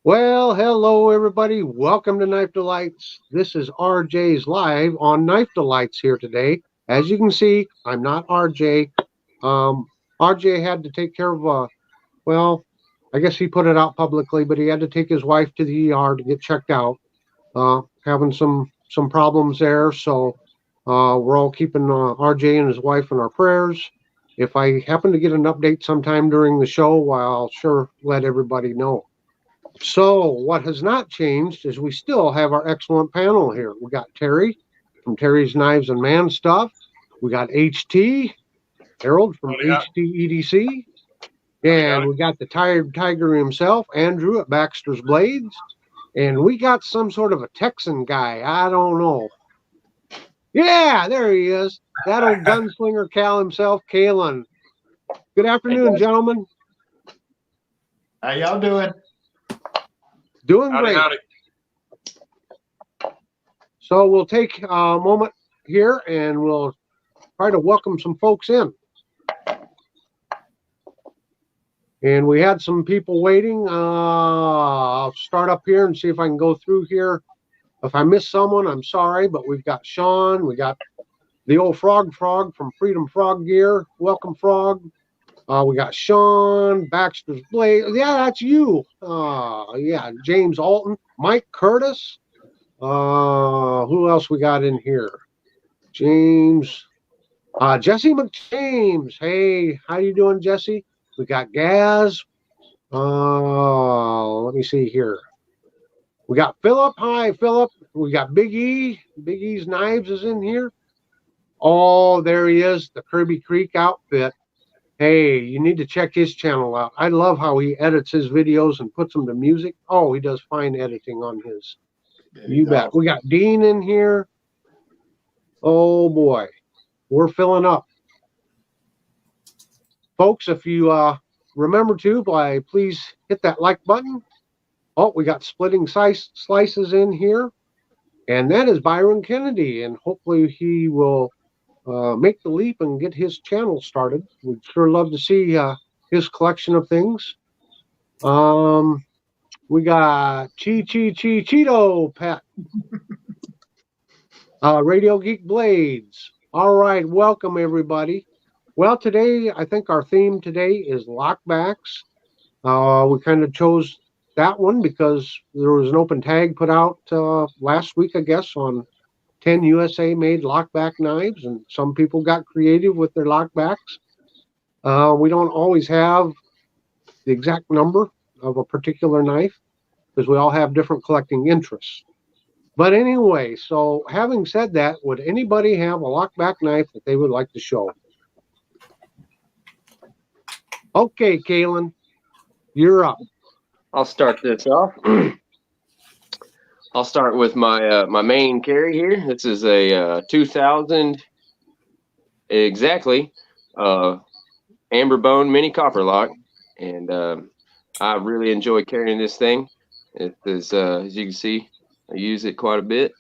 Well, hello everybody. Welcome to Knife Delights. This is RJ's live on Knife Delights here today. As you can see, I'm not RJ. Um, RJ had to take care of well, I guess he put it out publicly, but he had to take his wife to the ER to get checked out. Having some problems there, so we're all keeping RJ and his wife in our prayers. If I happen to get an update sometime during the show, I'll sure let everybody know. So, what has not changed is we still have our excellent panel here. We got Terry from Terry's Knives and Man Stuff. We got HT, Harold from Howdy, howdy. HT EDC. Howdy, And howdy. we got the Tired Tiger himself, Andrew at Baxter's Blades. And we got some sort of a Texan guy. I don't know. Yeah, there he is. That old gunslinger Cal himself, Kalen. Good Hey afternoon, guys, gentlemen. how y'all doing? Doing Howdy, great. howdy. So we'll take a moment here and we'll try to welcome some folks in. And we had some people waiting. I'll start up here and see if I can go through here. If I miss someone, I'm sorry, but we've got Sean. We got the old Frog from Freedom Frog Gear. Welcome, Frog. We got Sean, Baxter's Blade. Yeah, that's you. Yeah, James Alton, Mike Curtis. Who else we got in here? James, Jesse McJames. Hey, how you doing, Jesse? We got Gaz. Let me see here. We got Philip. Hi, Philip. We got Big E. Big E's Knives is in here. Oh, there he is, the Kirby Creek outfit. Hey, you need to check his channel out. I love how he edits his videos and puts them to music. Oh, he does fine editing on his. You bet. We got Dean in here. Oh boy, we're filling up. Folks, if you remember to, please hit that like button. Oh, we got splitting slices in here. And that is Byron Kennedy. And hopefully he will make the leap and get his channel started. We'd sure love to see his collection of things. We got Cheeto Pet. Radio Geek Blades. All right, welcome everybody. Well, today I think our theme today is lockbacks. We kind of chose that one because there was an open tag put out last week, I guess, on 10 USA made lockback knives, and some people got creative with their lockbacks. We don't always have the exact number of a particular knife because we all have different collecting interests. But anyway, so having said that, would anybody have a lockback knife that they would like to show? Okay, Kalen, you're up. I'll start this off. I'll start with my main carry here. This is a 2000 exactly amber bone mini copper lock, and I really enjoy carrying this thing. It is as you can see, I use it quite a bit.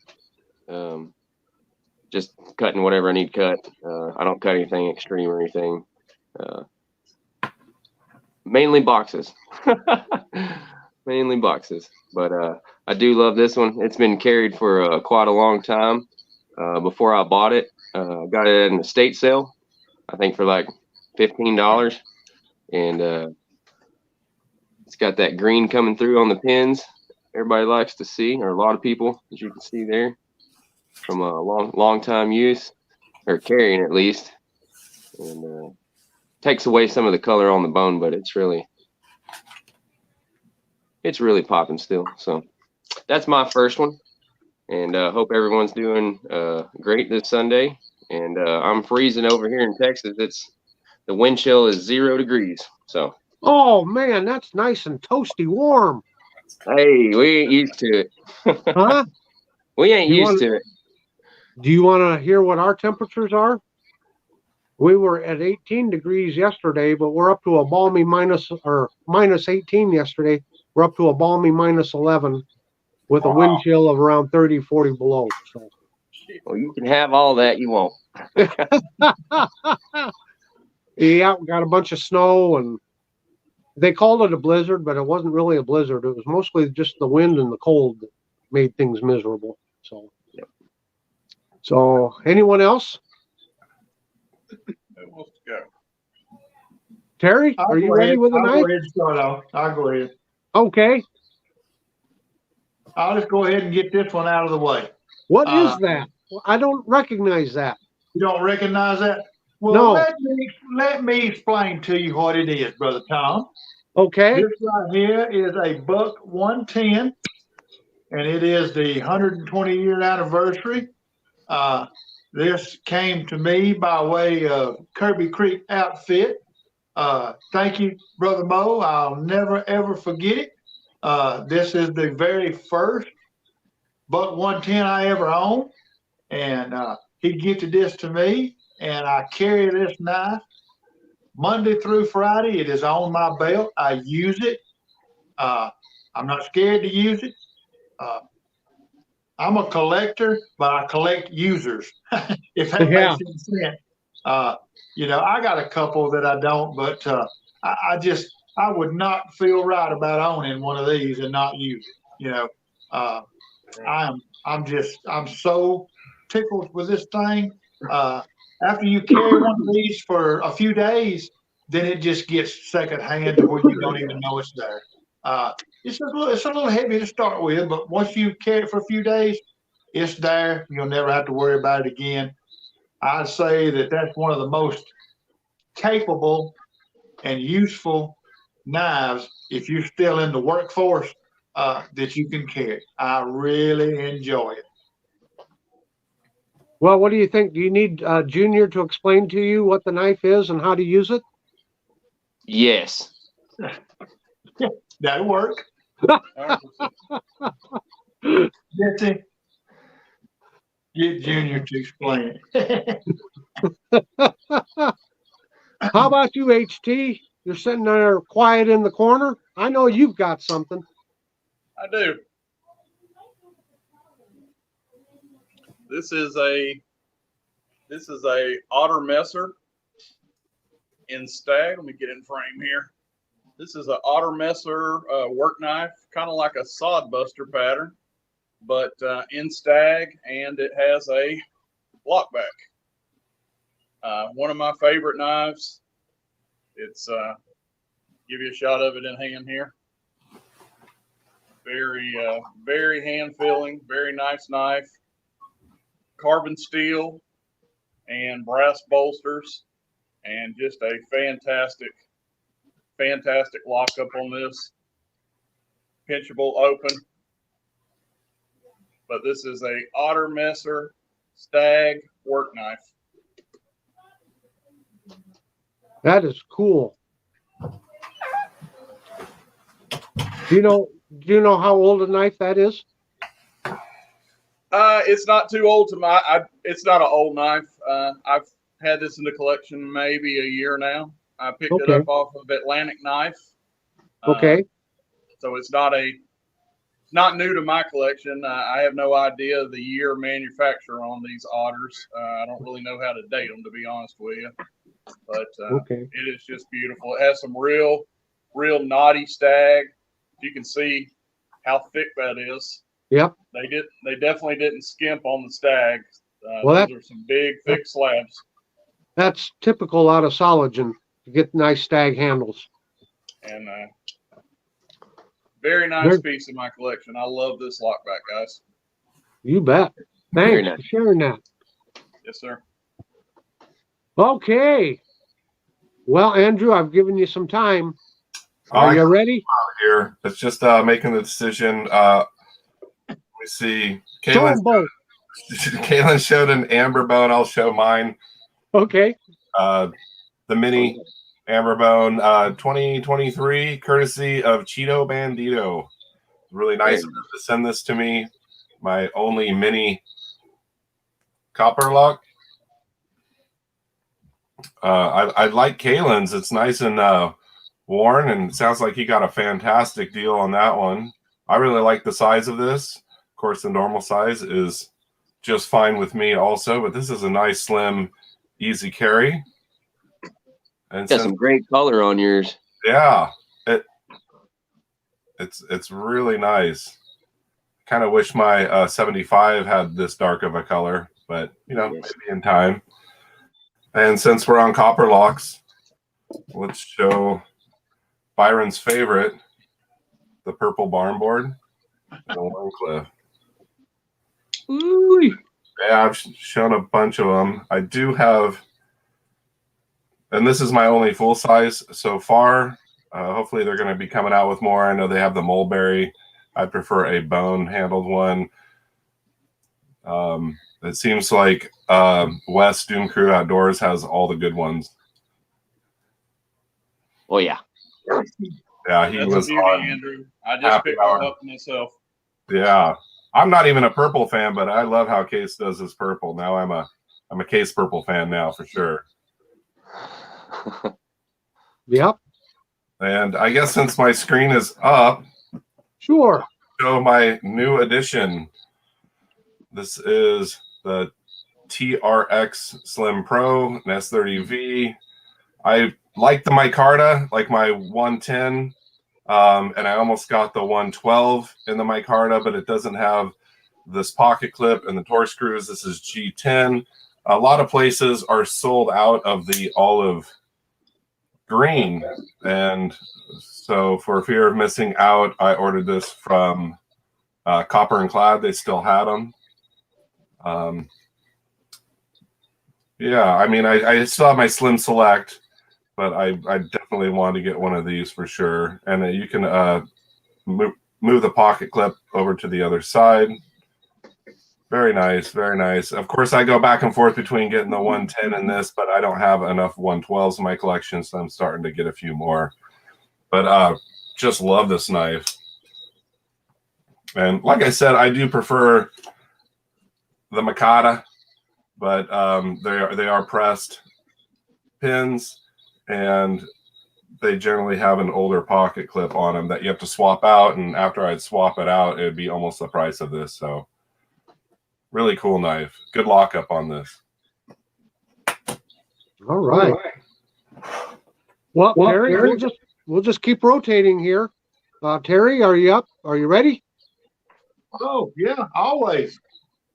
Just cutting whatever I need cut. I don't cut anything extreme or anything. Mainly boxes. Mainly boxes, but I do love this one. It's been carried for quite a long time. Before I bought it, got it at an estate sale, I think for like $15, and it's got that green coming through on the pins. Everybody likes to see, or a lot of people, as you can see there, from a long time use or carrying at least, and takes away some of the color on the bone, but it's really popping still. So that's my first one, and hope everyone's doing great this Sunday. And I'm freezing over here in Texas. The wind chill is 0 degrees. So Oh man, that's nice and toasty warm. hey, we ain't used to it. Huh? We ain't used to it. Do you want to hear what our temperatures are? We were at 18 degrees yesterday, but we're up to a balmy minus 18 yesterday. We're up to a balmy minus 11 with a wind chill of around 30, 40 below. So. Well, you can have all that you want. Yeah, we got a bunch of snow and they called it a blizzard, but it wasn't really a blizzard. It was mostly just the wind and the cold that made things miserable. So, so anyone else? Who wants to go? Terry, I'll are you go ready ahead. with a I'll knife? go ahead and start off. I'll go ahead. Okay. I'll just go ahead and get this one out of the way. What is that? Well, I don't recognize that. You don't recognize that? Well, No. let me explain to you what it is, Brother Tom. Okay. This right here is a Buck 110, and it is the 120-year anniversary. This came to me by way of Kirby Creek Outfit. Thank you, Brother Mo. I'll never, ever forget it. This is the very first Buck 110 I ever owned, and he gifted this to me, and I carry this knife Monday through Friday. It is on my belt. I use it. I'm not scared to use it. I'm a collector, but I collect users, if that Yeah. makes any sense. You know, I got a couple that I don't, but I would not feel right about owning one of these and not use it. You know, I'm so tickled with this thing. After you carry one of these for a few days, then it just gets secondhand to where you don't even know it's there. It's a little heavy to start with, but once you carry it for a few days, it's there. You'll never have to worry about it again. I'd say that that's one of the most capable and useful knives if you're still in the workforce that you can carry. I really enjoy it. Well, what do you think? Do you need Junior to explain to you what the knife is and how to use it? Yes. That'll work. 100%. Get Junior to explain it. How about you, HT? You're sitting there quiet in the corner. I know you've got something. I do. This is a otter messer in stag. Let me get in frame here. This is an otter messer work knife, kind of like a sod buster pattern, but in stag, and it has a lockback. One of my favorite knives. It's give you a shot of it in hand here. Very hand feeling, very nice knife. Carbon steel and brass bolsters, and just a fantastic lockup on this. Pinchable open. But this is a otter messer stag work knife. That is cool. Do you know how old a knife that is? It's not too old to my. It's not an old knife. I've had this in the collection maybe a year now. I picked it up off of Atlantic Knife. Okay. So it's not new to my collection. I have no idea the year manufacture on these otters. I don't really know how to date them, to be honest with you. But it is just beautiful. It has some real knotty stag. You can see how thick that is. Yep. They definitely didn't skimp on the stag. Well, those are some big, thick slabs. That's typical out of Soligen to get nice stag handles. And very nice piece in my collection. I love this lockback, guys. You bet. Thanks for sharing that. Yes, sir. Okay. Well, Andrew, I've given you some time. Are you ready? Here, it's just making the decision. Let me see. Kaylin showed an amber bone. I'll show mine. Okay. The mini amber bone, 2023, courtesy of Cheeto Bandito. Really nice of them to send this to me. My only mini copper lock. I like Kaylin's. It's nice and worn, and it sounds like he got a fantastic deal on that one. I really like the size of this. Of course, the normal size is just fine with me also, but this is a nice, slim, easy carry. And got some great color on yours. Yeah. It's really nice. Kind of wish my 75 had this dark of a color, but maybe in time. And since we're on copper locks, let's show Byron's favorite, the purple barn board and the Warncliffe. Ooh. Yeah, I've shown a bunch of them. I do have, and this is my only full size so far. Hopefully they're going to be coming out with more. I know they have the mulberry. I prefer a bone handled one. It seems like West Doom Crew Outdoors has all the good ones. Oh yeah. Yeah, he That's was a beauty, on Andrew. I just happy picked hour. one up myself. Yeah, I'm not even a purple fan, but I love how Case does his purple. Now I'm a Case purple fan now for sure. Yep. And I guess since my screen is up, Sure. show my new addition. This is the TRX Slim Pro, an S30V. I like the micarta, like my 110, and I almost got the 112 in the micarta, but it doesn't have this pocket clip and the torque screws. This is G10. A lot of places are sold out of the olive green, and so for fear of missing out, I ordered this from Copper and Clad. They still had them. Yeah, I mean, I still have my Slim Select, but I definitely want to get one of these for sure. And you can move the pocket clip over to the other side. Very nice, very nice. Of course, I go back and forth between getting the 110 and this, but I don't have enough 112s in my collection, so I'm starting to get a few more. But just love this knife. And like I said, I do prefer the Mikata, but they are pressed pins, and they generally have an older pocket clip on them that you have to swap out. And after I'd swap it out, it'd be almost the price of this. So really cool knife. Good lockup on this. All right. Well, Terry, we'll just keep rotating here. Terry, are you up? Are you ready? Oh, yeah, always.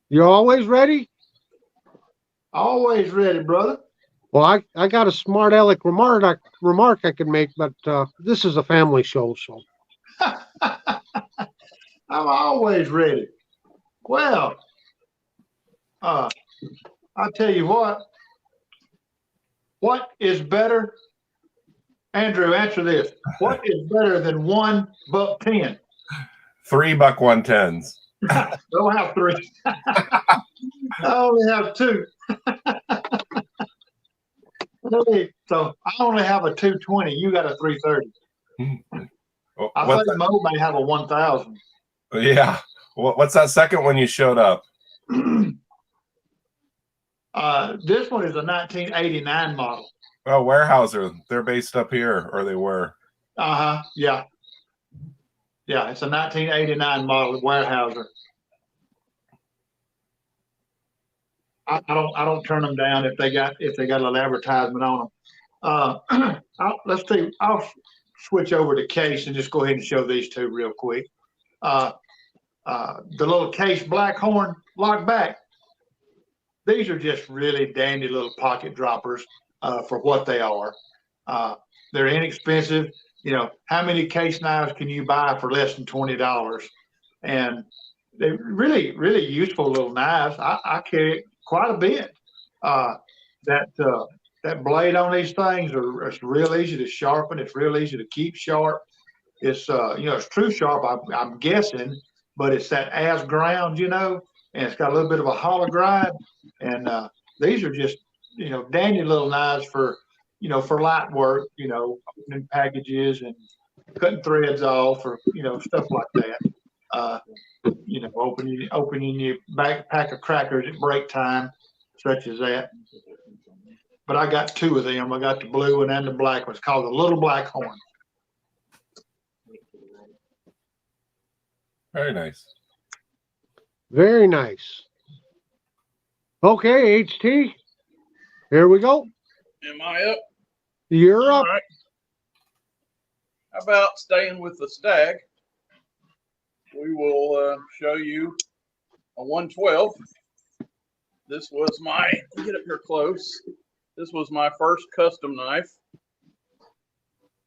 You're always ready? Always ready, brother. Well, I got a smart aleck remark I could make, but this is a family show, so. I'm always ready. Well, I'll tell you what. What is better? Andrew, answer this. What is better than $1.10? $3 110s. Don't have three. I only have two. So I only have a 220. You got a 330. I think Mo may have a 1000. Yeah. What's that second one you showed up? This one is a 1989 model. Oh, Weyerhaeuser. They're based up here, or they were. Yeah. Yeah, it's a 1989 model Weyerhaeuser. I don't turn them down if they got a little advertisement on them. Let's see. I'll switch over to Case and just go ahead and show these two real quick. The little Case Blackhorn Lockback. These are just really dandy little pocket droppers for what they are. They're inexpensive. You know, how many Case knives can you buy for less than $20? And they're really, really useful little knives. I carry it quite a bit. That blade on these things it's real easy to sharpen. It's real easy to keep sharp. It's it's true sharp. I'm guessing, but it's that as ground, and it's got a little bit of a hollow grind. And these are just dandy little knives for light work. Opening packages and cutting threads off, or stuff like that. Opening your backpack of crackers at break time, such as that. But I got two of them. I got the blue one and the black one. It's called the Little Blackhorn. Very nice. Very nice. Okay, HT. Here we go. Am I up? You're up. All right. How about staying with the stag? we will show you a 112. This was my, get up here close. This was my first custom knife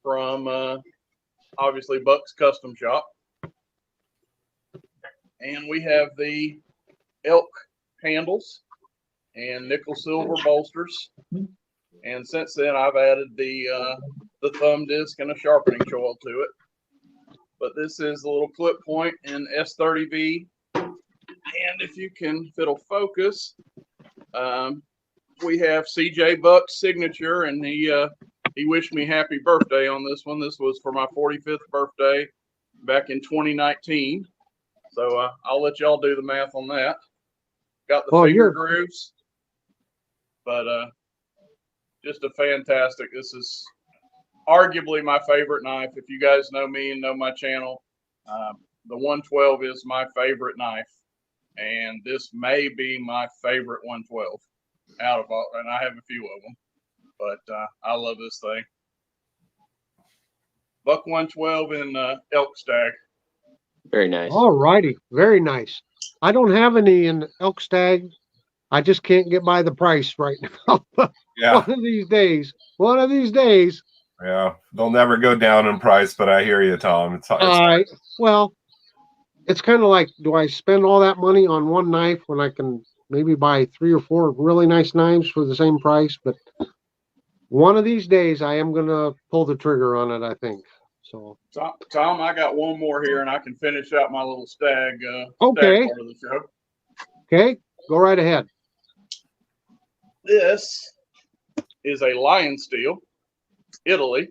from obviously Buck's Custom Shop. And we have the elk handles and nickel silver bolsters. And since then, I've added the thumb disc and a sharpening choil to it. But this is a little clip point in S30V. And if it'll focus, we have CJ Buck's signature, and he wished me happy birthday on this one. This was for my 45th birthday back in 2019. So I'll let y'all do the math on that. Got the finger grooves, but just a fantastic. This is arguably my favorite knife. If you guys know me and know my channel, the 112 is my favorite knife, and this may be my favorite 112 out of all. And I have a few of them, but I love this thing. Buck 112 in elk stag. Very nice. All righty. Very nice. I don't have any in elk stag. I just can't get by the price right now. Yeah. One of these days. Yeah. They'll never go down in price, but I hear you, Tom. It's well, it's kind of like, do I spend all that money on one knife when I can maybe buy 3 or 4 really nice knives for the same price? But one of these days, I am going to pull the trigger on it, I think. So, Tom, I got one more here, and I can finish out my little stag, okay. Stag part of the show. Okay, go right ahead. This is a lion steel, Italy,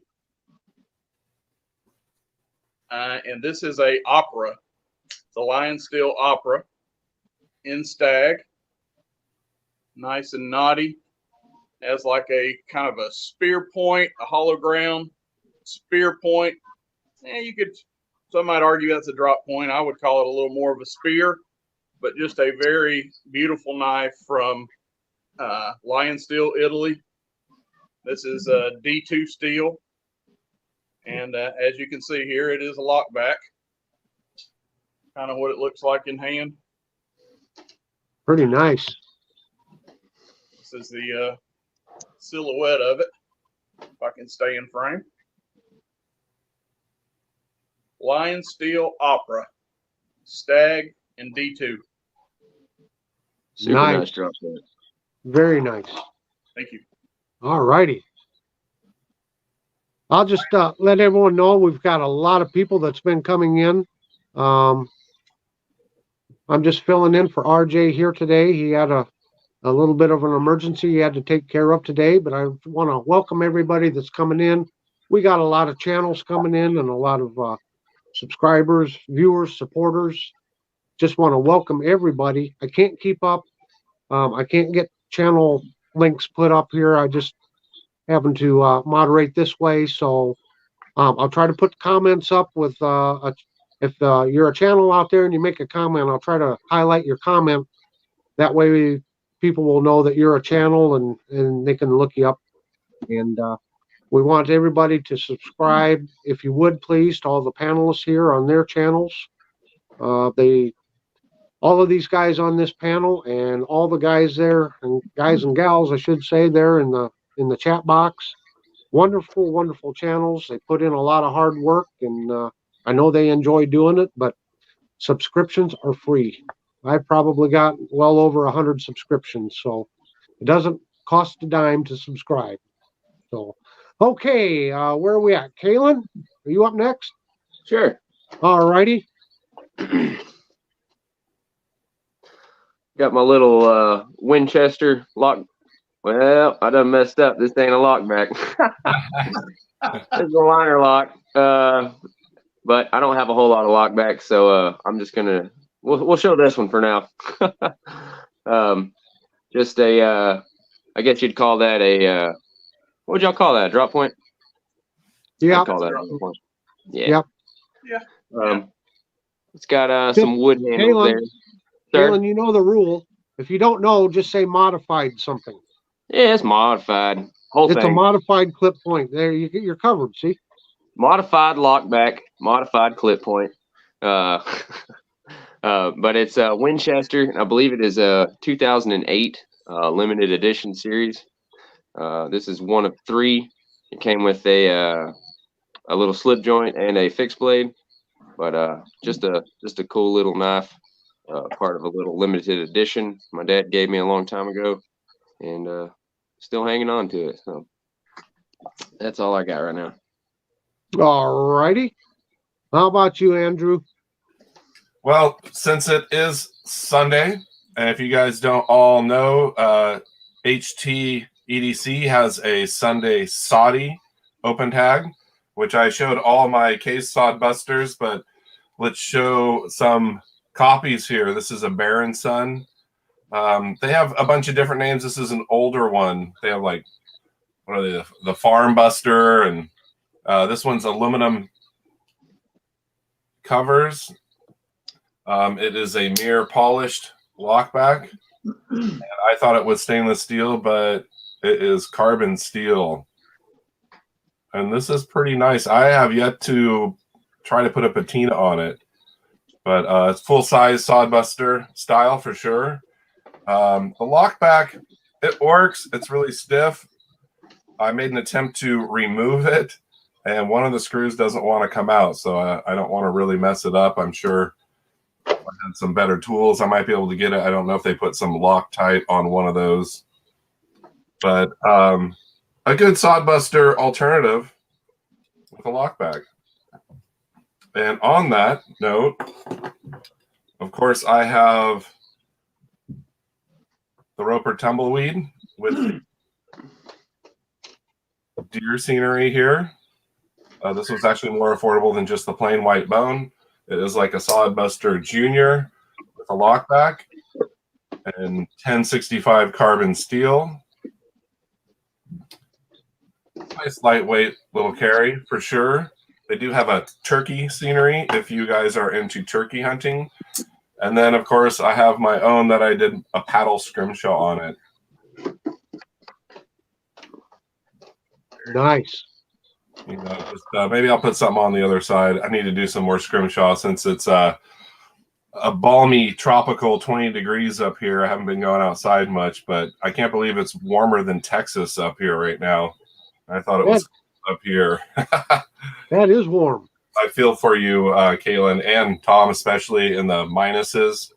and this is a opera. It's a lion steel opera in stag, nice and knotty. Has like a kind of a spear point, a hollow ground spear point. Some might argue that's a drop point. I would call it a little more of a spear, but just a very beautiful knife from Lion Steel, Italy. This is a D2 steel. And as you can see here, it is a lockback. Kind of what it looks like in hand. Pretty nice. This is the silhouette of it, if I can stay in frame. Lion Steel Opera, Stag, and D2. Super nice drop set. Very nice. Thank you. All righty. I'll just let everyone know we've got a lot of people that's been coming in. I'm just filling in for RJ here today. He had a little bit of an emergency he had to take care of today, but I want to welcome everybody that's coming in. We got a lot of channels coming in and a lot of subscribers, viewers, supporters. Just want to welcome everybody. I can't keep up. I can't get channel links put up here. I just having to moderate this way. So I'll try to put comments up with if you're a channel out there and you make a comment, I'll try to highlight your comment. That way people will know that you're a channel and they can look you up. And we want everybody to subscribe, if you would please, to all the panelists here on their channels. All of these guys on this panel and all the guys there, and guys and gals, I should say, there in the chat box. Wonderful, wonderful channels. They put in a lot of hard work, and I know they enjoy doing it, but subscriptions are free. I've probably got well over 100 subscriptions, so it doesn't cost a dime to subscribe. So, okay, where are we at? Kaylin, are you up next? Sure. All righty. Got my little Winchester lock. Well, I done messed up. This ain't a lockback. It's a liner lock. But I don't have a whole lot of lockbacks, so I'm just gonna we'll show this one for now. Just a I guess you'd call that a what would y'all call that? A drop point? Yeah. Call that a drop point. Yeah. Yeah. It's got some wood handles there. Kaylin, you know the rule. If you don't know, just say modified something. Yeah, it's modified. Whole It's thing. a modified clip point. There, you're covered. See. Modified lockback, modified clip point. But it's Winchester. I believe it is a 2008 limited edition series. This is one of 3. It came with a little slip joint and a fixed blade, but just a cool little knife, part of a little limited edition my dad gave me a long time ago, and still hanging on to it. So that's all I got right now. All righty. How about you, Andrew? Well, since it is Sunday, and if you guys don't all know, HT EDC has a Sunday Saudi open tag, which I showed all my case sod busters, but let's show some copies here. This is a Baron Son. They have a bunch of different names. This is an older one. They have like, what are they? The Farm Buster, and this one's aluminum covers. It is a mirror polished lockback. And I thought it was stainless steel, but it is carbon steel. And this is pretty nice. I have yet to try to put a patina on it, but it's full size sodbuster style for sure. The lockback, it works. It's really stiff. I made an attempt to remove it, and one of the screws doesn't want to come out, so I don't want to really mess it up. I'm sure if I had some better tools, I might be able to get it. I don't know if they put some Loctite on one of those, but a good sodbuster alternative with a lockback. And on that note, of course, I have the Roper Tumbleweed with deer scenery here. This was actually more affordable than just the plain white bone. It is like a Sodbuster Junior with a lockback and 1065 carbon steel. Nice lightweight little carry for sure. They do have a turkey scenery if you guys are into turkey hunting. And then, of course, I have my own that I did a paddle scrimshaw on it. Nice. You know, just, maybe I'll put something on the other side. I need to do some more scrimshaw since it's a balmy tropical 20 degrees up here. I haven't been going outside much, but I can't believe it's warmer than Texas up here right now. I thought it was up here. That is warm. I feel for you, Kaylin, and Tom, especially in the minuses.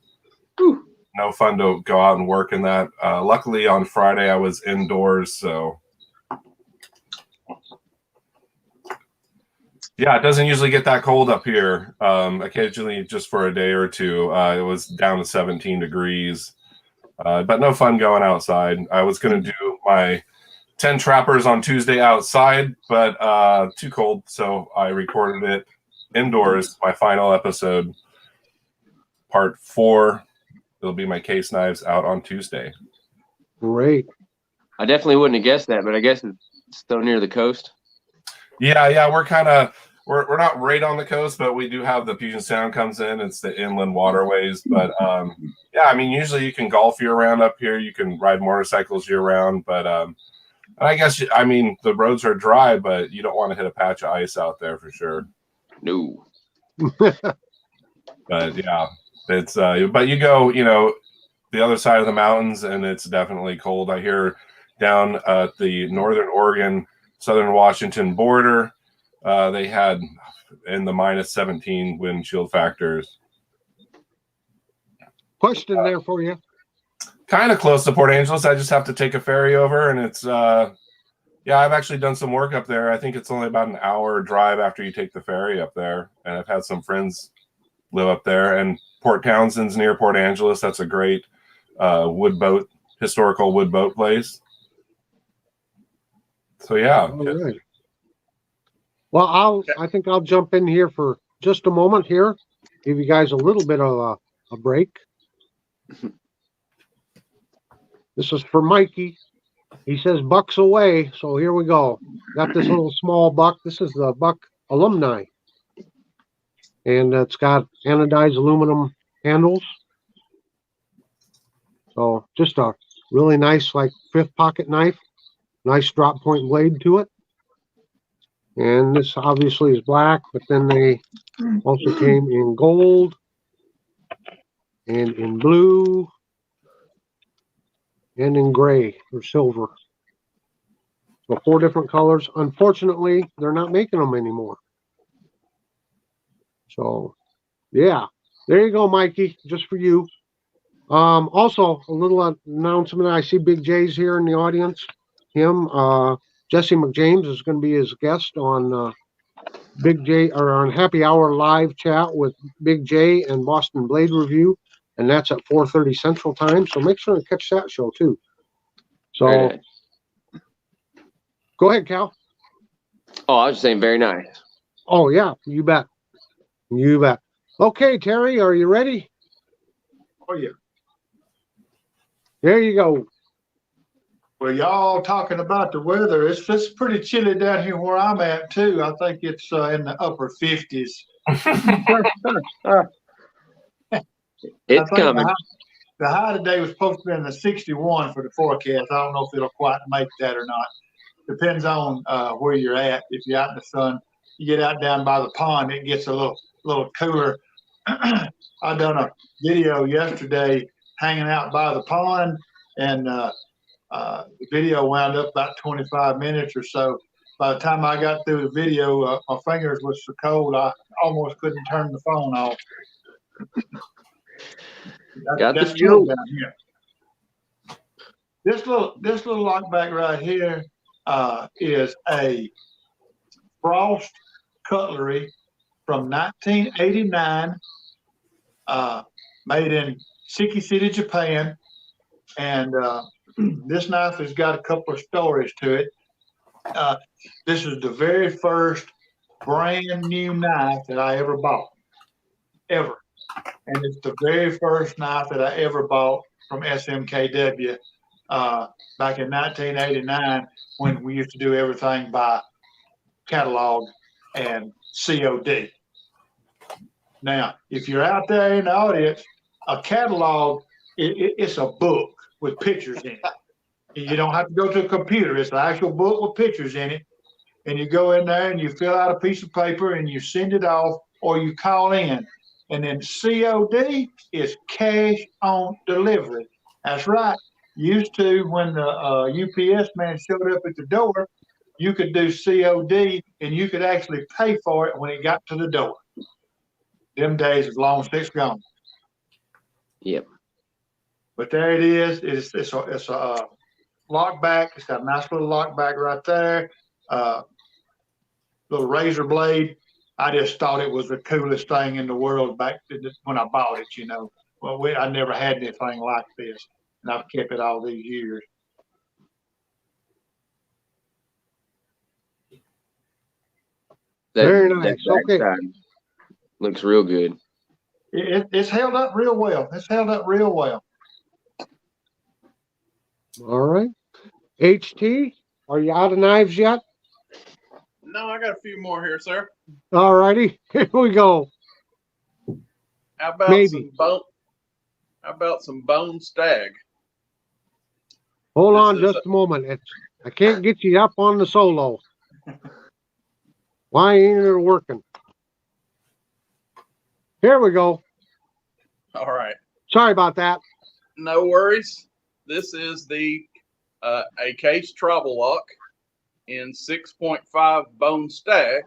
Whew. No fun to go out and work in that. Luckily, on Friday, I was indoors, so yeah, it doesn't usually get that cold up here. Occasionally, just for a day or two, it was down to 17 degrees, but no fun going outside. I was going to do my 10 trappers on Tuesday outside, but too cold, so I recorded it indoors. My final episode, part 4. It'll be my case knives out on Tuesday. Great. I definitely wouldn't have guessed that, but I guess it's so near the coast. Yeah, we're kind of we're not right on the coast, but we do have the Puget Sound comes in. It's the inland waterways, but yeah, I mean, usually you can golf year round up here. You can ride motorcycles year round, but and I guess I mean the roads are dry, but you don't want to hit a patch of ice out there for sure. No. But yeah, it's but you go, you know, the other side of the mountains, and it's definitely cold. I hear down at the northern Oregon, southern Washington border, they had in the minus 17 wind chill factors. Question there for you. Kind of close to Port Angeles. I just have to take a ferry over, and it's yeah, I've actually done some work up there. I think it's only about an hour drive after you take the ferry up there, and I've had some friends live up there. And Port Townsend's near Port Angeles. That's a great historical wood boat place. So yeah. All right. Well, I think I'll jump in here for just a moment here, give you guys a little bit of a break. This is for Mikey. He says bucks away, so here we go. Got this little small buck. This is the Buck Alumni, and it's got anodized aluminum handles. So just a really nice, like, 5th pocket knife. Nice drop point blade to it. And this obviously is black, but then they also came in gold and in blue, and in gray or silver. So 4 different colors. Unfortunately, they're not making them anymore. So, yeah, there you go, Mikey, just for you. Also, a little announcement. I see Big J's here in the audience. Him, Jesse McJames is going to be his guest on Big J or on Happy Hour live chat with Big J and Boston Blade Review, and that's at 4:30 Central Time. So make sure to catch that show too. So, Very nice. go ahead, Cal. Oh, I was just saying, very nice. Oh yeah, you bet. You bet. Okay, Terry, are you ready? Oh, yeah. There you go. Well, y'all talking about the weather. It's pretty chilly down here where I'm at, too. I think it's in the upper 50s. It's I think coming. the high today was supposed to be in the 61 for the forecast. I don't know if it'll quite make that or not. Depends on where you're at. If you're out in the sun, you get out down by the pond, it gets a little cooler. I done a video yesterday hanging out by the pond, and the video wound up about 25 minutes or so. By the time I got through the video, my fingers were so cold I almost couldn't turn the phone off. That's cool down here. This little lockback right here is a Frost cutlery from 1989, made in Siki City, Japan. And this knife has got a couple of stories to it. This is the very first brand new knife that I ever bought, ever. And it's the very first knife that I ever bought from SMKW back in 1989 when we used to do everything by catalog and COD. Now, if you're out there in the audience, a catalog, it's a book with pictures in it. You don't have to go to a computer. It's an actual book with pictures in it. And you go in there and you fill out a piece of paper and you send it off or you call in. And then COD is cash on delivery. That's right. Used to, when the UPS man showed up at the door, you could do COD and you could actually pay for it when it got to the door. Them days is long since gone. Yep. But there it is. It's a lockback. It's got a nice little lockback right there. Little razor blade. I just thought it was the coolest thing in the world back when I bought it, you know. Well, I never had anything like this, and I've kept it all these years. Very nice. Okay. Looks real good. It's held up real well. It's held up real well. All right. HT, are you out of knives yet? No, I got a few more here, sir. All righty. Here we go. How about Maybe. some bone? How about some bone stag? Hold This on is just a moment. I can't get you up on the solo. Why ain't it working? Here we go. All right. Sorry about that. No worries. This is the a case travel lock in 6.5 bone stag.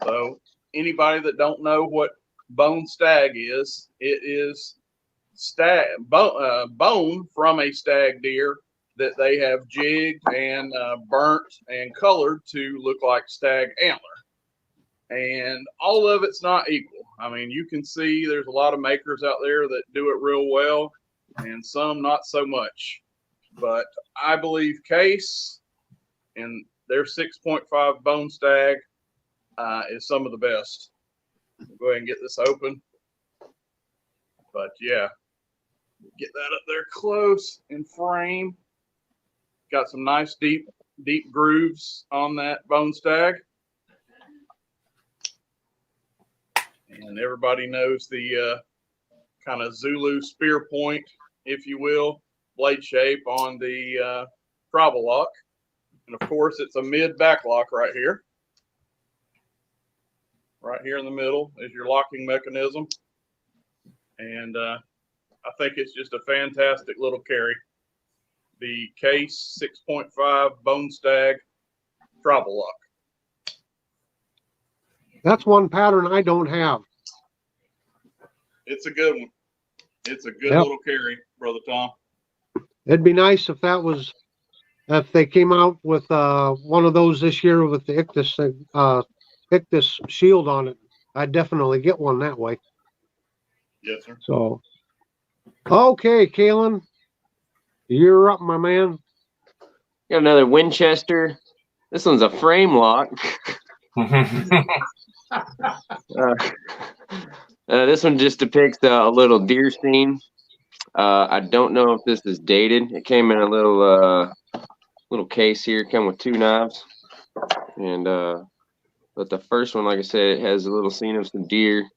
So anybody that don't know what bone stag is, it is bone from a stag deer that they have jigged and burnt and colored to look like stag antler. And all of it's not equal. I mean, you can see there's a lot of makers out there that do it real well and some not so much. But I believe Case and their 6.5 bone stag is some of the best. We'll go ahead and get this open. But yeah, get that up there close in frame. Got some nice deep grooves on that bone stag. And everybody knows the kind of Zulu spear point, if you will, blade shape on the travel lock. And of course, it's a mid back lock right here. Right here in the middle is your locking mechanism. And I think it's just a fantastic little carry. The Case 6.5 Bone Stag Travel Lock. That's one pattern I don't have. It's a good one. It's a good Yep. little carry, Brother Tom. It'd be nice if they came out with one of those this year with the Ictus shield on it. I'd definitely get one that way. Yes, sir. So, okay, Kalen, you're up, my man. Got another Winchester. This one's a frame lock. This one just depicts a little deer scene. I don't know if this is dated. It came in a little case here. It came with 2 knives, and but the first one, like I said, it has a little scene of some deer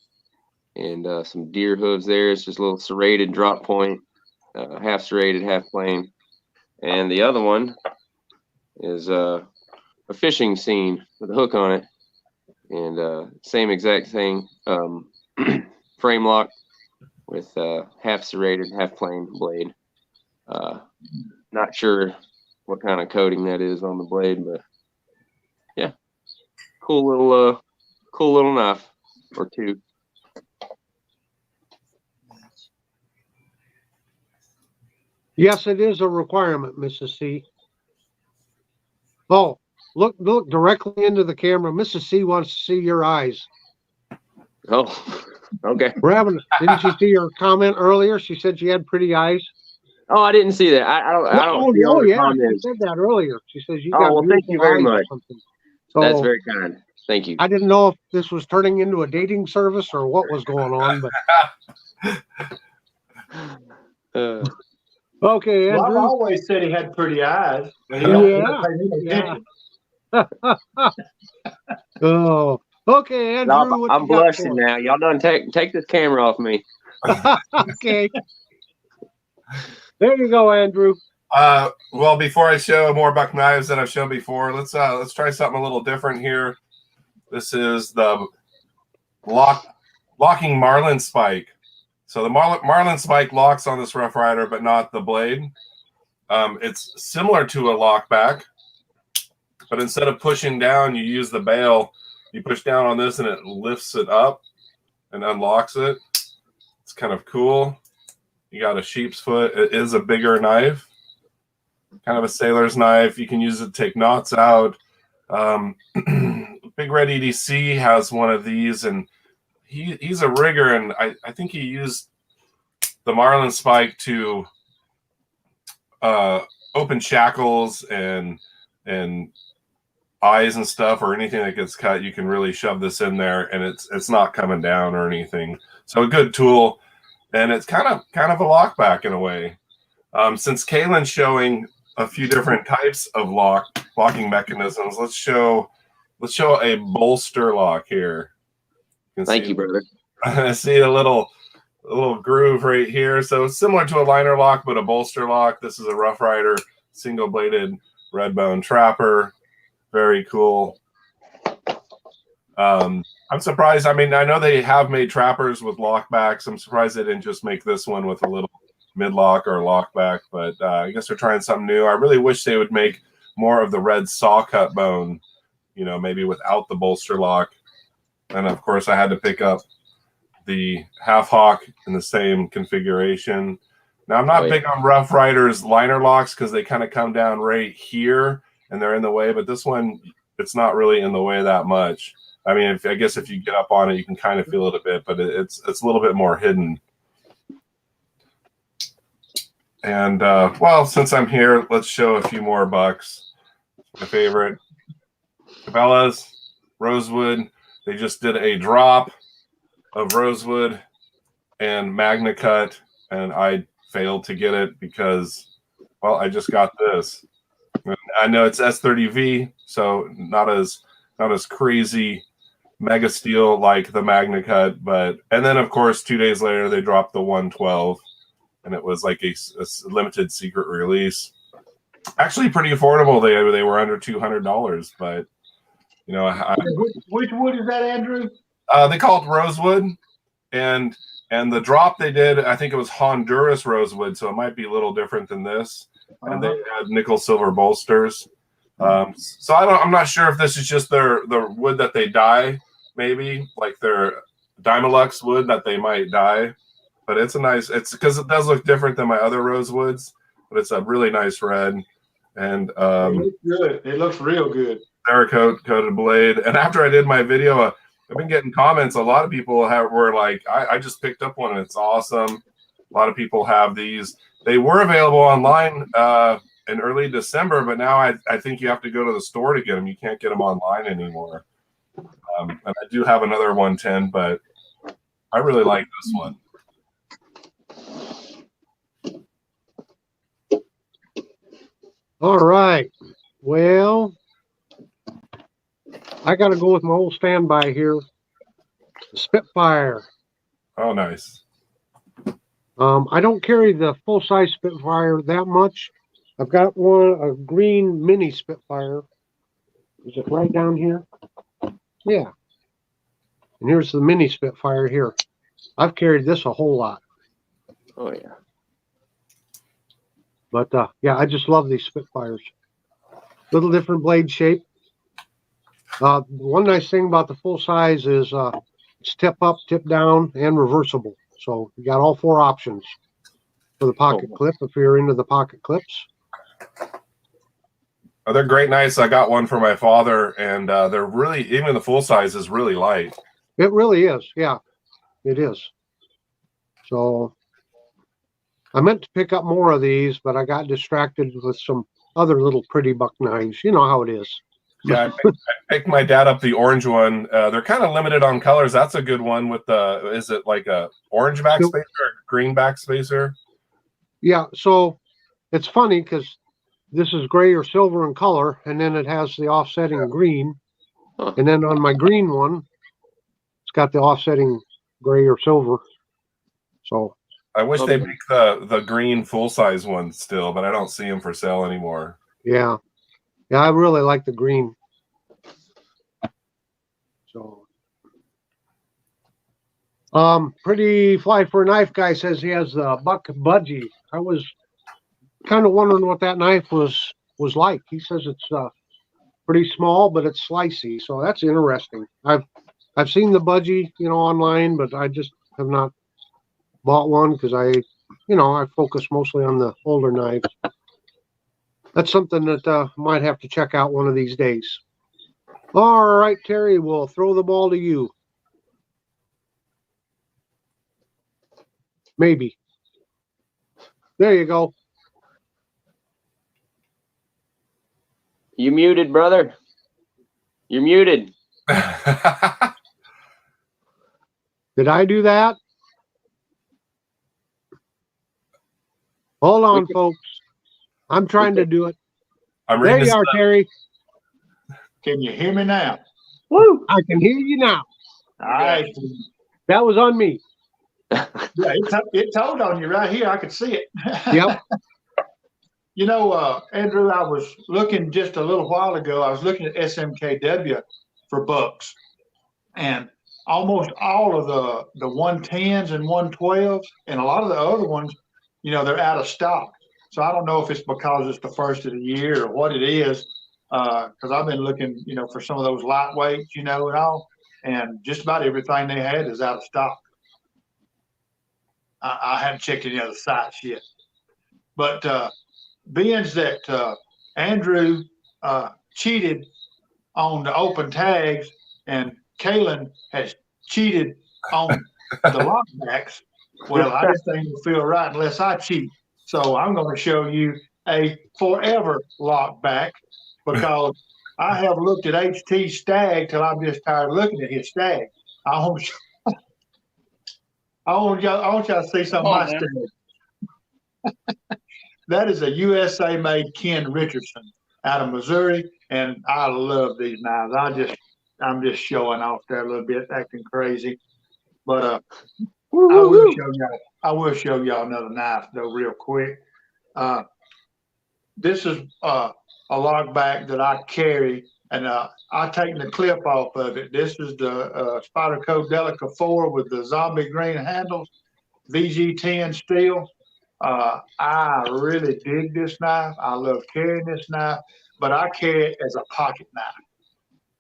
and some deer hooves there. It's just a little serrated drop point, half serrated, half plain. And the other one is a fishing scene with a hook on it, and same exact thing, frame lock with half serrated, half plain blade. Not sure what kind of coating that is on the blade, but yeah, cool little knife or two. Yes, it is a requirement, Mrs. C. Oh, look directly into the camera. Mrs. C wants to see your eyes. Oh, okay. Didn't you see her comment earlier? She said she had pretty eyes. Oh, I didn't see that. I don't see all the yeah, comments. she said that earlier. She says you Oh, got well, thank you very beautiful eyes much. or something. So That's very kind. Thank you. I didn't know if this was turning into a dating service or what was going on, but okay, Well, I've Andrew. always said he had pretty eyes, but he don't pay me attention. Oh, okay, Andrew. What I'm you got blushing for us? now. Y'all done take this camera off me. Okay. There you go, Andrew. Well, before I show more buck knives that I've shown before, let's try something a little different here. This is the locking marlin spike. So the marlin spike locks on this Rough Rider, but not the blade. It's similar to a lockback, but instead of pushing down, you use the bail. You push down on this, and it lifts it up and unlocks it. It's kind of cool. You got a sheep's foot. It is a bigger knife, kind of a sailor's knife. You can use it to take knots out. Big Red EDC has one of these, and he's a rigger, and I think he used the marlin spike to open shackles and eyes and stuff, or anything that gets cut. You can really shove this in there, and it's not coming down or anything. So a good tool, and it's kind of a lockback in a way. Since Kalen's showing a few different types of locking mechanisms, let's show a bolster lock here. Thank you, brother. I see a little groove right here. So it's similar to a liner lock, but a bolster lock. This is a Rough Rider single bladed red bone trapper. Very cool. I'm surprised. I mean, I know they have made trappers with lockbacks. I'm surprised they didn't just make this one with a little mid-lock or lockback, but I guess they're trying something new. I really wish they would make more of the red saw cut bone, maybe without the bolster lock. And of course, I had to pick up the half hawk in the same configuration. Now, I'm not big on Rough Riders liner locks because they kind of come down right here and they're in the way, but this one, it's not really in the way that much. I mean, I guess if you get up on it, you can kind of feel it a bit, but it's a little bit more hidden. And well, since I'm here, let's show a few more bucks. My favorite, Cabela's Rosewood. They just did a drop of Rosewood and Magna Cut, and I failed to get it because, well, I just got this. I know it's S30V, so not as crazy mega steel like the Magna Cut, and then of course 2 days later they dropped the 112, and it was like a limited secret release. Actually, pretty affordable. They were under $200, but which wood is that, Andrew? They call it Rosewood, and And the drop they did, I think it was Honduras rosewood, so it might be a little different than this. And they had nickel silver bolsters. So I'm not sure if this is just the wood that they dye, maybe like their Dymalux wood that they might dye. But it's because it does look different than my other rosewoods, but it's a really nice red. And it looks good. It looks real good. Cerakote coated blade. And after I did my video, I've been getting comments. A lot of people were like, I just picked up one and it's awesome. A lot of people have these. They were available online in early December, but now I think you have to go to the store to get them. You can't get them online anymore. And I do have another 110, but I really like this one. All right. Well, I got to go with my old standby here. Spitfire. Oh, nice. I don't carry the full-size Spitfire that much. I've got a green mini Spitfire. Is it right down here? Yeah. And here's the mini Spitfire here. I've carried this a whole lot. Oh, yeah. But, yeah, I just love these Spitfires. Little different blade shape. One nice thing about the full-size is it's tip up, tip down, and reversible. So you got all 4 options for the pocket clip if you're into the pocket clips. Oh, they're great knives. I got one for my father, and they're really, even the full size is really light. It really is. Yeah, it is. So I meant to pick up more of these, but I got distracted with some other little pretty buck knives. You know how it is. Yeah, I picked my dad up the orange one. They're kind of limited on colors. That's a good one with the, is it like a orange backspacer or green backspacer? Yeah, so it's funny because this is gray or silver in color, and then it has the offsetting green. And then on my green one, it's got the offsetting gray or silver. So I wish they'd make the green full-size ones still, but I don't see them for sale anymore. yeah. Yeah, I really like the green. So pretty fly for a knife guy says he has the buck budgie. I was kind of wondering what that knife was like. He says it's pretty small, but it's slicey, so that's interesting. I've seen the budgie, online, but I just have not bought one because I focus mostly on the older knives. That's something that might have to check out one of these days. All right, Terry, we'll throw the ball to you. Maybe. There you go. You muted, brother. You're muted. Did I do that? Hold on, folks. I'm trying to do it. There you are, Terry. Can you hear me now? Woo! I can hear you now. All right. That was on me. Yeah, it told on you right here. I could see it. Yep. Andrew, I was looking just a little while ago. I was looking at SMKW for bucks, and almost all of the 110s and 112s, and a lot of the other ones, they're out of stock. So I don't know if it's because it's the first of the year or what it is, because I've been looking, for some of those lightweights, and all, and just about everything they had is out of stock. I haven't checked any other sites yet, but being that Andrew cheated on the open tags and Kalen has cheated on the lockbacks, well, I just think it'll feel right unless I cheat. So I'm going to show you a forever lockback because I have looked at HT Stag till I'm just tired of looking at his stag. I want y'all to see some of my stag. That is a USA-made Ken Richardson out of Missouri, and I love these knives. I'm just showing off there a little bit, acting crazy, but I will show y'all another knife though, real quick. This is a lockback that I carry And I've taken the clip off of it. This is the Spyderco Delica 4 with the zombie green handles, VG10 steel. I really dig this knife. I love carrying this knife, but I carry it as a pocket knife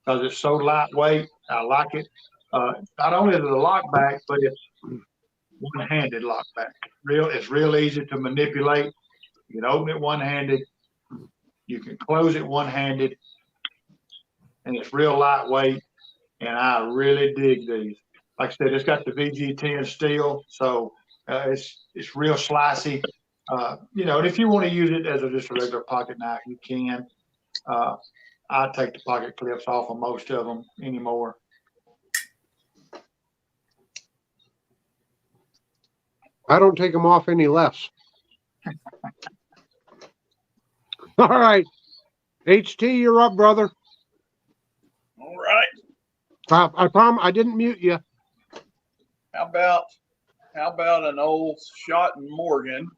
because it's so lightweight. I like it. Not only is it a lockback, but it's one-handed lockback. It's real easy to manipulate. You can open it one-handed. You can close it one-handed, and it's real lightweight. And I really dig these. Like I said, it's got the VG10 steel, so it's real slicey. And if you want to use it as just a regular pocket knife, you can. I take the pocket clips off of most of them anymore. I don't take them off any less. All right. HT, you're up, brother. All right. I promise I didn't mute you. How about an old Shot & Morgan,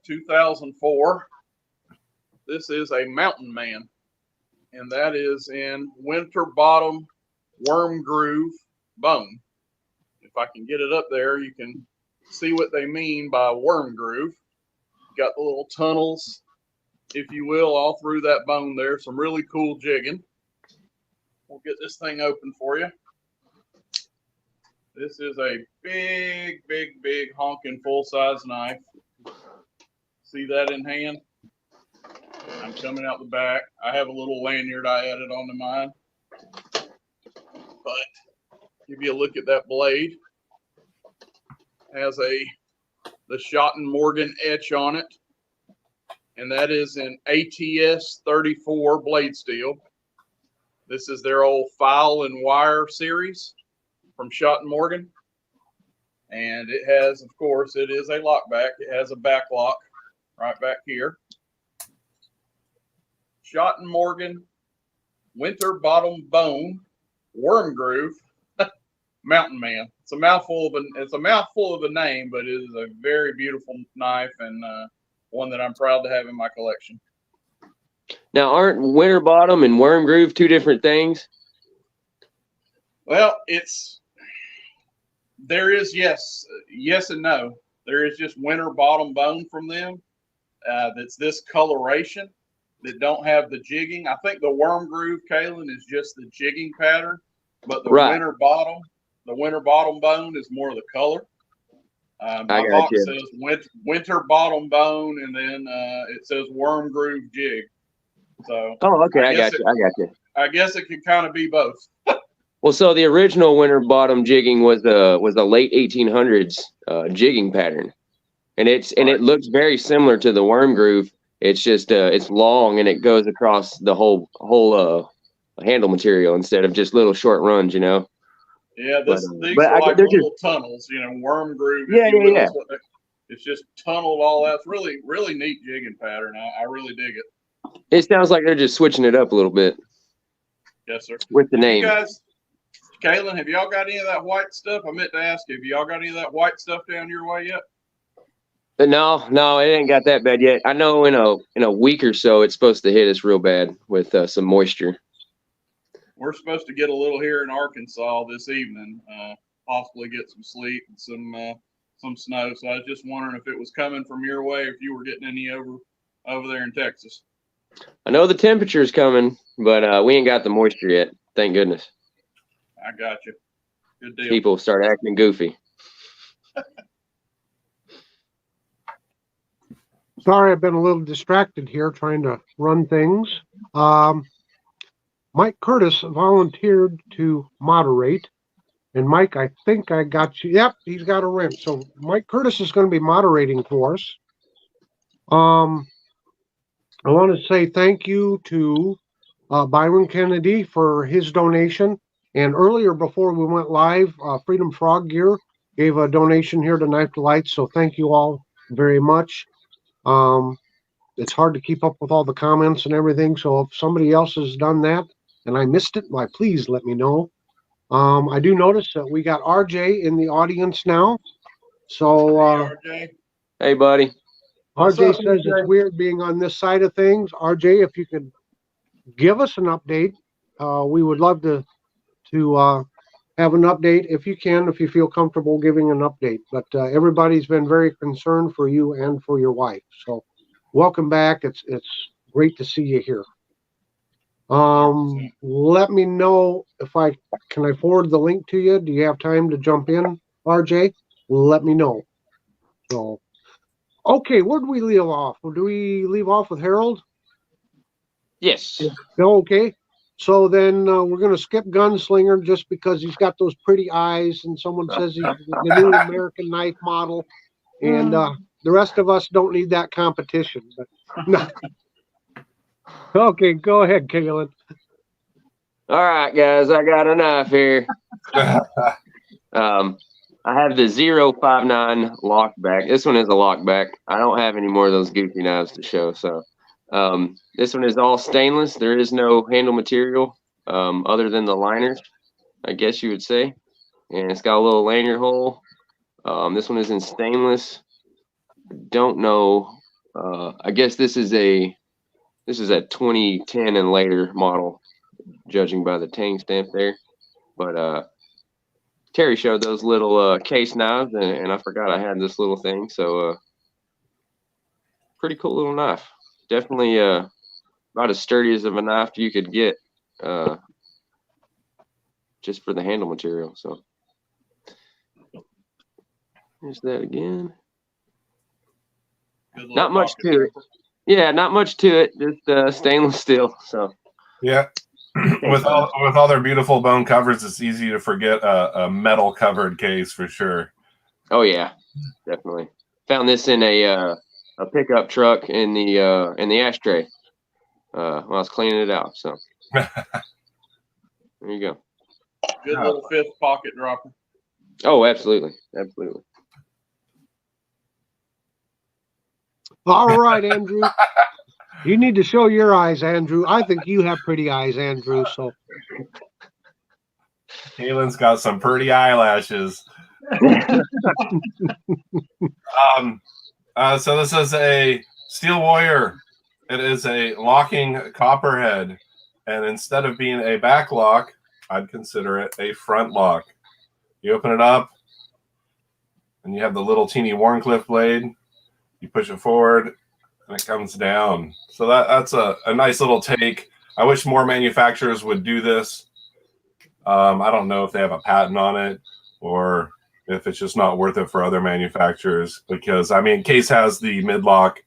2004. This is a Mountain Man, and that is in winter bottom worm groove bone. If I can get it up there, you can see what they mean by worm groove. Got the little tunnels, if you will, all through that bone there. Some really cool jigging. We'll get this thing open for you. This is a big, big, big honking full-size knife. See that in hand? I'm coming out the back. I have a little lanyard I added onto mine. But give you a look at that blade. Has the Shot & Morgan etch on it. And that is in ATS 34 blade steel. This is their old file and wire series from Shot & Morgan. And it has, of course, it is a lockback. It has a back lock right back here. Shot & Morgan winter bottom bone worm groove Mountain Man. It's a mouthful of a name, but it is a very beautiful knife and one that I'm proud to have in my collection. Now, aren't winter bottom and worm groove two different things? Well, there is yes and no. There is just winter bottom bone from them. That's this coloration that don't have the jigging. I think the worm groove, Kaylin, is just the jigging pattern, but the winter bottom bone is more the color. My box says winter bottom bone, and then it says worm groove jig. So okay, I got you. I guess it could kind of be both. Well, so the original winter bottom jigging was the late 1800s jigging pattern, and it looks very similar to the worm groove. It's just it's long and it goes across the whole handle material instead of just little short runs, you know. Yeah, these are like little tunnels, you know, worm groove. Yeah. It's just tunneled all that. It's really, really neat jigging pattern. I really dig it. It sounds like they're just switching it up a little bit. Yes, sir. With the name. You guys, Kaylin, have y'all got any of that white stuff? I meant to ask you, have y'all got any of that white stuff down your way yet? No, it ain't got that bad yet. I know in a week or so it's supposed to hit us real bad with some moisture. We're supposed to get a little here in Arkansas this evening, possibly get some sleet and some snow. So I was just wondering if it was coming from your way, if you were getting any over there in Texas. I know the temperature's coming, but we ain't got the moisture yet. Thank goodness. I got you. Good deal. People start acting goofy. Sorry, I've been a little distracted here trying to run things. Mike Curtis volunteered to moderate. And Mike, I think I got you. Yep, he's got a wrench. So Mike Curtis is going to be moderating for us. I want to say thank you to Byron Kennedy for his donation. And earlier, before we went live, Freedom Frog Gear gave a donation here to Knife Delights. So thank you all very much. It's hard to keep up with all the comments and everything. So if somebody else has done that and I missed it, why, please let me know. I do notice that we got RJ in the audience now. So, RJ. Hey, buddy. RJ says it's weird being on this side of things. RJ, if you could give us an update. We would love to have an update if you can, if you feel comfortable giving an update. But everybody's been very concerned for you and for your wife. So welcome back. It's great to see you here. Let me know if I forward the link to you. Do you have time to jump in, RJ? Let me know. So, okay, where do we leave off? Do we leave off with Harold? Yes. Okay. So then we're going to skip Gunslinger just because he's got those pretty eyes, and someone says he's the new American knife model, and the rest of us don't need that competition. But no. Okay, go ahead, Kaylin. All right, guys, I got a knife here. I have the 059 Lockback. This one is a Lockback. I don't have any more of those goofy knives to show, so this one is all stainless. There is no handle material other than the liners, I guess you would say. And it's got a little lanyard hole. This one is in stainless. Don't know. I guess this is a 2010 and later model, judging by the tang stamp there. But Terry showed those little case knives, and I forgot I had this little thing. So pretty cool little knife. Definitely about as sturdy as of a knife you could get just for the handle material. So here's that again. Not much to it. Yeah, not much to it. Just stainless steel. So yeah. with all their beautiful bone covers, it's easy to forget a metal covered case for sure. Oh yeah, definitely. Found this in a pickup truck in the ashtray when I was cleaning it out. So there you go. Good little fifth pocket dropper. Oh, absolutely, absolutely. All right, Andrew. You need to show your eyes, Andrew. I think you have pretty eyes, Andrew. So Kaylin's got some pretty eyelashes. So this is a Steel Warrior. It is a locking copperhead, and instead of being a back lock, I'd consider it a front lock. You open it up, and you have the little teeny Wharncliffe blade. You push it forward, and it comes down. So that's a nice little take. I wish more manufacturers would do this. I don't know if they have a patent on it or if it's just not worth it for other manufacturers, because I mean, Case has the mid lock,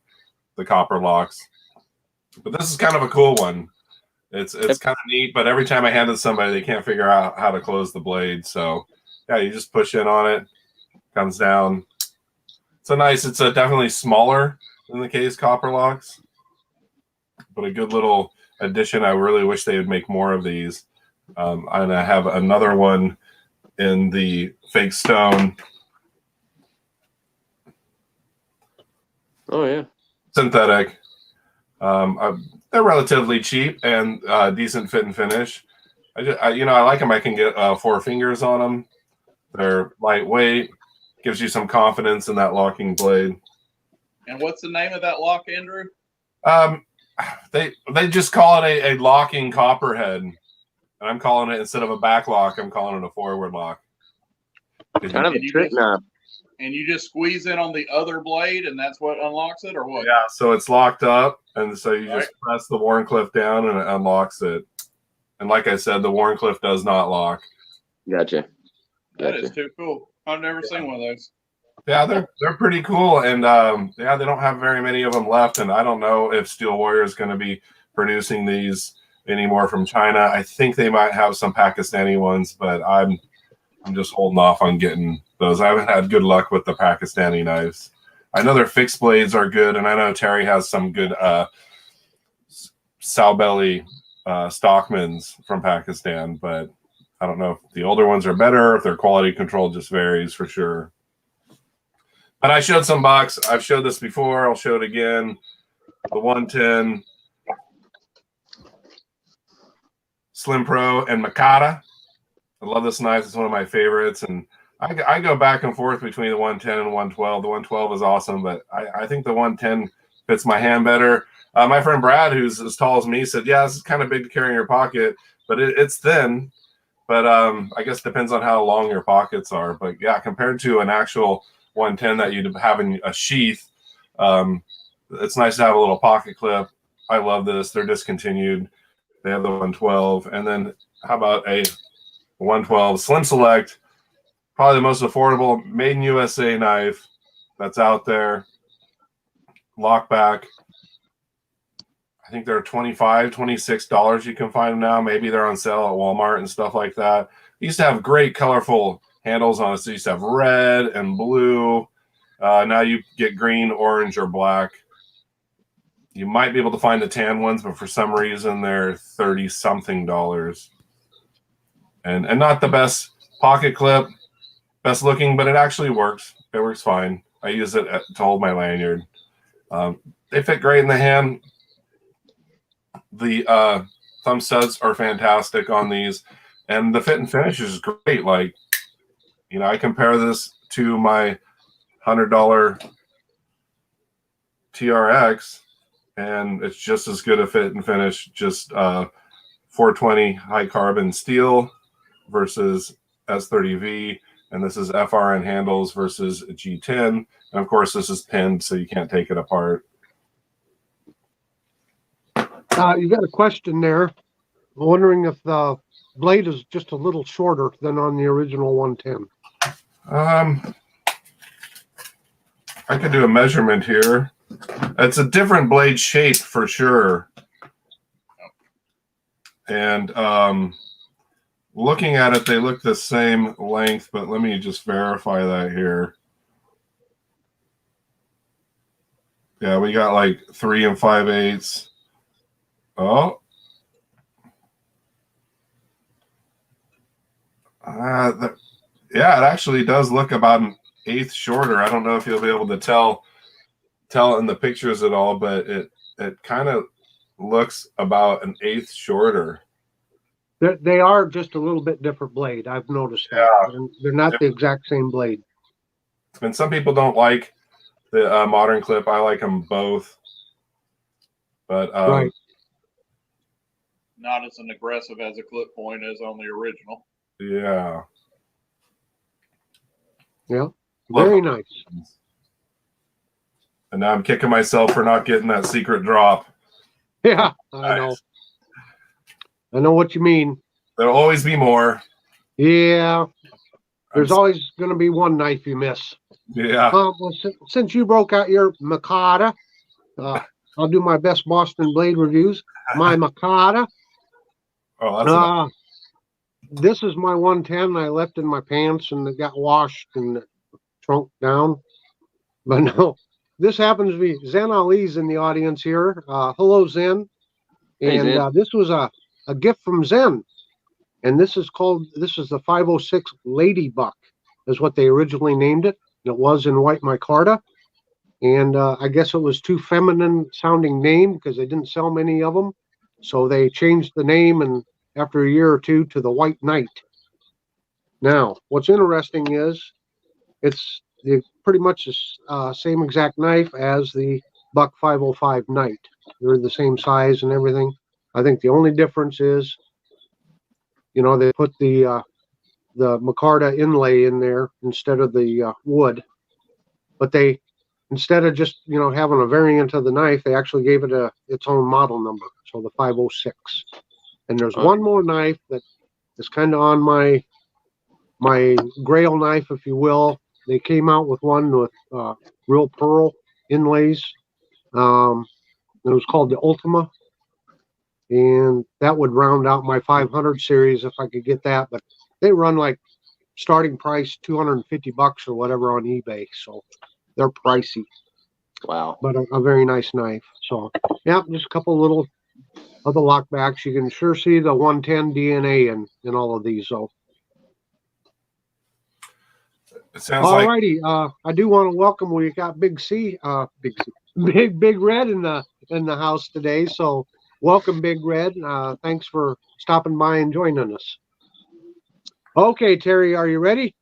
the copper locks, but this is kind of a cool one. It's kind of neat, but every time I hand it to somebody, they can't figure out how to close the blade. So yeah, you just push in on it, comes down. It's definitely smaller than the Case copper locks, but a good little addition. I really wish they would make more of these. And I have another one in the fake stone. Oh yeah, synthetic. They're relatively cheap and decent fit and finish. I like them. I can get 4 fingers on them. They're lightweight. Gives you some confidence in that locking blade. And what's the name of that lock, Andrew? They just call it a locking copperhead, and I'm calling it, instead of a back lock, I'm calling it a forward lock. Kind of a trick knife. And you just squeeze in on the other blade, and that's what unlocks it, or what? Yeah, so it's locked up, and so you just press the Wharncliffe down, and it unlocks it. And like I said, the Wharncliffe does not lock. Gotcha. That is too cool. I've never seen one of those. Yeah, they're pretty cool, and they don't have very many of them left, and I don't know if Steel Warrior is going to be producing these anymore from China. I think they might have some Pakistani ones, but I'm just holding off on getting those. I haven't had good luck with the Pakistani knives. I know their fixed blades are good, and I know Terry has some good sow belly Stockmans from Pakistan, but I don't know if the older ones are better, if their quality control just varies for sure. But I showed some box. I've showed this before. I'll show it again. The 110 Slim Pro and Mikata. I love this knife. It's one of my favorites. And I go back and forth between the 110 and 112. The 112 is awesome, but I think the 110 fits my hand better. My friend Brad, who's as tall as me, said, "Yeah, this is kind of big to carry in your pocket, but it's thin." But I guess it depends on how long your pockets are. But yeah, compared to an actual 110 that you'd have in a sheath, it's nice to have a little pocket clip. I love this. They're discontinued. They have the 112, and then how about a 112 Slim Select? Probably the most affordable made in USA knife that's out there. Lockback. I think they're $25, $26 you can find them now. Maybe they're on sale at Walmart and stuff like that. They used to have great colorful handles on it. So you used to have red and blue. Now you get green, orange, or black. You might be able to find the tan ones, but for some reason they're $30-something. And not the best pocket clip, best looking, but it actually works. It works fine. I use it to hold my lanyard. They fit great in the hand. The thumb studs are fantastic on these, and the fit and finish is great. Like, I compare this to my $100 TRX, and it's just as good a fit and finish. Just 420 high carbon steel versus S30V, and this is FRN handles versus G10, and of course this is pinned, so you can't take it apart. You got a question there. I'm wondering if the blade is just a little shorter than on the original 110. I could do a measurement here. It's a different blade shape for sure. And looking at it, they look the same length, but let me just verify that here. Yeah, we got like 3 5/8. Oh. Yeah, it actually does look about an eighth shorter. I don't know if you'll be able to tell in the pictures at all, but it kind of looks about an eighth shorter. They are just a little bit different blade. I've noticed that. Yeah. They're not the exact same blade. And some people don't like the modern clip. I like them both. But right. Not as an aggressive as a clip point as on the original. Yeah. Yeah. Very nice. And now I'm kicking myself for not getting that secret drop. Yeah, I know. I know what you mean. There'll always be more. Yeah. There's always going to be one knife you miss. Yeah. Well, since you broke out your Mikata, I'll do my best Boston blade reviews. My Mikata. Oh, that's this is my 110 I left in my pants and it got washed and shrunk down. But no, this happens to be Zen Ali's in the audience here. Hello, Zen. Hey, And Zen. this was a gift from Zen. And this is the 506 Ladybug, is what they originally named it. It was in white micarta. And I guess it was too feminine sounding name because they didn't sell many of them. So they changed the name and after a year or two to the White Knight. Now, what's interesting is it's pretty much the same exact knife as the Buck 505 Knight. They're the same size and everything. I think the only difference is, they put the micarta inlay in there instead of the wood. But they, instead of just, having a variant of the knife, they actually gave it its own model number. So the 506. And there's one more knife that is kind of on my grail knife, if you will. They came out with one with real pearl inlays. It was called the Ultima. And that would round out my 500 series if I could get that. But they run like starting price $250 or whatever on eBay. So they're pricey. Wow. But a very nice knife. So, yeah, just a couple little other lockbacks. You can sure see the 110 DNA in all of these. So, it sounds all like. righty. I do want to welcome. We got Big Red in the house today. So, welcome, Big Red. Thanks for stopping by and joining us. Okay, Terry, are you ready?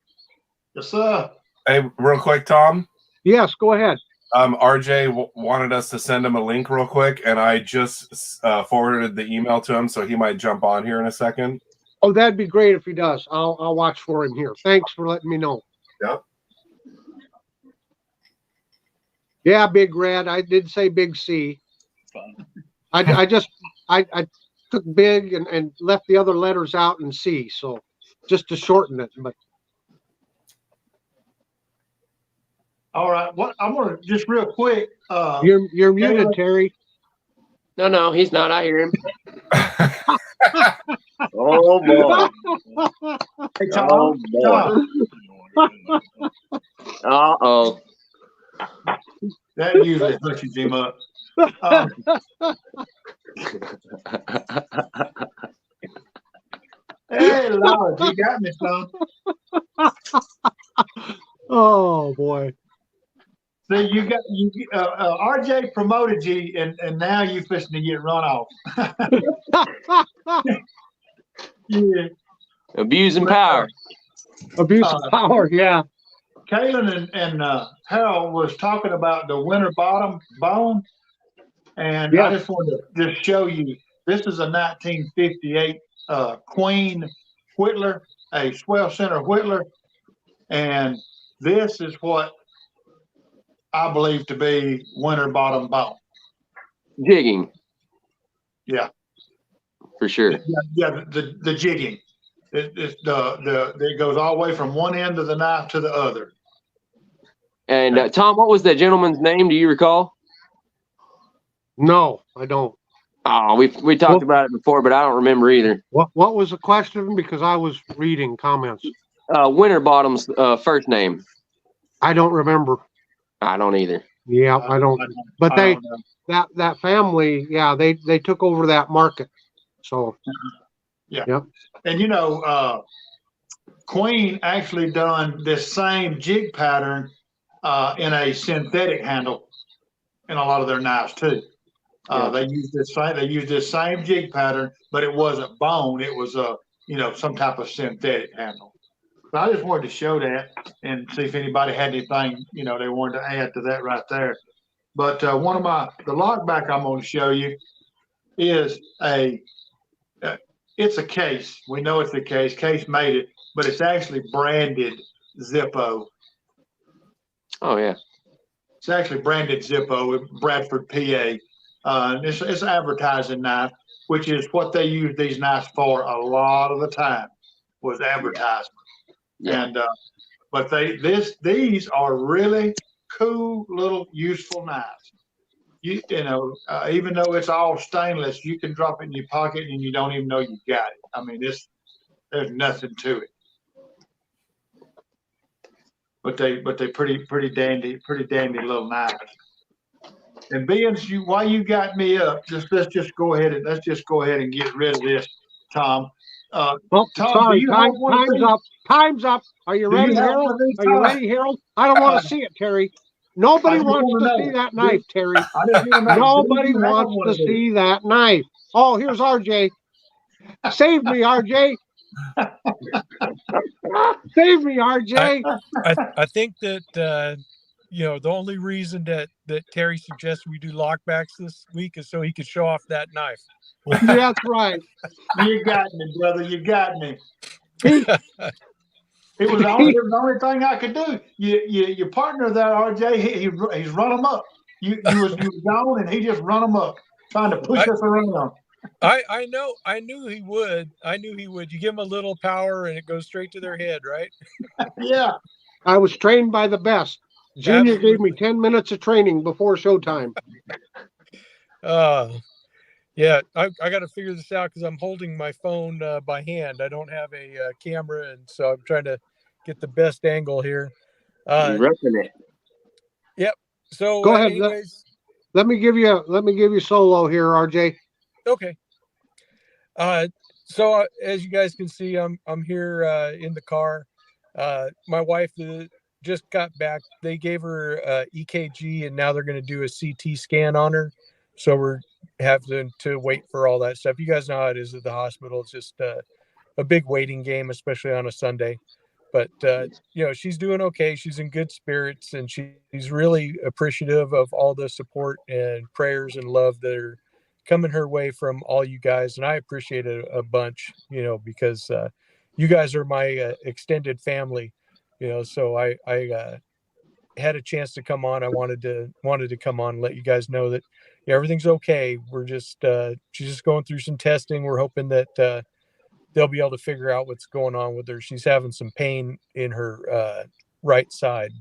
Yes, sir. Hey, real quick, Tom. Yes, go ahead. RJ wanted us to send him a link real quick, and I just forwarded the email to him, so he might jump on here in a second. Oh, that'd be great if he does. I'll watch for him here. Thanks for letting me know. Yep. Yeah, Big Red. I did say Big C. Fun. I took Big and left the other letters out in C, so just to shorten it. But All right. What I'm gonna just real quick. you're muted, Terry. No, he's not. I hear him. Oh boy. Hey, Tom, Oh boy. Uh-oh. that usually hushes him up. Hey, Lord, you got me, son. Oh boy. See, RJ promoted you, and now you fishing to get run off. Yeah. Abusing power. Abuse of power, yeah. Kaylin and Harold was talking about the winter bottom bone, and Yeah. I just wanted to just show you. This is a 1958 Queen Whittler, a swell center Whittler, and this is what I believe to be winter bottom bone. Jigging. Yeah, For sure. yeah, the jigging. It goes all the way from one end of the knife to the other. And Tom, what was that gentleman's name? Do you recall? No, I don't. Oh, we talked about it before, but I don't remember either. What was the question? Because I was reading comments. Winterbottom's first name. I don't remember. I don't either. Yeah, I don't. But I don't know. that family, yeah, they took over that market. So Yeah. Yep. And Queen actually done this same jig pattern in a synthetic handle in a lot of their knives too. Yeah. They used this same jig pattern, but it wasn't bone. It was some type of synthetic handle. So I just wanted to show that and see if anybody had anything they wanted to add to that right there. But the lockback I'm going to show you is it's a case. We know it's a case. Case made it, but it's actually branded Zippo. Oh yeah. It's actually branded Zippo in Bradford, PA. It's advertising knife, which is what they use these knives for a lot of the time, was advertisement. Yeah. And but these are really cool little useful knives. Even though it's all stainless, you can drop it in your pocket and you don't even know you got it. I mean, there's nothing to it. But they pretty dandy little knives. And while you got me up, let's just go ahead and get rid of this, Tom. oh, Tom, sorry, do you have one of time's these? up. Time's up. Are you Do you ready, have Harold? one of these, Are you Tom? ready, Harold? I don't want to see it, Terry. Nobody I just wants wanna to know. see that knife, Terry. I just want to know. Nobody do you have wants one to of these? see that knife. Oh, here's RJ. Save me, RJ. Save me, RJ. I think that the only reason that Terry suggests we do lockbacks this week is so he could show off that knife. That's right. You got me, brother. You got me. He, It was the only thing I could do. Your partner there, RJ, he's run them up. You was gone, and he just run them up, trying to push us around. I know. I knew he would. You give him a little power, and it goes straight to their head, right? Yeah. I was trained by the best. Junior Absolutely. gave me 10 minutes of training before showtime. Yeah, I got to figure this out because I'm holding my phone by hand. I don't have a camera, and so I'm trying to get the best angle here. You're roughing it. Yep. So Go ahead. anyways, Let me give you solo here, RJ. okay. So as you guys can see, I'm here in the car. My wife just got back. They gave her EKG, and now they're going to do a CT scan on her. So we're having to wait for all that stuff. You guys know how it is at the hospital. It's just a big waiting game, especially on a Sunday. but she's doing okay. She's in good spirits, and she's really appreciative of all the support and prayers and love that are coming her way from all you guys. And I appreciate it a bunch, because you guys are my extended family, so I had a chance to come on. I wanted to come on and let you guys know that everything's okay. We're just she's just going through some testing. We're hoping that they'll be able to figure out what's going on with her. She's having some pain in her right side,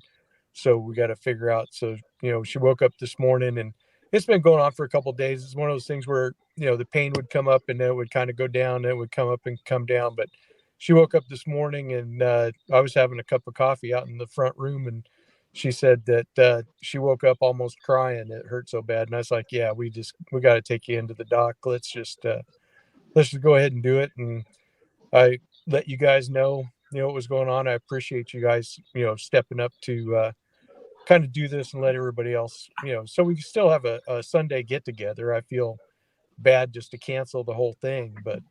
so we got to figure out. So she woke up this morning, and it's been going on for a couple of days. It's one of those things where the pain would come up and then it would kind of go down, and it would come up and come down. But she woke up this morning, and I was having a cup of coffee out in the front room, and she said that she woke up almost crying. It hurt so bad. And I was like, yeah, we got to take you into the doc. Let's just go ahead and do it. And I let you guys know what was going on. I appreciate you guys, stepping up to kind of do this and let everybody else, so we still have a Sunday get together. I feel bad just to cancel the whole thing, but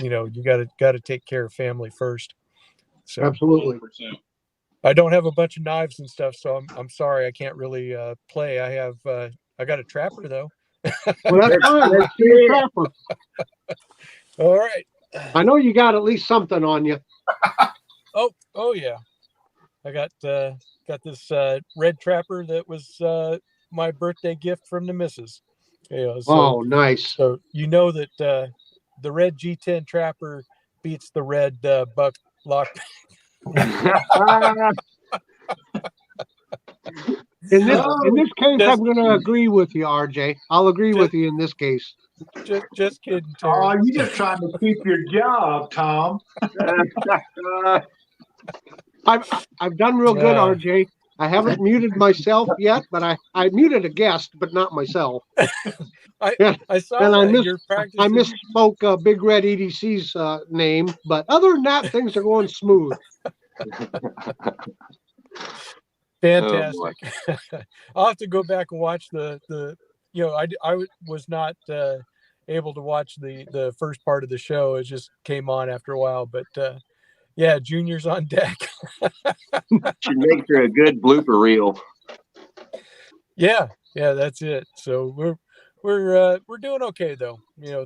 you got to take care of family first. So Absolutely. 100%. I don't have a bunch of knives and stuff, so I'm sorry I can't really play. I got a trapper though. Well, that's fine. Let's see your trapper. All right. I know you got at least something on you. Oh yeah. I got this red trapper that was my birthday gift from the missus. Oh, nice. So that the red G10 trapper beats the red buck Lockback. In this case, I'm going to agree with you, RJ. I'll agree with you in this case. Just kidding, Terry. Oh, you're just trying to keep your job, Tom. I've done real good, RJ. I haven't muted myself yet, but I muted a guest, but not myself. I saw and that. I misspoke Big Red EDC's name, but other than that, things are going smooth. Fantastic. I'll have to go back and watch the I was not able to watch the first part of the show. It just came on after a while, but yeah, Junior's on deck. Should make for a good blooper reel. Yeah, that's it. So we're doing okay though.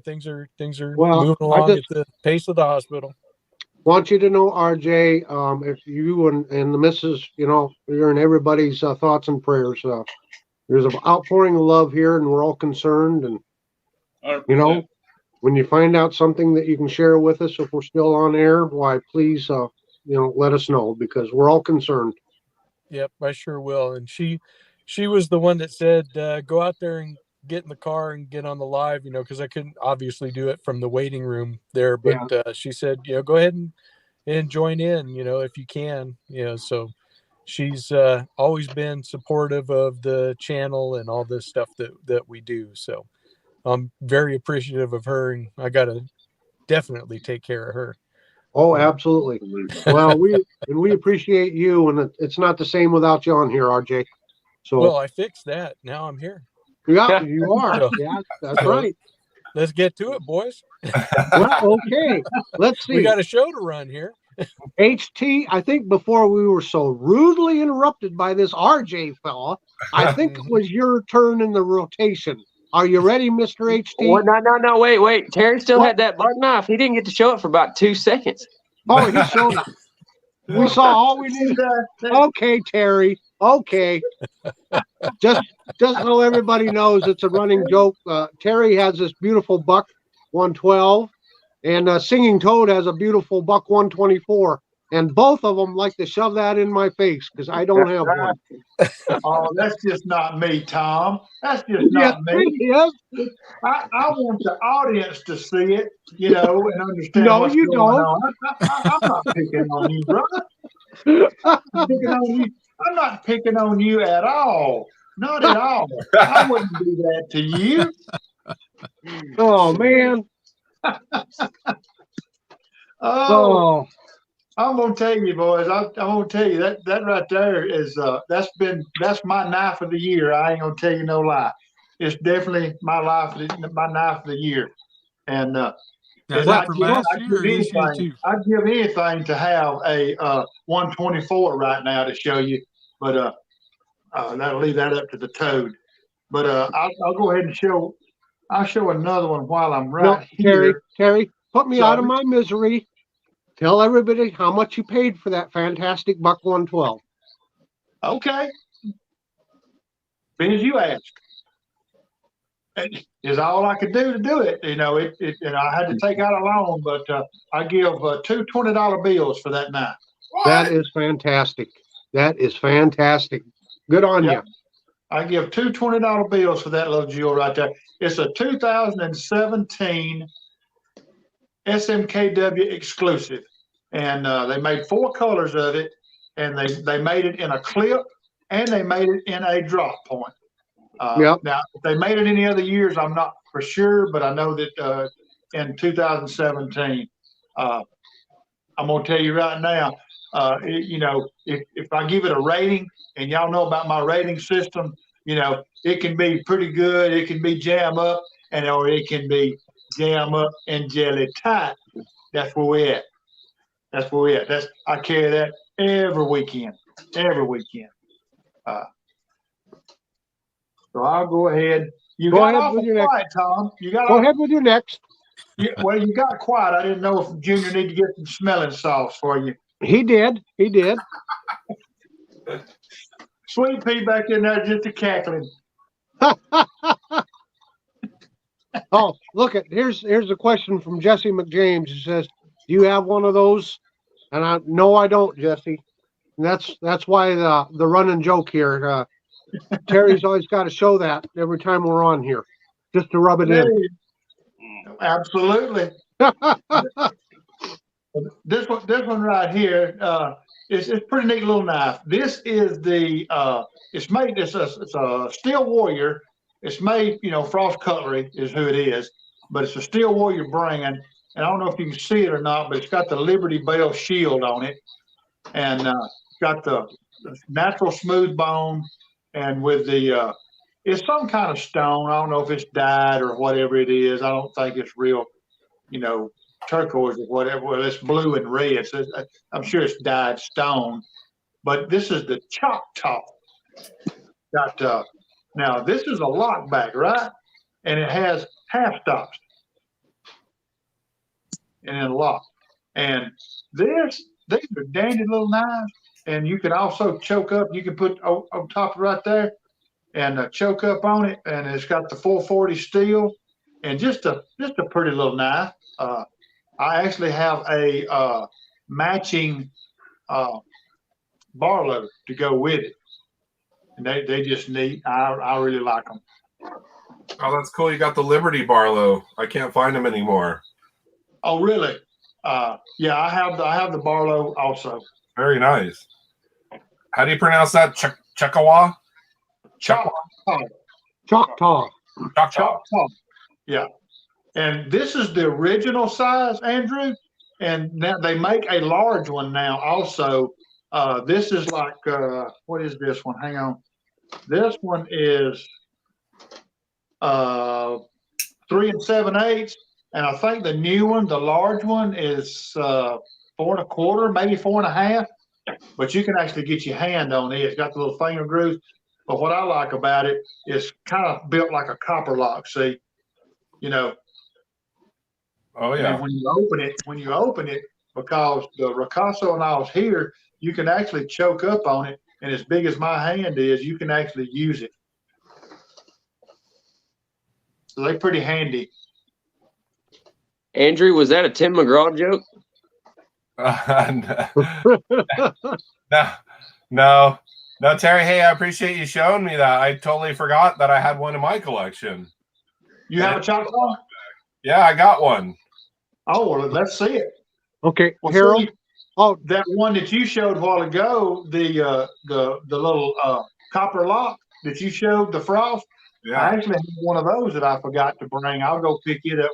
Things are moving along at the pace of the hospital. Want you to know, RJ, if you and the missus, you're in everybody's thoughts and prayers. There's an outpouring of love here, and we're all concerned. And 100%. When you find out something that you can share with us, if we're still on air, why please, let us know, because we're all concerned. Yep, I sure will. And she was the one that said, go out there and get in the car and get on the live, because I couldn't obviously do it from the waiting room there, but she said, go ahead and join in, if you can, so she's always been supportive of the channel and all this stuff that we do. So I'm very appreciative of her, and I got to definitely take care of her. Oh, absolutely. Well, we appreciate you, and it's not the same without you on here, RJ. So well, I fixed that. Now I'm here. Yeah, you are. Yeah, that's right. Let's get to it, boys. Well, okay. Let's see. We got a show to run here. HT, I think before we were so rudely interrupted by this RJ fella, I think it was your turn in the rotation. Are you ready, Mr. HT? Well, no, wait. Terry still had that button off. He didn't get to show it for about 2 seconds. Oh, he showed it. We saw all we needed. Okay, Terry. Okay. Just so everybody knows, it's a running joke. Terry has this beautiful buck 112, and Singing Toad has a beautiful buck 124. And both of them like to shove that in my face because I don't have one. Oh, that's just not me, Tom. That's just not me. Yes. I want the audience to see it, and understand what's you going don't. on. I'm not picking on you, brother. I'm not picking on you at all. Not at all. I wouldn't do that to you. Oh, man. Oh. I'm gonna tell you, boys. I'm gonna tell you that right there is that's my knife of the year. I ain't gonna tell you no lie. It's definitely my knife of the year. And Is Well, that for last year or this year too? I'd give anything to have a 124 right now to show you, but that'll leave that up to the toad. But I'll go ahead and show. I'll show another one while I'm right here. Terry, put me out of Sorry. my misery. Tell everybody how much you paid for that fantastic buck 112. Okay. Being as you asked. Is all I could do to do it. You know, and I had to take out a loan, but I give two $20 bills for that knife. That is fantastic. That is fantastic. Good on Yep. you. I give two $20 bills for that little jewel right there. It's a 2017 SMKW exclusive, and they made 4 colors of it, and they made it in a clip, and they made it in a drop point. Yep. Now, if they made it any other years, I'm not for sure, but I know that in 2017, I'm going to tell you right now, you know, if I give it a rating, and y'all know about my rating system, you know, it can be pretty good, it can be jam up, or it can be jam up and jelly tight. That's where we at. That's where we at. I carry that every weekend. Every weekend. So I'll go ahead. You got awful quiet, Tom. You got go ahead with your next. Well, you got quiet. I didn't know if Junior needed to get some smelling salts for you. He did. He did. Sweet pea back in there just a cackling. Oh, look at here's a question from Jesse McJames. He says, "Do you have one of those?" And no, I don't, Jesse. And that's why the running joke here. Terry's always got to show that every time we're on here, just to rub it in. Absolutely. This one right here, it's a pretty neat little knife. This is the it's a Steel Warrior. It's made, you know, Frost Cutlery is who it is, but it's a Steel Warrior brand. And I don't know if you can see it or not, but it's got the Liberty Bell shield on it, and got the natural smooth bone, and with the it's some kind of stone. I don't know if it's dyed or whatever it is. I don't think it's real, you know, turquoise or whatever. Well, it's blue and red. So I'm sure it's dyed stone. But this is the Choctaw. Got now this is a lockback, right? And it has half stops and then lock. And these are dandy little knives. And you can also choke up. You can put on top right there and choke up on it. And it's got the 440 steel and just a pretty little knife. I actually have a matching Barlow to go with it. And they just neat. I really like them. Oh, that's cool. You got the Liberty Barlow. I can't find them anymore. Oh, really? Yeah, I have the Barlow also. Very nice. How do you pronounce that? Choctaw? Choctaw. Choctaw. Choctaw. Yeah. And this is the original size, Andrew. And now they make a large one now also. This is like, what is this one? Hang on. This one is 3 7/8. And I think the new one, the large one, is 4 1/4, maybe 4 1/2. But you can actually get your hand on it. It's got the little finger grooves. But what I like about it is kind of built like a copper lock. See, you know. Oh yeah. And when you open it, because the Ricasso and all's here, you can actually choke up on it, and as big as my hand is, you can actually use it. So they're pretty handy. Andrew, was that a Tim McGraw joke? No, Terry. Hey, I appreciate you showing me that. I totally forgot that I had one in my collection. You have a Choctaw? Yeah, I got one. Oh, well, let's see it. Okay, Well, Harold. see, that one that you showed a while ago, the little copper lock that you showed, the Frost. Yeah. I actually have one of those that I forgot to bring. I'll go pick it up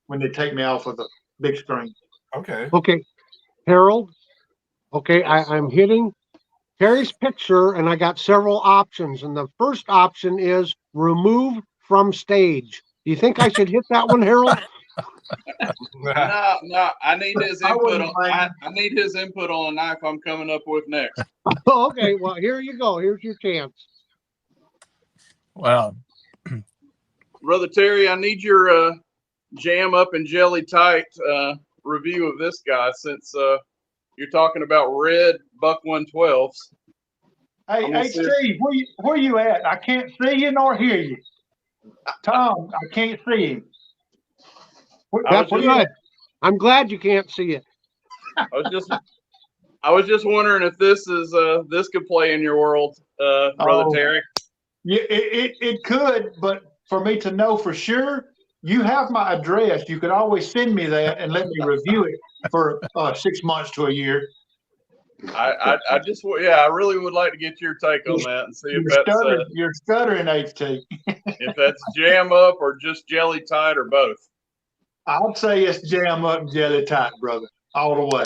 when they take me off of the big screen. Okay. Okay, Harold. Okay, I'm hitting Terry's picture, and I got several options. And the first option is remove from stage. Do you think I should hit that one, Harold? No, I need his I input wouldn't on. blame I, him. I need his input on a knife I'm coming up with next. Okay, well, here you go. Here's your chance. Well, Brother Terry, I need your jam up and jelly tight review of this guy, since you're talking about red buck 112s. Hey, I'm gonna hey, see if- Steve, where you at? I can't see you nor hear you. Tom, I can't see him. That's Where you good. at? I'm glad you can't see it. I was just wondering if this is this could play in your world, Brother Oh. Terry. Yeah, it could, but for me to know for sure, you have my address. You could always send me that and let me review it for 6 months to a year. I I really would like to get your take on that and see if You're stuttering, HT. if that's jam up or just jelly tight or both. I'd say it's jam up and jelly tight, brother, all the way.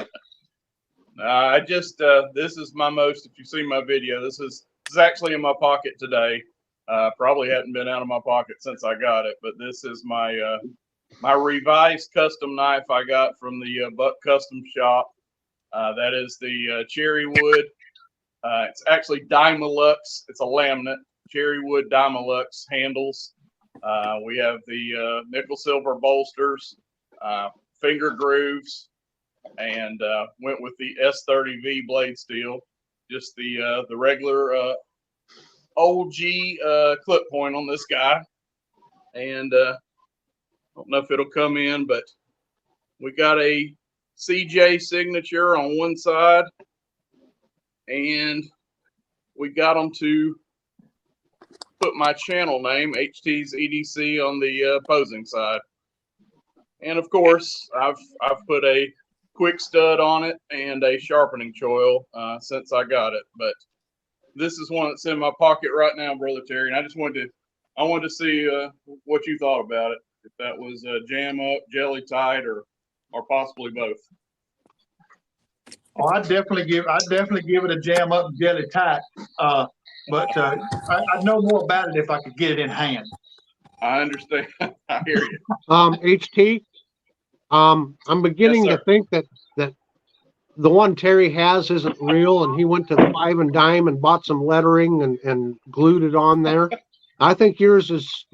I just this is my most. If you see my video, this is actually in my pocket today. Probably hadn't been out of my pocket since I got it, but this is my my revised custom knife I got from the Buck Custom Shop. That is the cherry wood. It's actually Dymalux. It's a laminate cherry wood Dymalux handles. We have the nickel silver bolsters, finger grooves, and went with the S30V blade steel. Just the regular OG clip point on this guy. And I don't know if it'll come in, but we got a CJ signature on one side, and we got them to put my channel name, HT's EDC, on the opposing side. And of course, I've put a quick stud on it and a sharpening choil since I got it. But this is one that's in my pocket right now, Brother Terry. And I wanted to see what you thought about it. If that was jam up, jelly tight, or possibly both. Oh, I'd definitely give it a jam up and jelly tight. But I'd know more about it if I could get it in hand. I understand. I hear you. HT, I'm beginning Yes, to think that the one Terry has isn't real, and he went to the Five and Dime and bought some lettering and glued it on there. I think yours is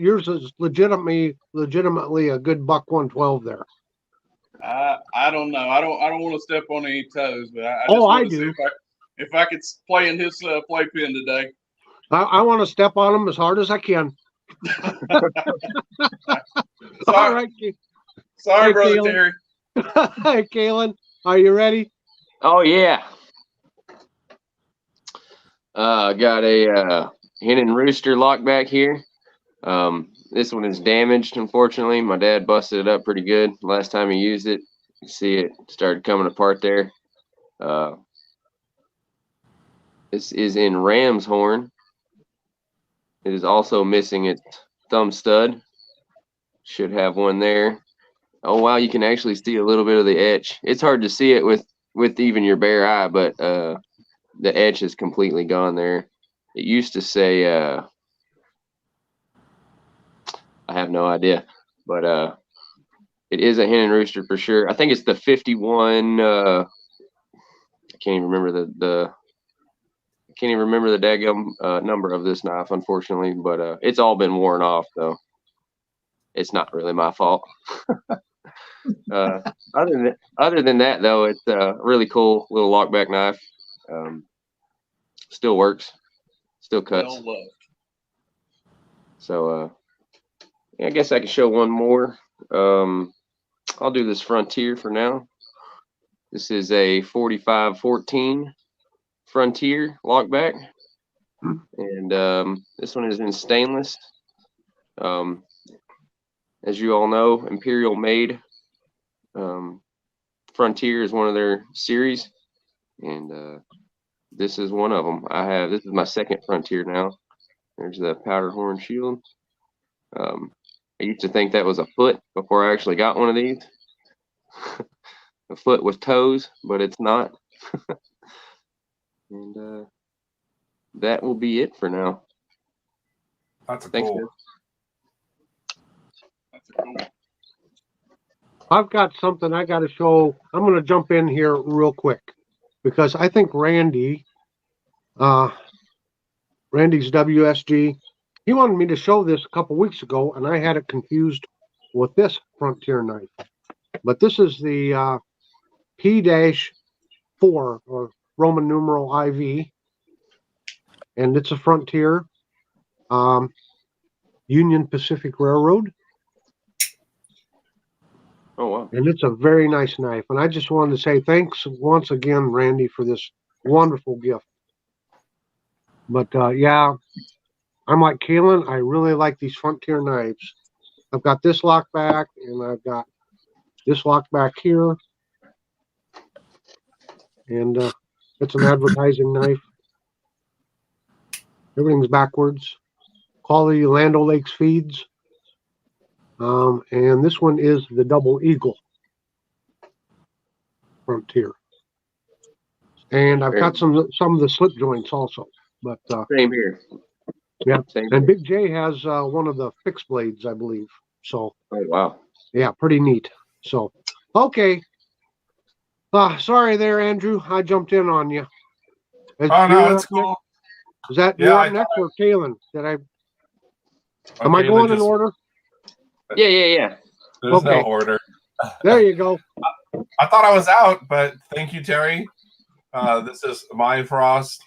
legitimately a good buck 112 there. I don't know. I don't want to step on any toes, but I just Oh, I want to see do. if I could play in his playpen today. I want to step on them as hard as I can. All right. Sorry, Hey, Brother Kayla. Terry. Hey, Kaylin, are you ready? Oh yeah. Got a Hen and Rooster Lockback here. This one is damaged, unfortunately. My dad busted it up pretty good last time he used it. You see it started coming apart there. This is in ram's horn. It is also missing its thumb stud. Should have one there. Oh wow, you can actually see a little bit of the etch. It's hard to see it with even your bare eye, but the etch is completely gone there. It used to say I have no idea, but it is a Hen and Rooster for sure. I think it's the 51. I can't even remember the can't even remember the daggum number of this knife, unfortunately. But it's all been worn off, though. It's not really my fault. Other than that, though, it's a really cool little lockback knife. Still works, still cuts. Well loved. So yeah, I guess I can show one more. I'll do this Frontier for now. This is a 4514 Frontier lockback, and this one is in stainless. As you all know, Imperial made. Frontier is one of their series, and this is one of them. This is my second Frontier now. There's the powder horn shield. I used to think that was a foot before I actually got one of these. A foot with toes, but it's not. And that will be it for now. That's Thanks, cool. man. That's a cool. I've got something I got to show. I'm going to jump in here real quick because I think Randy's WSG, he wanted me to show this a couple weeks ago, and I had it confused with this Frontier knife. But this is the P-4 or Roman numeral IV, and it's a Frontier Union Pacific Railroad. Oh, wow. And it's a very nice knife. And I just wanted to say thanks once again, Randy, for this wonderful gift. But yeah, I'm like Kalen. I really like these Frontier knives. I've got this Lockback, and I've got this Lockback here. And it's an advertising knife. Everything's backwards. Quality Land O'Lakes feeds. And this one is the Double Eagle Frontier. And I've got some of the slip joints also. But Same here. yeah, Same and here. Big J has one of the fixed blades, I believe. So Oh, wow. yeah, pretty neat. So okay. Sorry there, Andrew. I jumped in on you. Oh no, it's cool. Is that you up next or Kalen? Am I going in order? Yeah. There's no order. There you go. I thought I was out, but thank you, Terry. This is my Frost,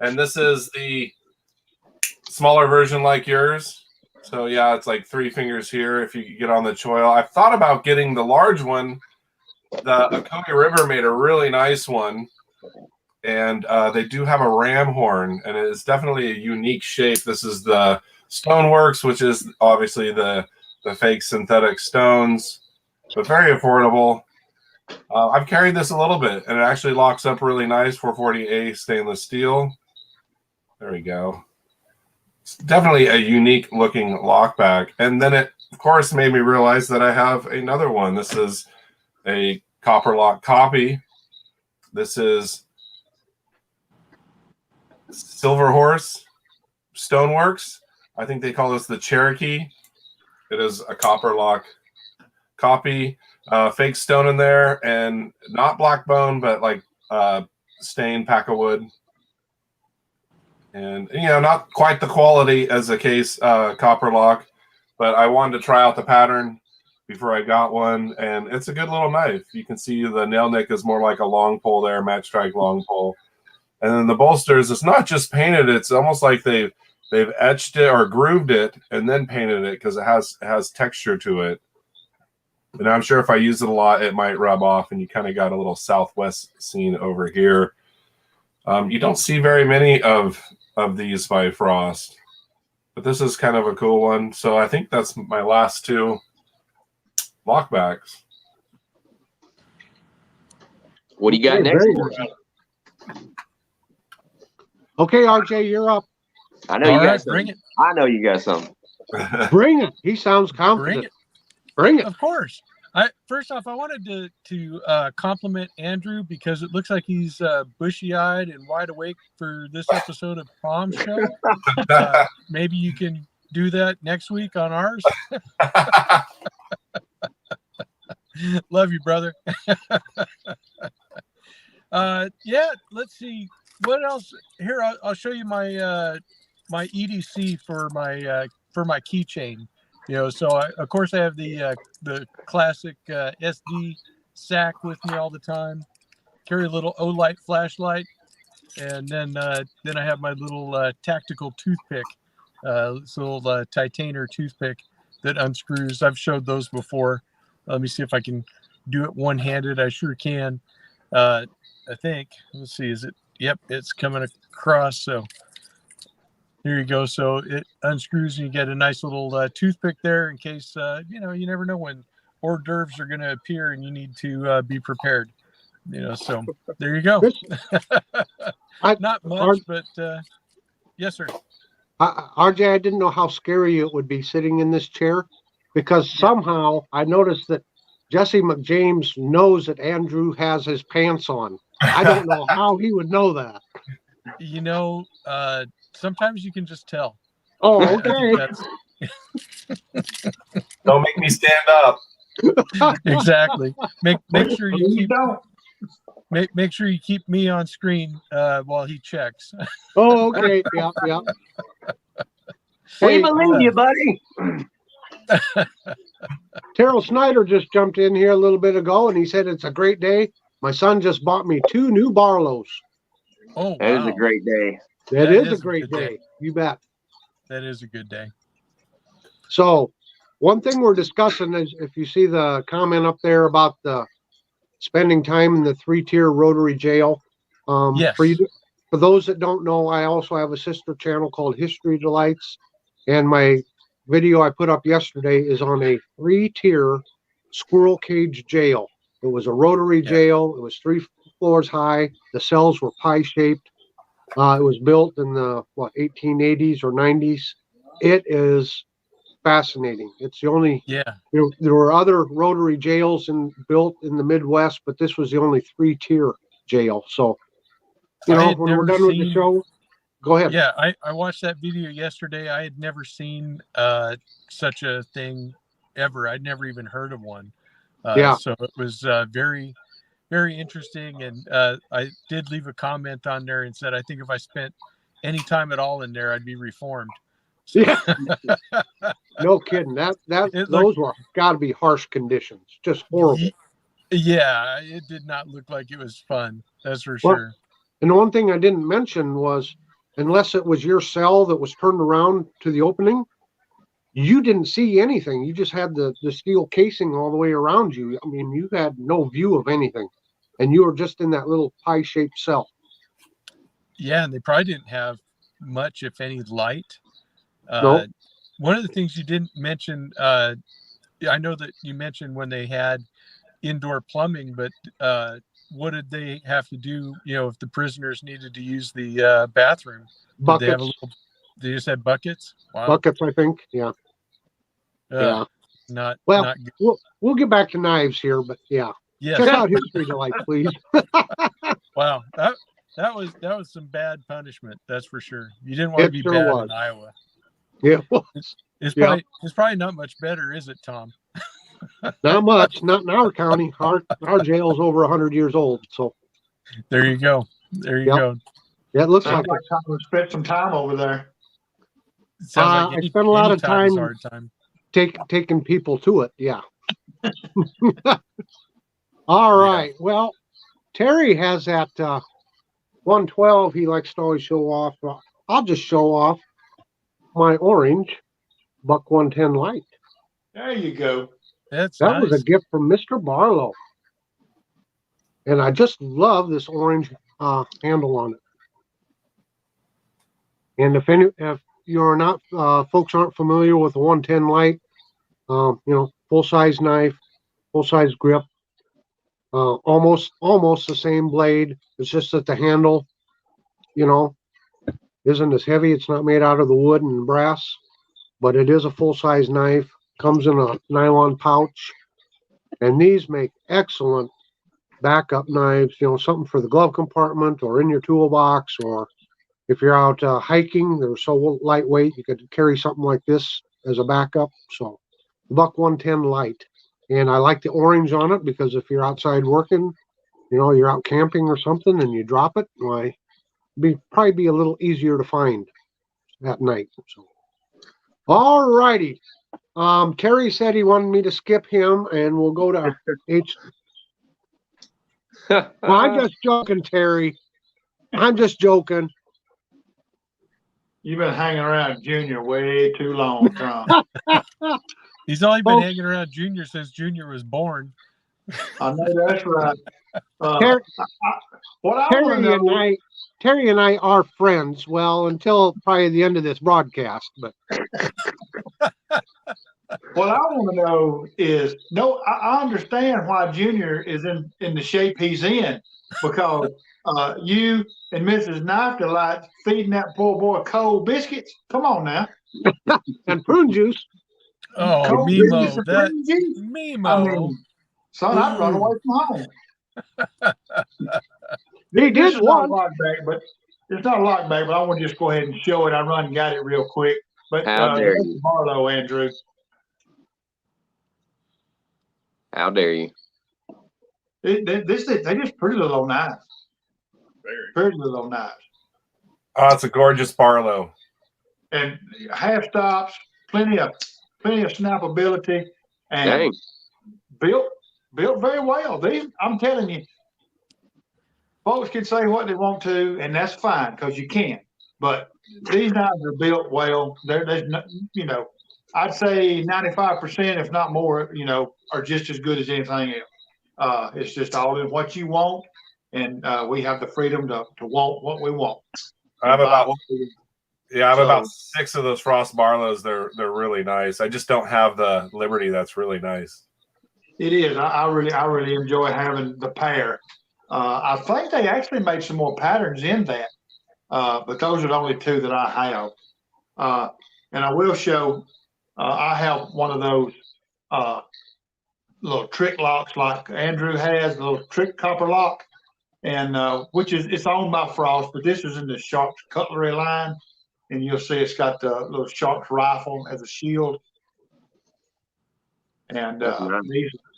and this is the smaller version like yours. So yeah, it's like 3 fingers here if you get on the choil. I've thought about getting the large one. The Ocoee River made a really nice one, and they do have a ram horn, and it is definitely a unique shape. This is the Stoneworks, which is obviously the fake synthetic stones, but very affordable. I've carried this a little bit, and it actually locks up really nice. 440A stainless steel. There we go. It's definitely a unique looking lockback. And then it, of course, made me realize that I have another one. This is a copper lock copy. This is Silver Horse Stoneworks. I think they call this the Cherokee. It is a copper lock copy. Fake stone in there, and not black bone, but like stained pack of wood. And not quite the quality as a case copper lock, but I wanted to try out the pattern before I got one, and it's a good little knife. You can see the nail nick is more like a long pole there, match strike long pole. And then the bolsters, it's not just painted, it's almost like they've etched it or grooved it and then painted it because it has texture to it. And I'm sure if I use it a lot, it might rub off, and you kind of got a little Southwest scene over here. You don't see very many of these by Frost, but this is kind of a cool one. So I think that's my last 2 lockbacks. What do you got next? Okay, RJ, you're up. I know you got something. Bring it. I know you got something. Bring it. He sounds confident. Bring it. Of course. First off, I wanted to compliment Andrew because it looks like he's bushy-eyed and wide awake for this episode of Palm Show. Maybe you can do that next week on ours. Love you, brother. Yeah, let's see what else. Here, I'll show you my my EDC for my keychain. So of course I have the classic SD sack with me all the time. Carry a little Olight flashlight, and then I have my little tactical toothpick, this little titanium toothpick that unscrews. I've showed those before. Let me see if I can do it one-handed. I sure can. I think. Let's see. Is it? Yep, it's coming across. So here you go. So it unscrews, and you get a nice little toothpick there in case you never know when hors d'oeuvres are going to appear, and you need to be prepared. So there you go. Not much, but yes, sir. RJ, I didn't know how scary it would be sitting in this chair, because somehow I noticed that Jesse McJames knows that Andrew has his pants on. I don't know how he would know that. Sometimes you can just tell. Oh, okay. Don't make me stand up. Exactly. Make sure you Please keep don't. make sure you keep me on screen while he checks. Oh, okay. Yeah, yeah. We Hey, believe you, buddy. Terrell Snyder just jumped in here a little bit ago, and he said it's a great day. My son just bought me 2 new Barlows. Oh, That is wow. a great day. That That is a is a great good day. day. You bet. That is a good day. So, one thing we're discussing is if you see the comment up there about the spending time in the 3-tier Rotary jail. Yes. For those that don't know, I also have a sister channel called History Delights, and my video I put up yesterday is on a 3-tier squirrel cage jail. It was a Rotary jail. It was 3 floors high. The cells were pie-shaped. It was built in the 1880s or 90s. It is fascinating. It's the only. Yeah. There were other Rotary jails built in the Midwest, but this was the only 3-tier jail. So, when we're done with the show, go ahead. Yeah, I watched that video yesterday. I had never seen such a thing ever. I'd never even heard of one. So it was very, very interesting. And I did leave a comment on there and said, I think if I spent any time at all in there, I'd be reformed. So. Yeah. No kidding. Those were got to be harsh conditions. Just horrible. Yeah, it did not look like it was fun. That's for sure. And the one thing I didn't mention was, unless it was your cell that was turned around to the opening, you didn't see anything. You just had the steel casing all the way around you. I mean, you had no view of anything. And you were just in that little pie-shaped cell. Yeah, and they probably didn't have much, if any, light. Nope. One of the things you didn't mention, I know that you mentioned when they had indoor plumbing, but what did they have to do, if the prisoners needed to use the bathroom? Buckets. They just had buckets? Wow. Buckets, I think. Yeah. Yeah. Not Well, good. we'll get back to knives here, but yeah. Yes. Check out History Delight, please. Wow. That was some bad punishment. That's for sure. You didn't want to be bad in Iowa. Yeah. It's probably not much better, is it, Tom? Not much. Not in our county. Our jail's over 100 years old. So there you go. There you go. Yeah, it looks Sounds like Tom spent some time over there. It sounds like I spent a lot of time, hard time. taking people to it. Yeah. All right. Well, Terry has that 112 he likes to always show off. I'll just show off my orange Buck 110 light. There you go. That was a gift from Mr. Barlow. And I just love this orange handle on it. And if you're not, folks aren't familiar with the 110 light, full size knife, full size grip, almost the same blade. It's just that the handle, isn't as heavy. It's not made out of the wood and brass, but it is a full size knife. Comes in a nylon pouch, and these make excellent backup knives. Something for the glove compartment or in your toolbox, or if you're out hiking, they're so lightweight you could carry something like this as a backup. So, Buck 110 light, and I like the orange on it because if you're outside working, you're out camping or something, and you drop it, probably be a little easier to find at night. So, all righty. Terry said he wanted me to skip him, and we'll go to H. Well, I'm just joking, Terry. I'm just joking. You've been hanging around Junior way too long, Tom. He's only been hanging around Junior since Junior was born. I know that's right. What I want to know. Terry and I are friends. Well, until probably the end of this broadcast, but. What I want to know is, I understand why Junior is in the shape he's in, because you and Mrs. Knife Delight feeding that poor boy cold biscuits. Come on now. And prune juice. Oh, cold Mimo. Mimo. I mean, son, I'd run away from home. He did one. It's not a lockback, but I want to just go ahead and show it. I run and got it real quick. But How dare you. Barlow, Andrew. How dare you? They just pretty little knives. Very. Pretty little knives. Oh, it's a gorgeous Barlow. And half stops, plenty of snappability, and Dang. built very well. These, I'm telling you, folks can say what they want to, and that's fine because you can. But these knives are built well. There's no, I'd say 95%, if not more, are just as good as anything else. It's just all in what you want, and we have the freedom to want what we want. I have about I have So- about 6 of those Frost Barlows. They're really nice. I just don't have the Liberty that's really nice. It is. I really enjoy having the pair. I think they actually made some more patterns in that, but those are the only 2 that I have. And I will show. I have one of those little trick locks like Andrew has, the little trick copper lock, and which is it's owned by Frost, but this is in the Sharps cutlery line, and you'll see it's got the little Sharps rifle as a shield. And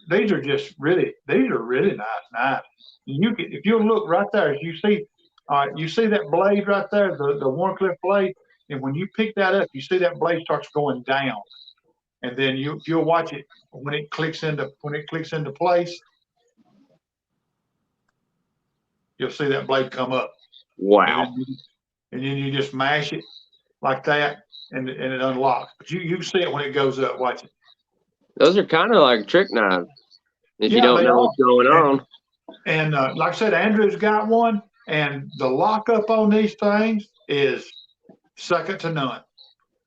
these are just really nice knives. If you look right there, you see that blade right there, the Warncliffe blade, and when you pick that up, you see that blade starts going down, and then you'll watch it when it clicks into place. You'll see that blade come up. Wow. And then you just mash it like that, and it unlocks. But you see it when it goes up. Watch it. Those are kind of like trick knives if you Yeah, don't they know are. what's going on. And like I said, Andrew's got one, and the lockup on these things is second to none.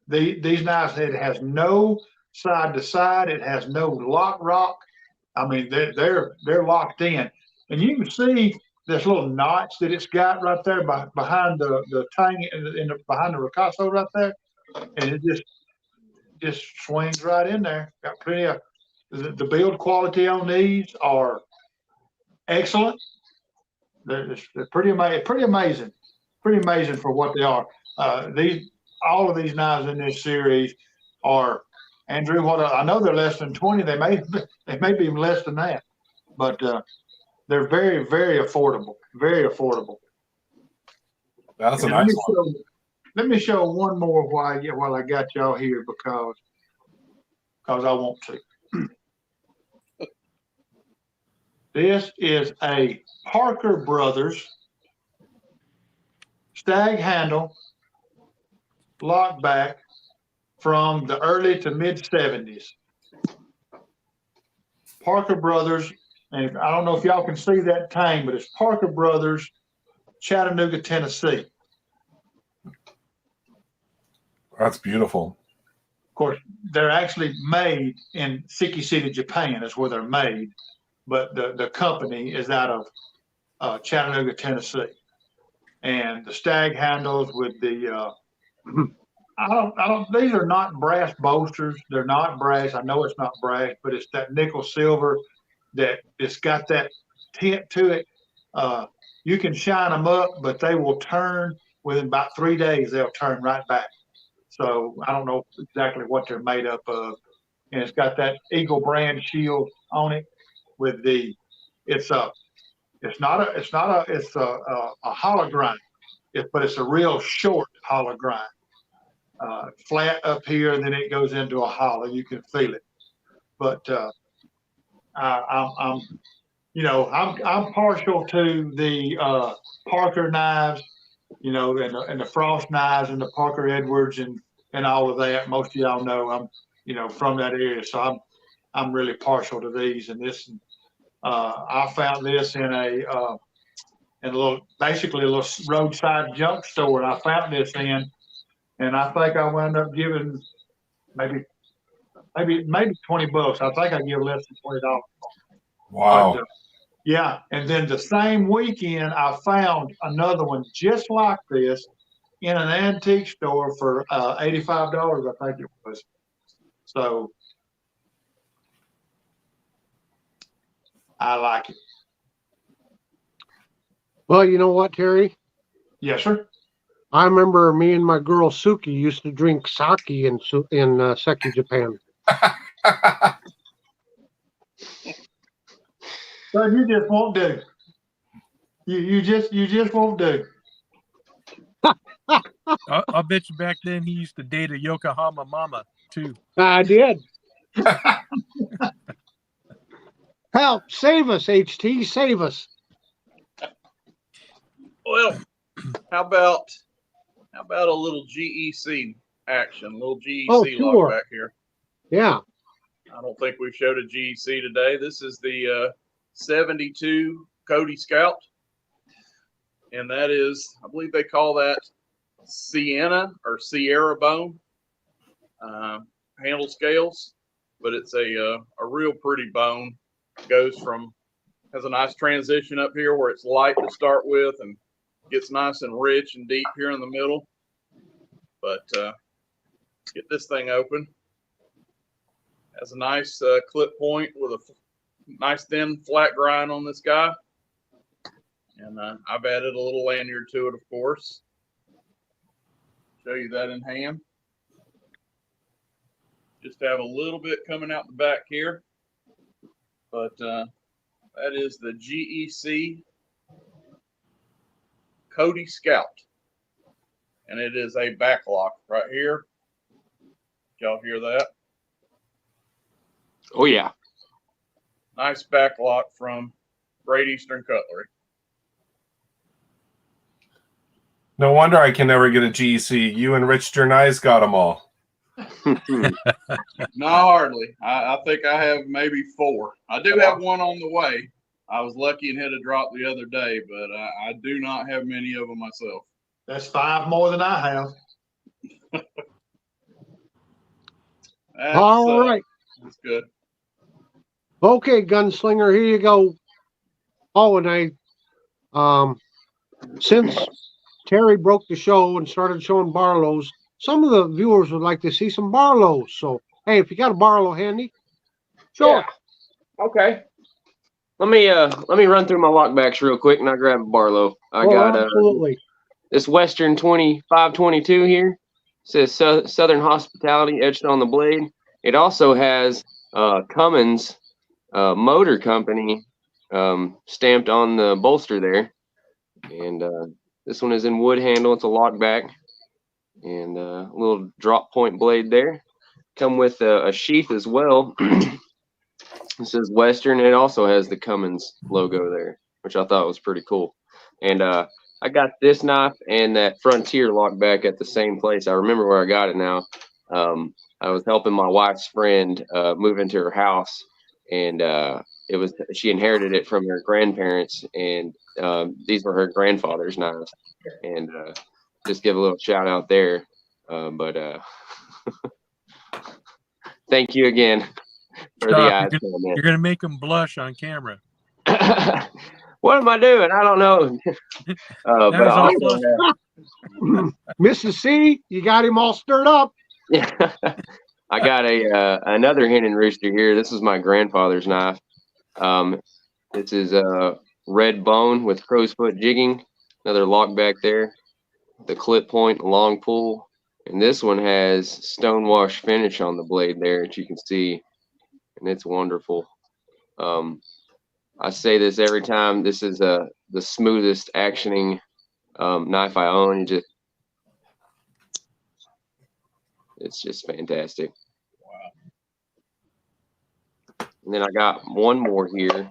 These knives, it has no side to side. It has no lock rock. I mean, they're locked in, and you can see this little notch that it's got right there behind the tang behind the ricasso right there, and it just swings right in there. Got plenty of the build quality on these are excellent. They're pretty amazing for what they are. All of these knives in this series are, Andrew. I know they're less than 20. They may be even less than that, but they're very, very affordable. Very affordable. That's a And nice one. Let me show one more while I got y'all here because I want to. This is a Parker Brothers stag handle lockback from the early to mid 70s. Parker Brothers, and I don't know if y'all can see that tang, but it's Parker Brothers, Chattanooga, Tennessee. That's beautiful. Of course, they're actually made in Siki City, Japan, is where they're made, but the company is out of Chattanooga, Tennessee. And the stag handles with the these are not brass bolsters. They're not brass. I know it's not brass, but it's that nickel silver that it's got that tint to it. You can shine them up, but they will turn within about 3 days. They'll turn right back. So I don't know exactly what they're made up of. And it's got that Eagle brand shield on it with it's a hollow grind, but it's a real short hollow grind. Flat up here, and then it goes into a hollow. You can feel it. But I'm partial to the Parker knives, and the Frost knives and the Parker Edwards and all of that. Most of y'all know I'm from that area, so I'm really partial to these. And this, I found this in a little roadside junk store. I found this in, and I think I wound up giving maybe $20. I think I give less than $20. Wow. But, yeah, and then the same weekend, I found another one just like this in an antique store for $85, I think it was. So I like it. Well, you know what, Terry? Yes, sir. I remember me and my girl Suki used to drink sake in Seki, Japan. So you just won't do. You just won't do. I'll bet you back then he used to date a Yokohama mama too. I did. Help, save us, HT, save us. Well, how about a little GEC action, a little GEC Oh, sure. lockback here. Yeah. I don't think we've showed a GEC today. This is the 72 Cody Scout. And that is, I believe they call that Sienna or Sierra bone handle scales, but it's a real pretty bone. Has a nice transition up here where it's light to start with and gets nice and rich and deep here in the middle. But let's get this thing open. Has a nice clip point with a nice thin flat grind on this guy. And I've added a little lanyard to it, of course. Show you that in hand. Just have a little bit coming out the back here. But that is the GEC Cody Scout. And it is a back lock right here. Y'all hear that? Oh, yeah. Nice back lock from Great Eastern Cutlery. No wonder I can never get a GEC. You and Rich Jernais got them all. Not hardly. I think I have maybe 4. I do have one on the way. I was lucky and hit a drop the other day, but I do not have many of them myself. That's 5 more than I have. All right. That's good. Okay, gunslinger, here you go. Oh, and since Terry broke the show and started showing Barlow's, some of the viewers would like to see some Barlow's. So, hey, if you got a Barlow handy, show it. Okay. Let me run through my lockbacks real quick, and I'll grab a Barlow. I got absolutely. This Western 2522 here. It says Southern Hospitality etched on the blade. It also has Cummins Motor Company stamped on the bolster there. And this one is in wood handle. It's a lockback. And a little drop point blade there. Come with a sheath as well. It says Western. It also has the Cummins logo there, which I thought was pretty cool. And I got this knife and that Frontier lockback at the same place. I remember where I got it now. I was helping my wife's friend move into her house, and she inherited it from her grandparents, and these were her grandfather's knives. And just give a little shout out there. But thank you again for the eyes. You're gonna make them blush on camera. What am I doing? I don't know. But Mrs. C, you got him all stirred up. Yeah, I got another hen and rooster here. This is my grandfather's knife. This is a red bone with crow's foot jigging. Another lockback there. The clip point, long pull, and this one has stonewash finish on the blade there, that you can see, and it's wonderful. I say this every time. This is the smoothest actioning knife I own. It's just fantastic. Wow. And then I got one more here.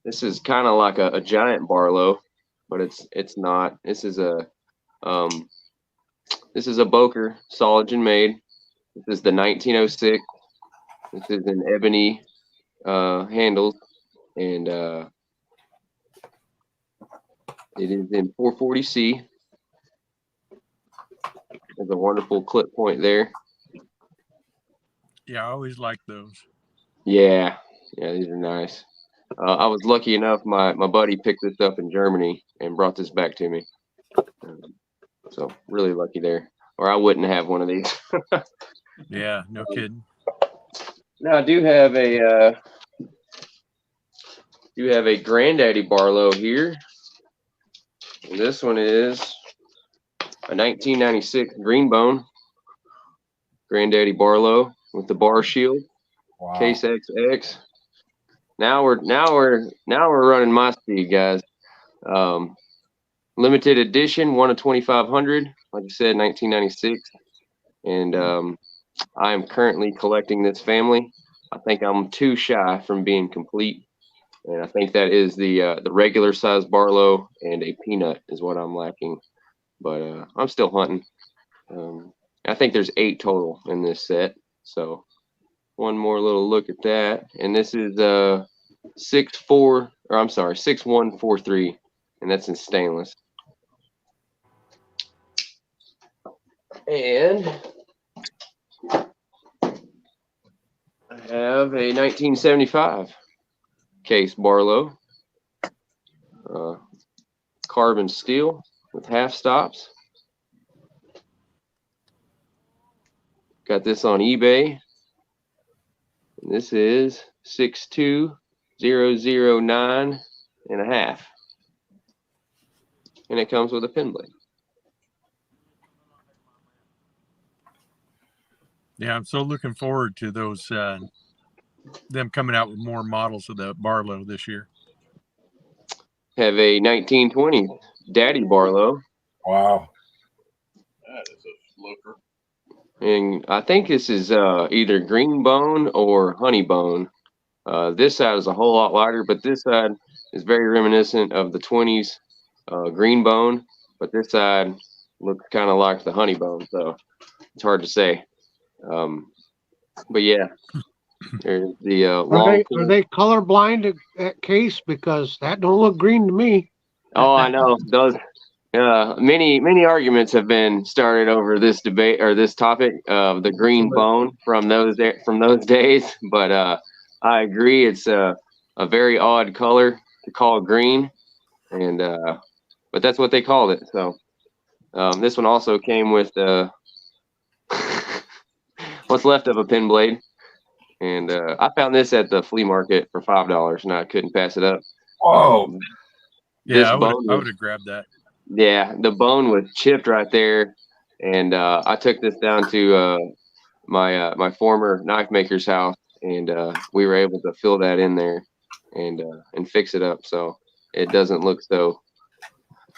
This is kind of like a giant Barlow, but it's not. This is a Boker, Soligen made. This is the 1906. This is an ebony handle, and it is in 440C. There's a wonderful clip point there. Yeah, I always like those. Yeah, these are nice. I was lucky enough. My buddy picked this up in Germany and brought this back to me. So really lucky there, or I wouldn't have one of these. Yeah, no kidding. Now I do have a Granddaddy Barlow here. And this one is a 1996 Greenbone Granddaddy Barlow with the bar shield. Wow. Case XX. Now we're running my speed, guys. Limited edition, 1 of 2,500. Like I said, 1996, and I am currently collecting this family. I think I'm too shy from being complete, and I think that is the regular size Barlow and a peanut is what I'm lacking. But I'm still hunting. I think there's 8 total in this set. So one more little look at that, and this is 6143, and that's in stainless. And I have a 1975 case Barlow, carbon steel with half stops. Got this on eBay. And this is 62009 and a half. And it comes with a pin blade. Yeah, I'm so looking forward to those them coming out with more models of the Barlow this year. Have a 1920 Daddy Barlow. Wow. That is a looker. And I think this is either green bone or honey bone. This side is a whole lot lighter, but this side is very reminiscent of the 20s green bone. But this side looks kind of like the honey bone, so it's hard to say. But yeah, there's the long. Are they colorblind at case, because that don't look green to me? Oh, I know those. Many arguments have been started over this debate or this topic of the green bone from those days. But I agree, it's a very odd color to call green, and but that's what they called it. So this one also came with what's left of a pin blade, and I found this at the flea market for $5, and I couldn't pass it up. Whoa. Yeah, I would have grabbed that. Yeah, the bone was chipped right there, and I took this down to my former knife maker's house, and we were able to fill that in there and fix it up so it doesn't look so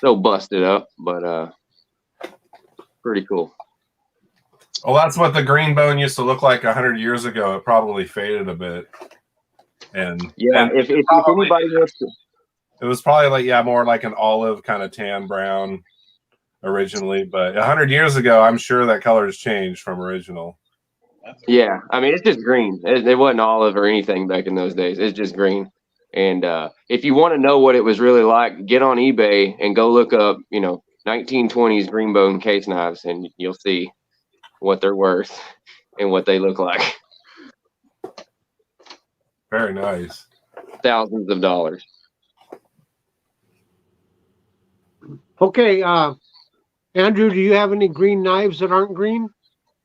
busted up, but pretty cool. Well, that's what the green bone used to look like 100 years ago. It probably faded a bit. And yeah, and if anybody wants to. It was probably like, more like an olive kind of tan brown originally, but 100 years ago, I'm sure that color has changed from original. Yeah, I mean, it's just green. It wasn't olive or anything back in those days. It's just green. And if you want to know what it was really like, get on eBay and go look up, 1920s green bone case knives, and you'll see what they're worth and what they look like. Very nice. Thousands of dollars. Okay, Andrew, do you have any green knives that aren't green?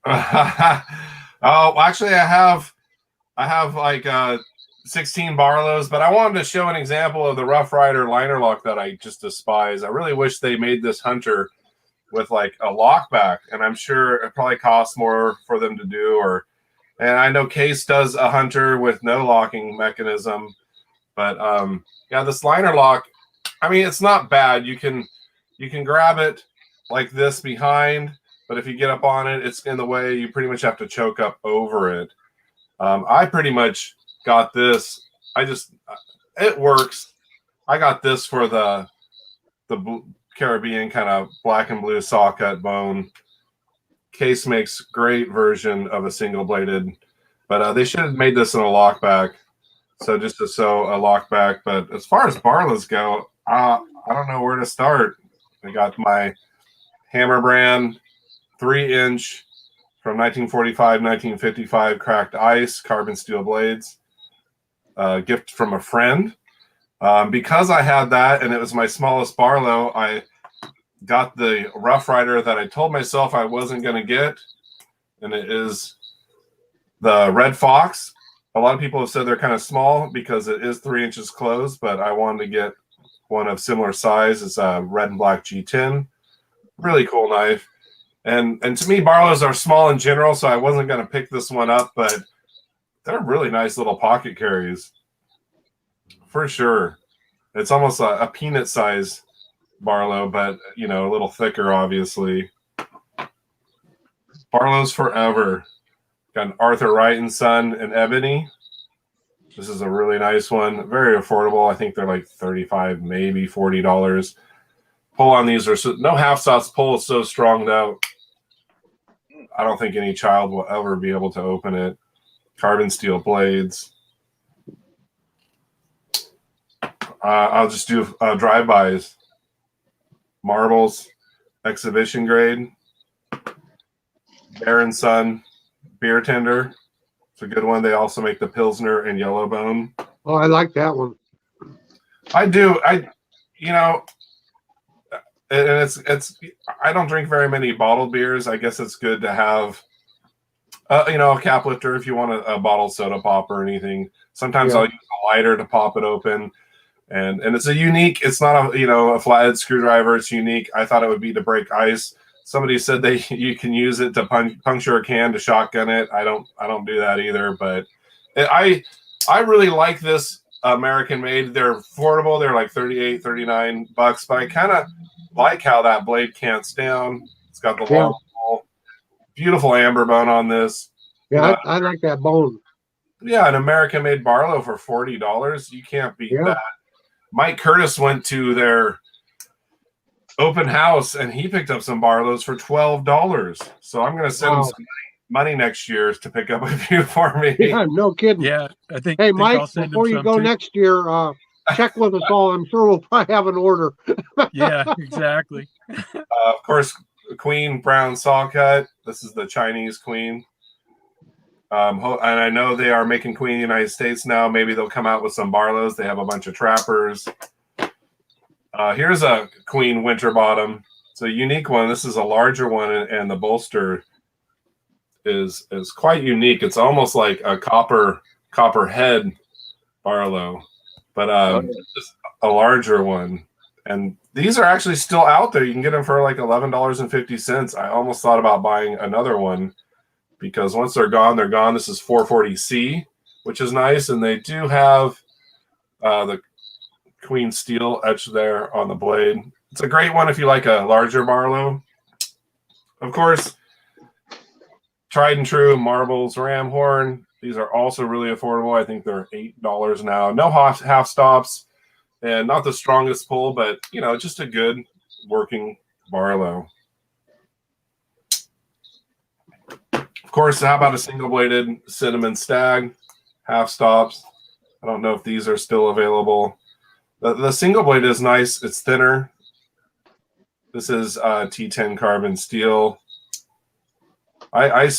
Oh, actually, I have like 16 Barlows, but I wanted to show an example of the Rough Rider liner lock that I just despise. I really wish they made this hunter with like a lockback, and I'm sure it probably costs more for them to do. And I know Case does a hunter with no locking mechanism, but yeah, this liner lock, I mean, it's not bad. You can grab it like this behind, but if you get up on it, it's in the way. You pretty much have to choke up over it. I pretty much got this. It works. I got this for the Caribbean kind of black and blue saw cut bone. Case makes great version of a single bladed, but they should have made this in a lockback. So just to sew a lockback. But as far as Barlows go, I don't know where to start. I got my Hammer brand 3-inch from 1945, 1955 cracked ice carbon steel blades. Gift from a friend. Because I had that and it was my smallest Barlow, I got the Rough Rider that I told myself I wasn't going to get, and it is the Red Fox. A lot of people have said they're kind of small because it is 3 inches closed, but I wanted to get one of similar size. It's a red and black G10. Really cool knife. And to me, Barlows are small in general, so I wasn't going to pick this one up, but they're really nice little pocket carries. for sure. It's almost a peanut size Barlow, but you know, a little thicker, obviously. Barlow's forever. Got an Arthur Wright and Son in ebony. This is a really nice one. Very affordable. I think they're like $35, maybe $40. Pull on these are no half stops. Pull is so strong though. I don't think any child will ever be able to open it. Carbon steel blades. I'll just do drive-bys. Marbles, exhibition grade. Bear and Son beer tender. It's a good one. They also make the Pilsner and Yellowbone. Oh, I like that one. I do. You know, and it's. I don't drink very many bottled beers. I guess it's good to have, you know, a cap lifter if you want a bottled soda pop or anything. Sometimes I'll use a lighter to pop it open, and it's a unique. It's not a, you know, a flathead screwdriver. It's unique. I thought it would be to break ice. Somebody said you can use it to puncture a can to shotgun it. I don't do that either. But I really like this American made. They're affordable. They're like $38, $39. But I kind of like how that blade cants down. It's got the long ball. Beautiful amber bone on this. Yeah, I like that bone. Yeah, an American made Barlow for $40. You can't beat that. Mike Curtis went to their open house and he picked up some Barlows for $12. So I'm going to send him some money next year to pick up a few for me. Yeah, no kidding. Yeah, I think. Hey, think Mike, I'll send before him you some go too. next year, check with us all. I'm sure we'll probably have an order. Yeah, exactly. Of course, Queen Brown Saw Cut. This is the Chinese Queen. And I know they are making Queen in the United States now. Maybe they'll come out with some Barlows. They have a bunch of trappers. Here's a Queen Winterbottom. It's a unique one. This is a larger one, and the bolster is quite unique. It's almost like a copper head Barlow, but just a larger one. And these are actually still out there. You can get them for like $11.50. I almost thought about buying another one because once they're gone, they're gone. This is 440C, which is nice, and they do have the Queen steel etched there on the blade. It's a great one if you like a larger Barlow. Of course, tried and true marbles ram horn. These are also really affordable. I think they're $8 now. No half stops, and not the strongest pull, but you know, just a good working Barlow. Of course, how about a single-bladed cinnamon stag half stops? I don't know if these are still available. The single blade is nice. It's thinner. This is T10 carbon steel. I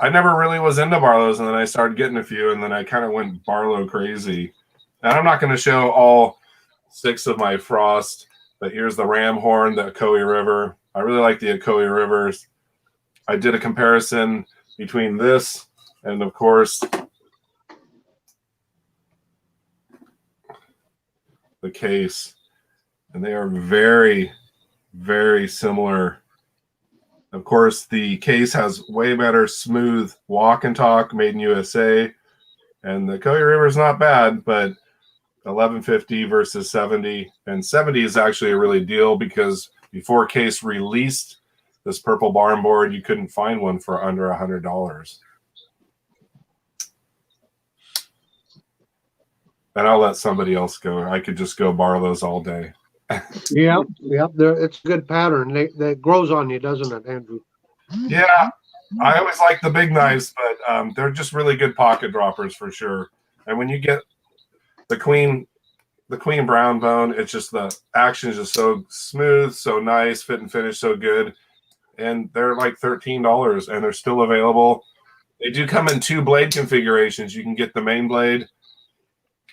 never really was into Barlows, and then I started getting a few, and then I kind of went Barlow crazy. And I'm not going to show all 6 of my Frost, but here's the ram horn, the Ocoee River. I really like the Ocoee Rivers. I did a comparison between this and, of course, the case, and they are very, very similar. Of course, the case has way better smooth walk and talk, made in USA, and the Ocoee River is not bad, but $11.50 versus $70, and $70 is actually a really deal because before Case released this purple barn board, you couldn't find one for under $100. And I'll let somebody else go. I could just go borrow those all day. Yep. It's a good pattern. That grows on you, doesn't it, Andrew? Yeah, I always like the big knives, but they're just really good pocket droppers for sure. And when you get the Queen Brown bone, it's just the action is just so smooth, so nice, fit and finish so good. And they're like $13, and they're still available. They do come in 2 blade configurations. You can get the main blade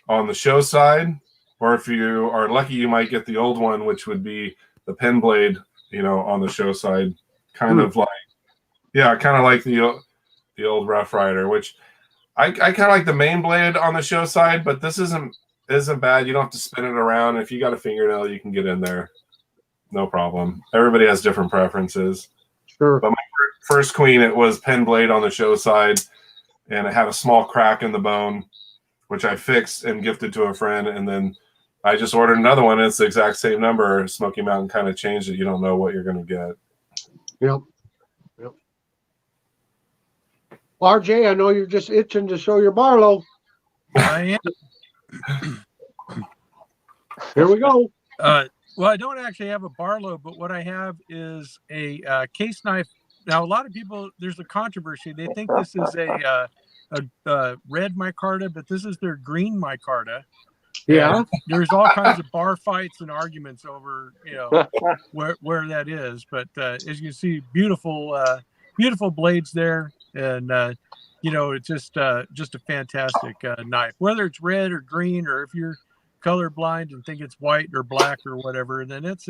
on the show side, or if you are lucky, you might get the old one, which would be the pen blade, you know, on the show side, kind of like the old Rough Rider, which I kind of like the main blade on the show side, but this isn't bad. You don't have to spin it around. If you got a fingernail, you can get in there, no problem. Everybody has different preferences. Sure. But my first Queen, it was pen blade on the show side, and it had a small crack in the bone. which I fixed and gifted to a friend, and then I just ordered another one. And it's the exact same number. Smoky Mountain kind of changed it. You don't know what you're going to get. Yep. Yep. RJ, I know you're just itching to show your Barlow. I am. Here we go. Well, I don't actually have a Barlow, but what I have is a case knife. Now, a lot of people, there's a controversy. They think this is a red micarta, but this is their green micarta. Yeah. And there's all kinds of bar fights and arguments over, where that is. But as you can see, beautiful blades there, and it's just a fantastic knife. Whether it's red or green, or if you're colorblind and think it's white or black or whatever, then it's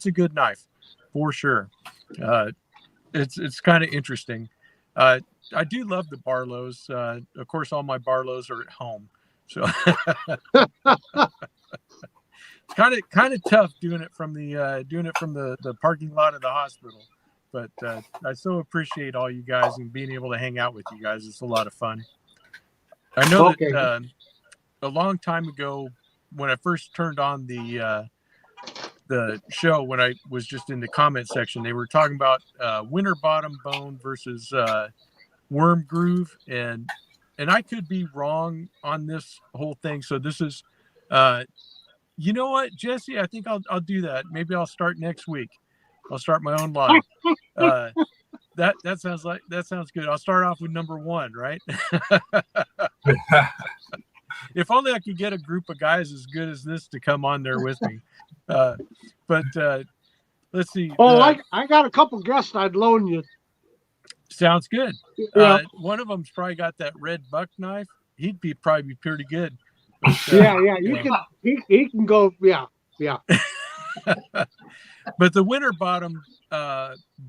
a good knife for sure. It's kind of interesting. I do love the Barlows. Of course, all my Barlows are at home, so it's kind of tough doing it from the parking lot of the hospital. But I so appreciate all you guys and being able to hang out with you guys. It's a lot of fun. I know that a long time ago, when I first turned on the show, when I was just in the comment section, they were talking about winter bottom bone versus worm groove, and I could be wrong on this whole thing. So this is, you know what, Jesse? I think I'll do that. Maybe I'll start next week. I'll start my own live. That sounds good. I'll start off with number 1, right? If only I could get a group of guys as good as this to come on there with me. But let's see. Oh, I got a couple guests I'd loan you. Sounds good. Yeah. One of them's probably got that red buck knife. He'd probably be pretty good. But, He can go. Yeah. But the winter bottom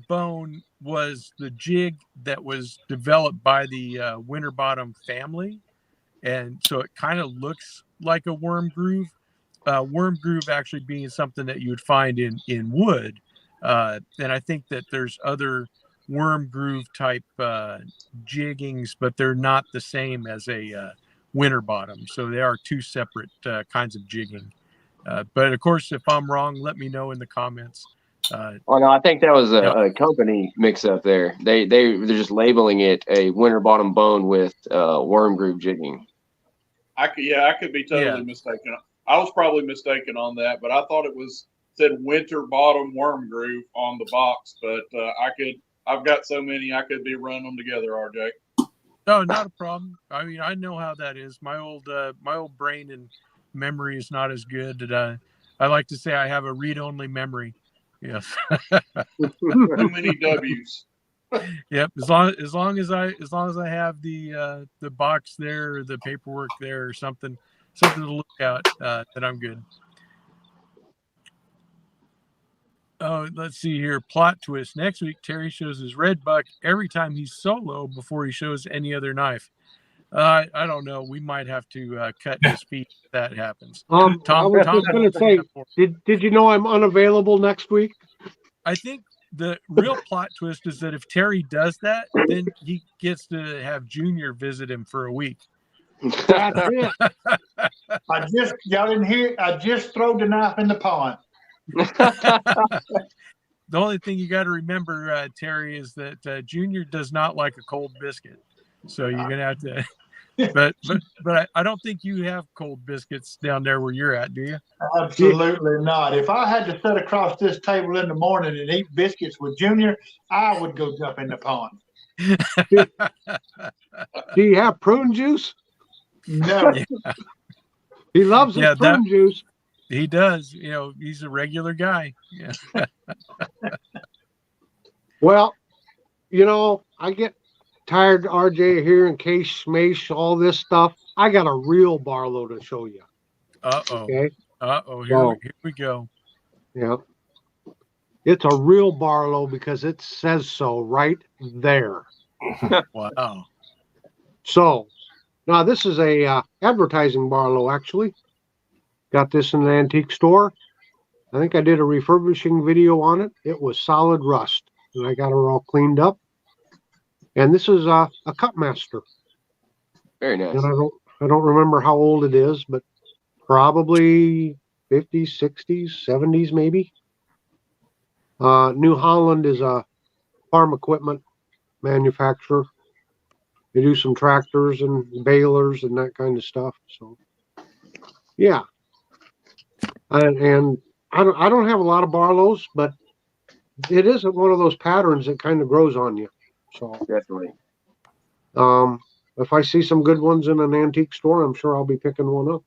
bone was the jig that was developed by the winter bottom family. And so it kind of looks like a worm groove. Worm groove actually being something that you would find in wood. And I think that there's other worm groove type jiggings, but they're not the same as a winter bottom. So they are two separate kinds of jigging. But of course, if I'm wrong, let me know in the comments. Oh no, I think that was a company mix-up there. They're just labeling it a winter bottom bone with worm groove jigging. I could be totally mistaken. I was probably mistaken on that, but I thought it said winter bottom worm groove on the box. But I've got so many, I could be running them together, RJ. No, not a problem. I mean, I know how that is. My old brain and memory is not as good. That I like to say I have a read-only memory. Yes. Too many W's. Yep. As long as I have the box there, or the paperwork there, or something to look at, then I'm good. Oh, let's see here. Plot twist. Next week, Terry shows his red buck every time he's solo before he shows any other knife. I don't know. We might have to cut his feet if that happens. I was just going to say, did you know I'm unavailable next week? I think the real plot twist is that if Terry does that, then he gets to have Junior visit him for a week. That's it. Y'all didn't hear. I just threw the knife in the pond. The only thing you got to remember, Terry, is that Junior does not like a cold biscuit. So you're gonna have to. But I don't think you have cold biscuits down there where you're at, do you? Absolutely not. If I had to sit across this table in the morning and eat biscuits with Junior, I would go jump in the pond. Do you have prune juice? No. Yeah. He loves his prune juice. He does. He's a regular guy. Yeah. Well, I get tired, RJ, hearing case smash all this stuff. I got a real Barlow to show you. Okay. Here we go. Yeah. It's a real Barlow because it says so right there. Wow. So now this is a advertising Barlow, actually. Got this in an antique store. I think I did a refurbishing video on it. It was solid rust, and I got her all cleaned up. And this is a Cutmaster. Very nice. And I don't remember how old it is, but probably 50s, 60s, 70s, maybe. New Holland is a farm equipment manufacturer. They do some tractors and balers and that kind of stuff. So, yeah. And I don't have a lot of Barlows, but it isn't one of those patterns that kind of grows on you. So, Definitely. if I see some good ones in an antique store, I'm sure I'll be picking one up.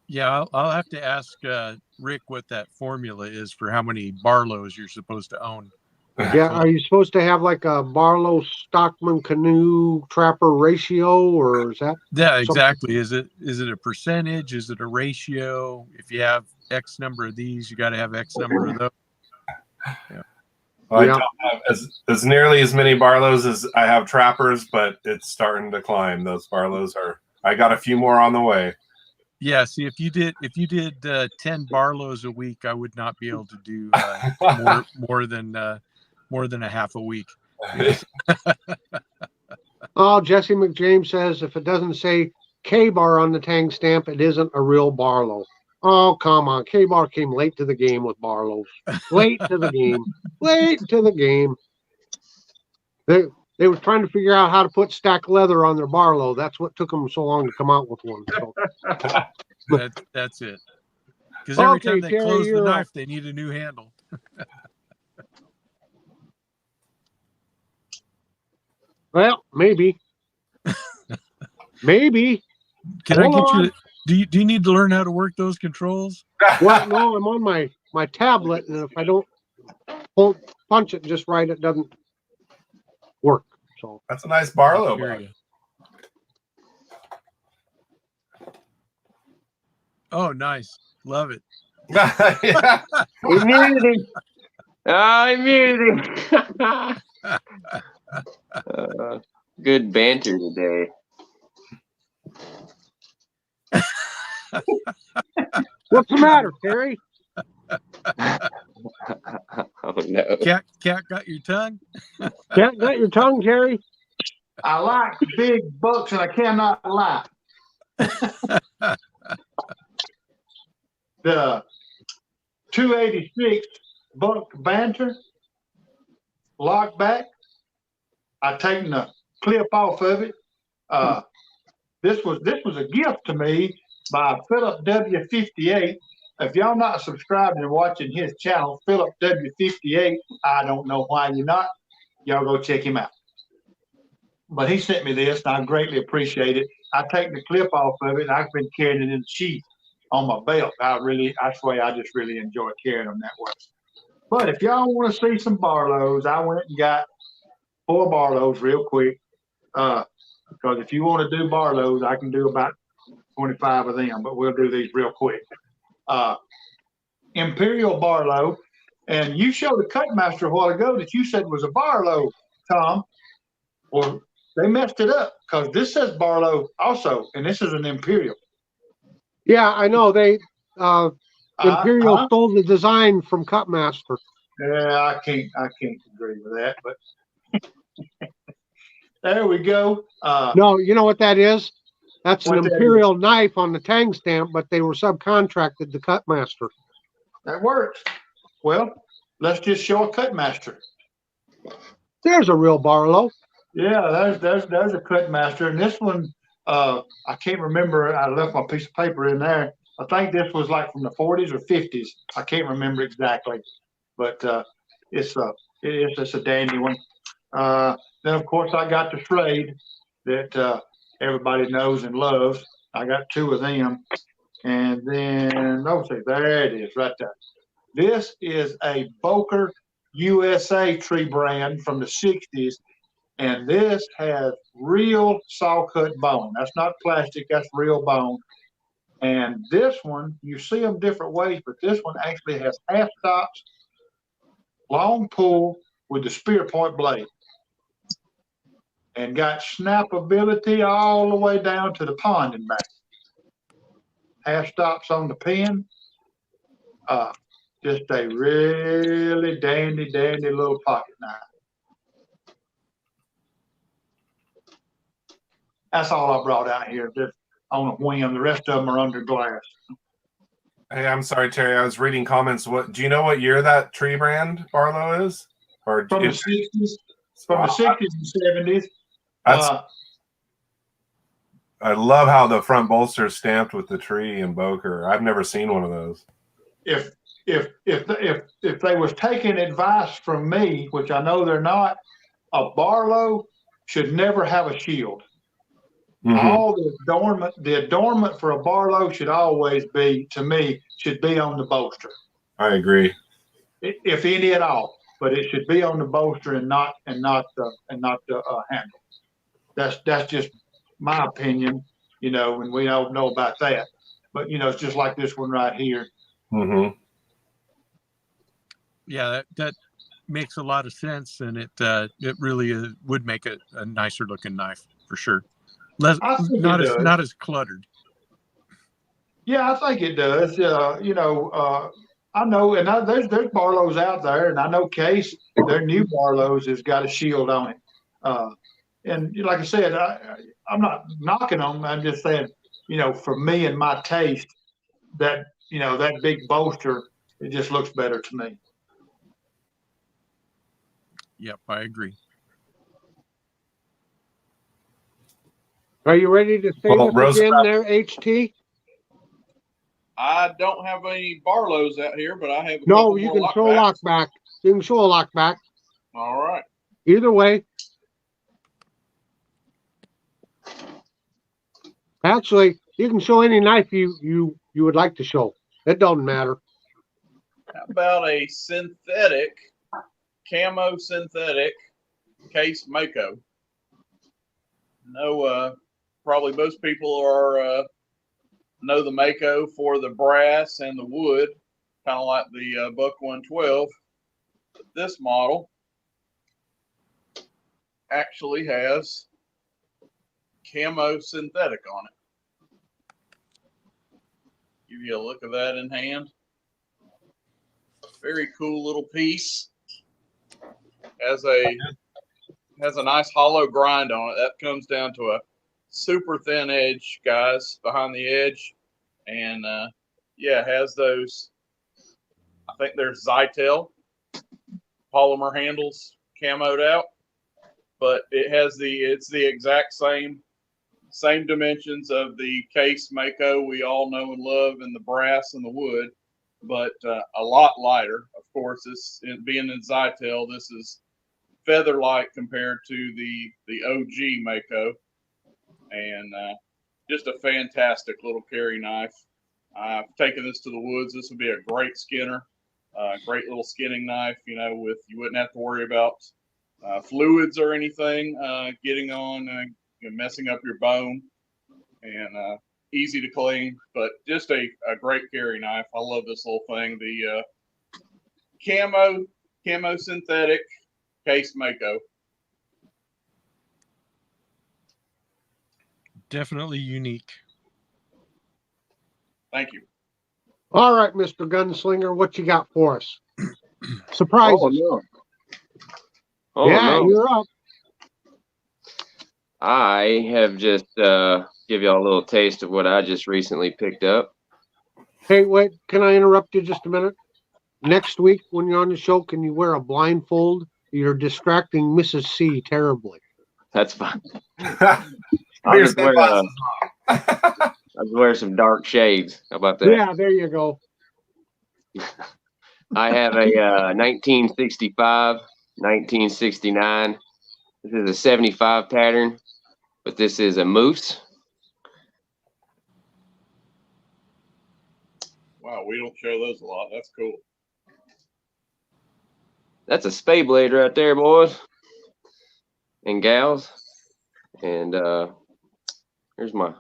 Yeah, I'll have to ask Rick what that formula is for how many Barlows you're supposed to own. Yeah, are you supposed to have like a Barlow Stockman canoe trapper ratio, or is that? Yeah, exactly. Is it a percentage? Is it a ratio? If you have X number of these, you got to have X number of those. Yeah. Well, I Yeah. don't have as nearly as many Barlows as I have trappers, but it's starting to climb. Those Barlows are. I got a few more on the way. Yeah. See, if you did 10 Barlows a week, I would not be able to do more than a half a week. Yeah. Oh, Jesse McJames says if it doesn't say K-bar on the tang stamp, it isn't a real Barlow. Oh, come on. K-bar came late to the game with Barlows. Late to the game. Late to the game. They were trying to figure out how to put stack leather on their Barlow. That's what took them so long to come out with one. So. That's it. Because every Okay, time they Terry, close the you're knife, up. they need a new handle. Well, maybe. Maybe. Can I Hold get on. you? Do you need to learn how to work those controls? Well, no, I'm on my tablet, and if I don't punch it just right, it doesn't work. So That's a nice Barlow. Here you go. Oh, nice. Love it. Yeah. we muted him. I muted him. Good banter today. What's the matter, Terry? Oh no. Cat got your tongue? Cat got your tongue, Terry? I like big bucks and I cannot lie. The 286 buck banter lockback. I taken the clip off of it. This was a gift to me by Philip W58. If y'all not subscribed and watching his channel, Philip W58, I don't know why you're not. Y'all go check him out. But he sent me this, and I greatly appreciate it. I take the clip off of it, and I've been carrying it in the sheath on my belt. I swear, I just really enjoy carrying them that way. But if y'all want to see some Barlows, I went and got 4 Barlows real quick. Because if you want to do Barlows, I can do about 25 of them, but we'll do these real quick. Imperial Barlow, and you showed a Cutmaster a while ago that you said was a Barlow, Tom. Well, they messed it up because this says Barlow also, and this is an Imperial. Yeah, I know. They Imperial stole the design from Cutmaster. Yeah, I can't agree with that, but there we go. No, you know what that is? That's an Imperial knife on the tang stamp, but they were subcontracted to Cutmaster. That works. Well, let's just show a Cutmaster. There's a real Barlow. Yeah, there's a Cutmaster, and this one I can't remember. I left my piece of paper in there. I think this was like from the 40s or 50s. I can't remember exactly, but it's a dandy one. Then of course I got the Schrade that everybody knows and loves. I got 2 of them, and then there it is right there. This is a Boker USA tree brand from the 60s. And this has real saw cut bone. That's not plastic, that's real bone. And this one, you see them different ways, but this one actually has half stops, long pull with the spear point blade. And got snappability all the way down to the pond and back. Half stops on the pin. Just a really dandy little pocket knife. That's all I brought out here, just on a whim. The rest of them are under glass. Hey, I'm sorry, Terry. I was reading comments. What do you know? What year that tree brand Barlow is? Or From the it, 60s, from wow, the 60s and 70s. that's I love how the front bolster is stamped with the tree and Boker. I've never seen one of those. If they was taking advice from me, which I know they're not, a Barlow should never have a shield. Mm-hmm. All the adornment for a Barlow should always be, to me, should be on the bolster. I agree. If any at all, but it should be on the bolster and not the handle. That's just my opinion, you know, and we don't know about that. But you know, it's just like this one right here. Mm-hmm. Yeah, that makes a lot of sense, and it really would make a nicer looking knife for sure. Not as cluttered. Yeah, I think it does. You know, I know, and there's Barlows out there, and I know Case, their new Barlows has got a shield on it. And like I said, I'm not knocking them. I'm just saying, you know, for me and my taste, that, you know, that big bolster, it just looks better to me. Yep, I agree. Are you ready to say Well, this again there, HT? I don't have any Barlows out here, but I have a No, couple you more can show Lockbacks. Lockback. You can show a Lockback. All right. Either way. Actually, you can show any knife you would like to show. It doesn't matter. How about a synthetic, camo synthetic Case Mako? No, probably most people are know the Mako for the brass and the wood, kind of like the Buck 112. But this model actually has camo synthetic on it. Give you a look of that in hand. Very cool little piece. Has a nice hollow grind on it. That comes down to a super thin edge, guys, behind the edge. And yeah, has those, I think there's Zytel polymer handles camoed out, but it's the exact same dimensions of the Case Mako we all know and love, and the brass and the wood, but a lot lighter. Of course, being in Zytel, this is feather light compared to the OG Mako, and just a fantastic little carry knife. I've taken this to the woods. This would be a great skinner, great little skinning knife. You know, you wouldn't have to worry about fluids or anything getting on, messing up your bone, and easy to clean. But just a great carry knife. I love this little thing. The camo synthetic Case Mako. Definitely unique. Thank you. All right, Mr. Gunslinger, what you got for us? Surprises. Oh, no. Oh, yeah, no. you're up. I have just give y'all a little taste of what I just recently picked up. Hey, wait, can I interrupt you just a minute? Next week when you're on the show, can you wear a blindfold? You're distracting Mrs. C terribly. That's fine. Put your sunglasses on. I'll just wear some dark shades. How about that? Yeah, there you go. I have a 1965, 1969. This is a 75 pattern, but this is a moose. Wow, we don't show those a lot. That's cool. That's a spay blade right there, boys and gals. And here's my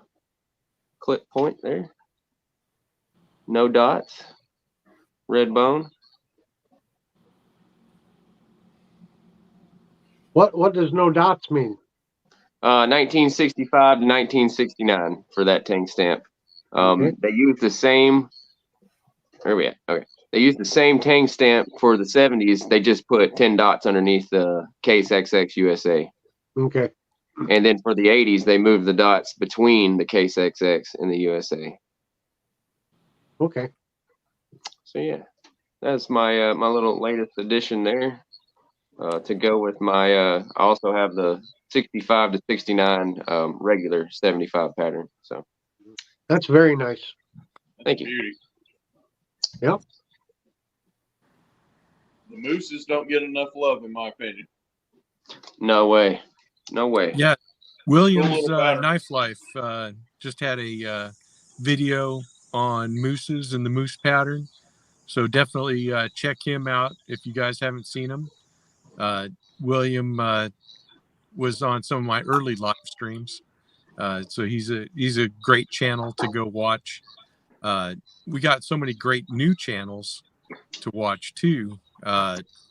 clip point there. No dots. Red bone. What does no dots mean? 1965 to 1969 for that tank stamp. Okay. They use the same. Where are we at? Okay. They used the same tang stamp for the 70s. They just put 10 dots underneath the Case XX USA. Okay. And then for the 80s, they moved the dots between the Case XX and the USA. Okay. So yeah, that's my my little latest addition there. To go with my, I also have the 65 to 69 regular 75 pattern. So That's very nice. thank you. Beauty. Yep. The mooses don't get enough love, in my opinion. No way, no way. Yeah, Williams Cool little pattern. Knife Life just had a video on mooses and the moose pattern, so definitely check him out if you guys haven't seen him. William was on some of my early live streams, so he's a great channel to go watch. We got so many great new channels to watch too.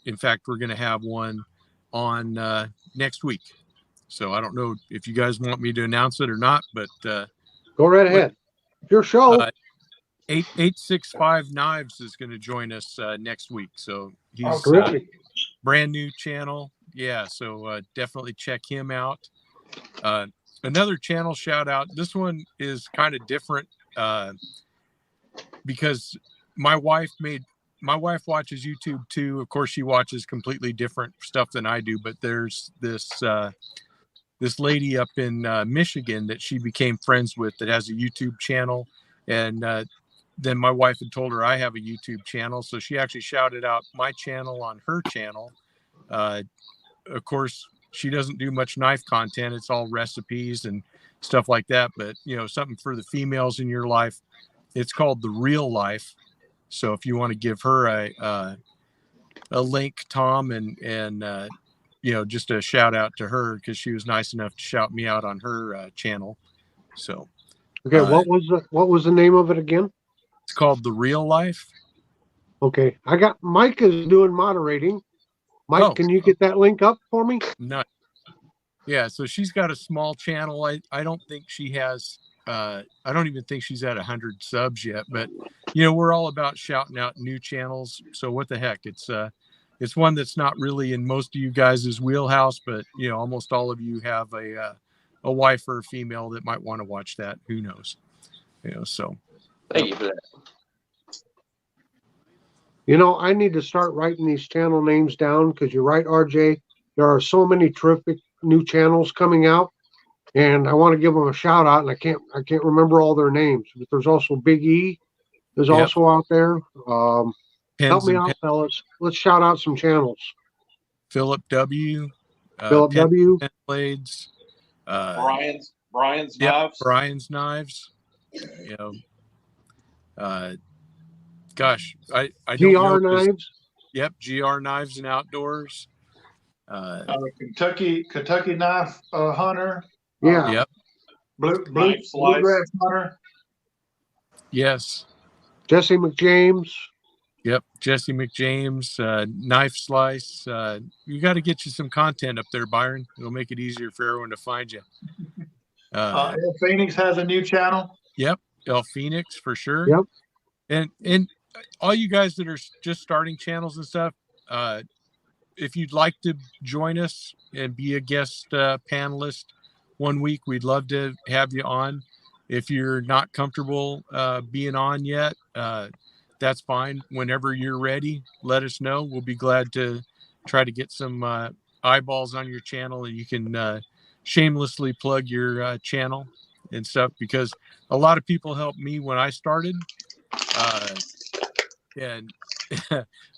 In fact, we're going to have one on next week. So I don't know if you guys want me to announce it or not, but Go right ahead. Your show. 865 Knives is going to join us next week. So he's Terrific. brand new channel. Yeah, so definitely check him out. Another channel shout out. This one is kind of different because my wife watches YouTube too. Of course, she watches completely different stuff than I do. But there's this lady up in Michigan that she became friends with that has a YouTube channel, and then my wife had told her I have a YouTube channel, so she actually shouted out my channel on her channel. Of course, she doesn't do much knife content. It's all recipes and stuff like that. But, you know, something for the females in your life. It's called The Real Life. So if you want to give her a link, Tom, and you know, just a shout out to her because she was nice enough to shout me out on her channel. So, Okay, what was the name of it again? It's called The Real Life. Okay, I got Mike is doing moderating. Mike, can you get that link up for me? Nice. Yeah, so she's got a small channel. I don't think she has. I don't even think she's at 100 subs yet. But you know, we're all about shouting out new channels. So what the heck? It's one that's not really in most of you guys' wheelhouse, but you know, almost all of you have a wife or a female that might want to watch that. Who knows? You know, so thank you for that. You know, I need to start writing these channel names down because you're right, RJ. There are so many terrific new channels coming out, and I want to give them a shout out, and I can't remember all their names. But there's also Big E is also out there. Help me out, fellas. Let's shout out some channels. Philip W. Philip W. Pen Blades. Brian's Knives. Brian's Knives. You know, gosh, I don't know. GR Knives. Yep, GR Knives and Outdoors. Kentucky Knife Hunter. Yeah. Yep. Bluegrass Hunter. Yes. Jesse McJames. Yep, Jesse McJames, Knife Slice. You got to get you some content up there, Byron. It'll make it easier for everyone to find you. El Phoenix has a new channel. Yep, El Phoenix for sure. Yep. And all you guys that are just starting channels and stuff, if you'd like to join us and be a guest panelist one week, we'd love to have you on. If you're not comfortable being on yet, that's fine. Whenever you're ready, let us know. We'll be glad to try to get some eyeballs on your channel, and you can shamelessly plug your channel and stuff, because a lot of people helped me when I started. And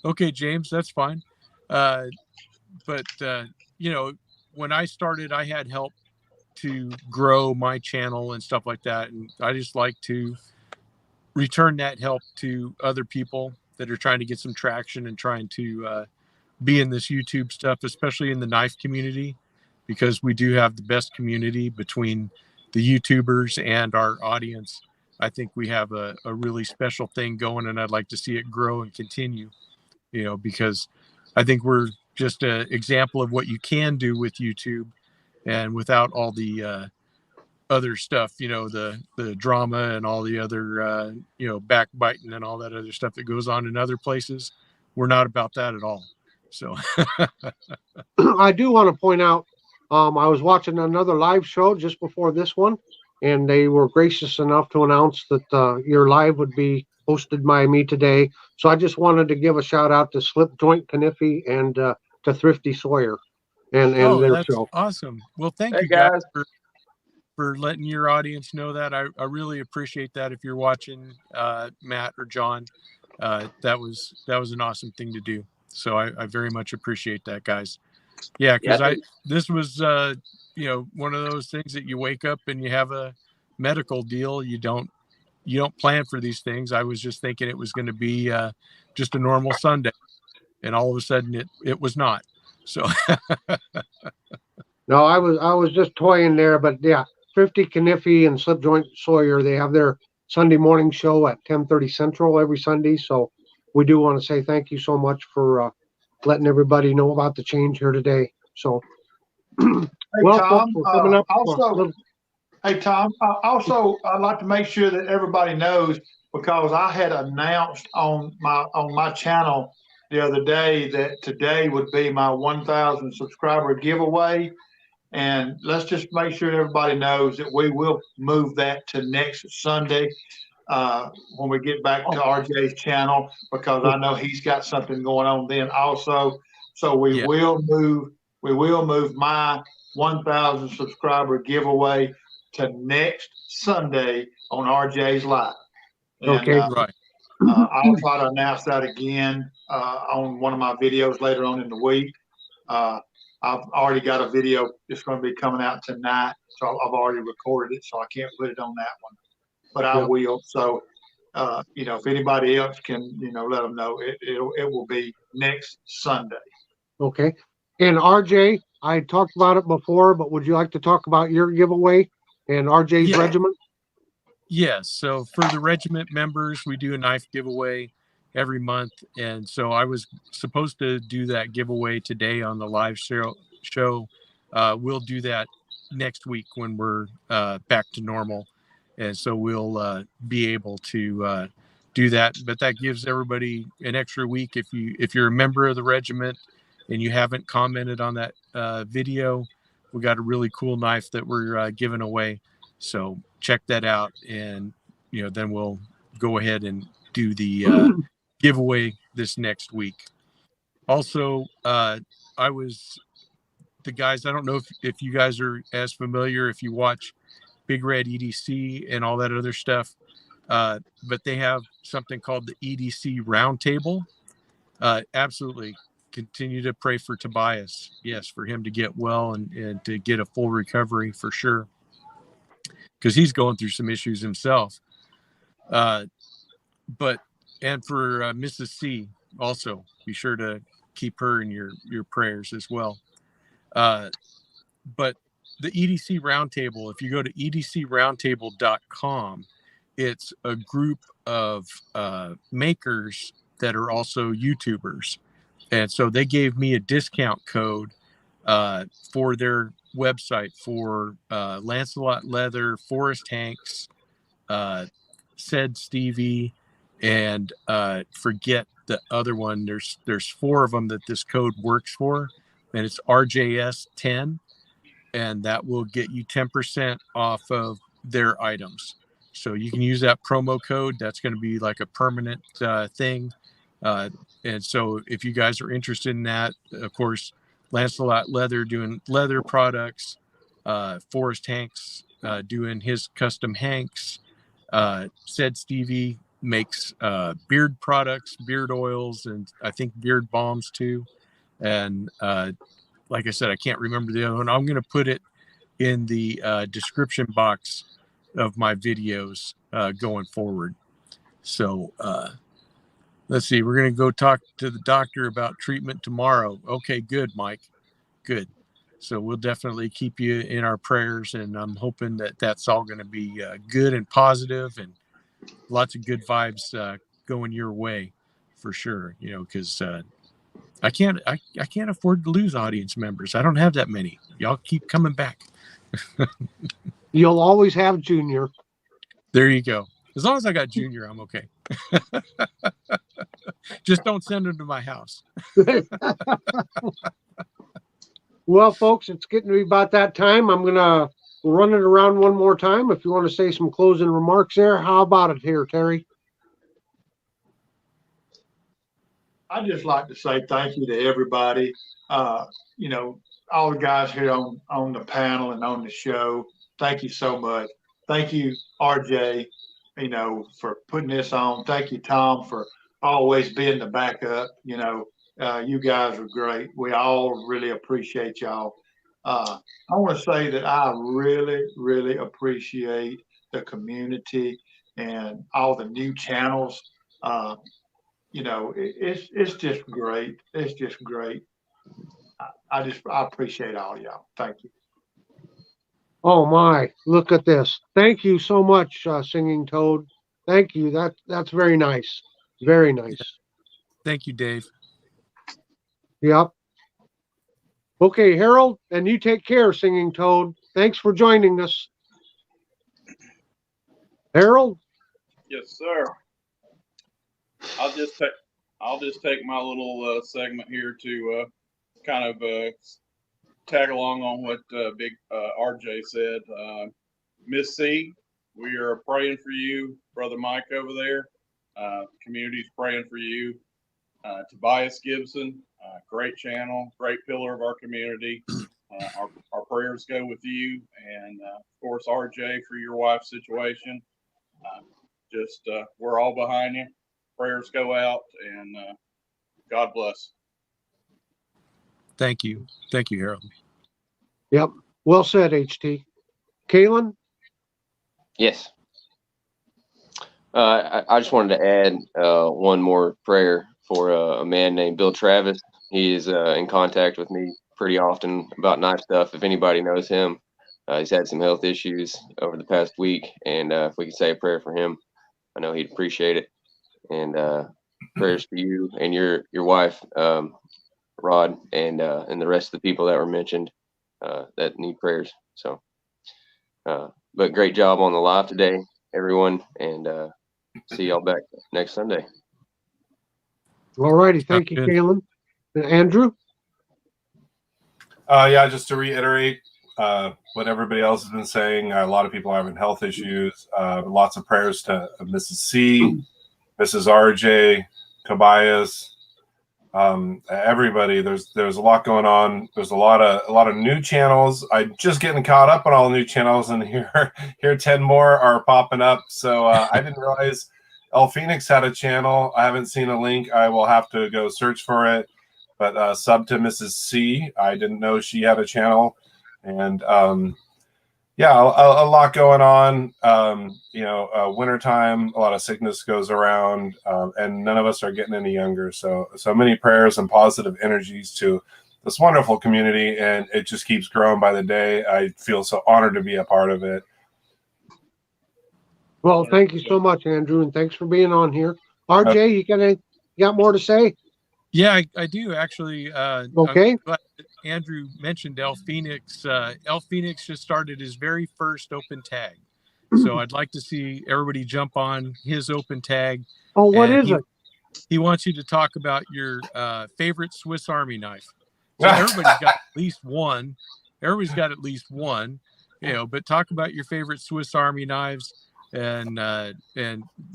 okay, James, that's fine. But you know, when I started, I had help to grow my channel and stuff like that. And I just like to return that help to other people that are trying to get some traction and trying to be in this YouTube stuff, especially in the knife community, because we do have the best community between the YouTubers and our audience. I think we have a really special thing going, and I'd like to see it grow and continue, you know, because I think we're just an example of what you can do with YouTube and without all the other stuff, you know, the drama and all the other, you know, backbiting and all that other stuff that goes on in other places. We're not about that at all. So I do want to point out I was watching another live show just before this one, and they were gracious enough to announce that your live would be hosted by me today. So I just wanted to give a shout out to Slip Joint Kniffy and to Thrifty Sawyer and Oh, their that's show. awesome. Well, thank Hey you guys guys. for letting your audience know that. I really appreciate that. If you're watching, Matt or John, that was an awesome thing to do. So I very much appreciate that, guys. Yeah, Yeah, because this was one of those things that you wake up and you have a medical deal. You don't plan for these things. I was just thinking it was going to be just a normal Sunday, and all of a sudden it was not. So No, I was just toying there, but yeah, Thrifty Kniffy and Slip Joint Sawyer, they have their Sunday morning show at 10:30 Central every Sunday. So we do want to say thank you so much for letting everybody know about the change here today. So, Hey, well, folks, Tom, we're coming up. Hey, Tom, also, I'd like to make sure that everybody knows, because I had announced on my channel the other day that today would be my 1,000 subscriber giveaway. And let's just make sure everybody knows that we will move that to next Sunday when we get back to RJ's channel, because I know he's got something going on then also. So we Yeah. will move my 1,000 subscriber giveaway to next Sunday on RJ's Live. And, Okay. right. I'll try to announce that again on one of my videos later on in the week. I've already got a video that's going to be coming out tonight, so I've already recorded it, so I can't put it on that one, but I will. So, if anybody else can, let them know, it will be next Sunday. Okay. And RJ, I talked about it before, but would you like to talk about your giveaway and RJ's Yeah. regiment? Yes. So for the regiment members, we do a knife giveaway every month. And so I was supposed to do that giveaway today on the live show. We'll do that next week when we're back to normal. And so we'll be able to do that. But that gives everybody an extra week. If you're a member of the regiment and you haven't commented on that video, we got a really cool knife that we're giving away. So check that out, and then we'll go ahead and do the giveaway this next week. Also, I don't know if you guys are as familiar, if you watch Big Red EDC and all that other stuff, but they have something called the EDC Roundtable. Absolutely continue to pray for Tobias. Yes, for him to get well and to get a full recovery for sure, because he's going through some issues himself. And for Mrs. C also, be sure to keep her in your prayers as well. But the EDC Roundtable, if you go to edcroundtable.com, it's a group of makers that are also YouTubers. And so they gave me a discount code for their website for Lancelot Leather, Forrest Hanks, said Stevie, and forget the other one. There's 4 of them that this code works for, and it's RJS10, and that will get you 10% off of their items. So you can use that promo code. That's going to be like a permanent thing. And so if you guys are interested in that, of course, Lancelot Leather doing leather products, Forrest Hanks doing his custom Hanks, said Stevie makes beard products, beard oils, and I think beard balms too. And like I said, I can't remember the other one. I'm going to put it in the description box of my videos going forward. So let's see. We're going to go talk to the doctor about treatment tomorrow. Okay, good, Mike. Good. So we'll definitely keep you in our prayers, and I'm hoping that that's all going to be good and positive, and lots of good vibes going your way for sure. Because I can't afford to lose audience members. I don't have that many. Y'all keep coming back. You'll always have Junior. There you go. As long as I got Junior, I'm okay. Just don't send him to my house. Well, folks, it's getting to be about that time. I'm going to run it around one more time. If you want to say some closing remarks there, how about it here, Terry? I'd just like to say thank you to everybody. You know, all the guys here on the panel and on the show. Thank you so much. Thank you, RJ, you know, for putting this on. Thank you, Tom, for always being the backup. You know, you guys are great. We all really appreciate y'all. I want to say that I really, really appreciate the community and all the new channels. Uh, you know, it's just great. It's just great. I appreciate all y'all. Thank you. Oh my, look at this. Thank you so much, Singing Toad. Thank you. That's very nice. Very nice. Thank you, Dave. Yep. Okay, Harold, and you take care, Singing Toad. Thanks for joining us. Harold? Yes, sir. I'll just take my little segment here to kind of tag along on what Big RJ said. Miss C, we are praying for you, Brother Mike over there. Community's praying for you. Tobias Gibson, great channel, great pillar of our community. Our prayers go with you, and of course RJ for your wife's situation. We're all behind you. Prayers go out, and God bless. Thank you, Harold. Yep. Well said, HT. Kalen? Yes. I just wanted to add one more prayer for a man named Bill Travis. He is in contact with me pretty often about knife stuff. If anybody knows him, he's had some health issues over the past week, and if we could say a prayer for him, I know he'd appreciate it. And prayers for you and your wife, Rod, and the rest of the people that were mentioned that need prayers. So, but great job on the live today, everyone, and see y'all back next Sunday. All righty. Thank you, Kalen. Andrew? Yeah, just to reiterate what everybody else has been saying, a lot of people are having health issues. Lots of prayers to Mrs. C, Mrs. RJ, Tobias, everybody. There's a lot going on. There's a lot of new channels. I'm just getting caught up on all the new channels, and here 10 more are popping up. So I didn't realize El Phoenix had a channel. I haven't seen a link. I will have to go search for it. But sub to Mrs. C, I didn't know she had a channel, and yeah, a lot going on. Wintertime, a lot of sickness goes around, and none of us are getting any younger. So many prayers and positive energies to this wonderful community, and it just keeps growing by the day. I feel so honored to be a part of it. Well, thank you so much, Andrew, and thanks for being on here. RJ, you got more to say? Yeah, I do actually. Okay. I'm glad that Andrew mentioned El Phoenix. El Phoenix just started his very first open tag. So I'd like to see everybody jump on his open tag. Oh, what is it? He wants you to talk about your favorite Swiss Army knife. So everybody's got at least one. Everybody's got at least one, but talk about your favorite Swiss Army knives and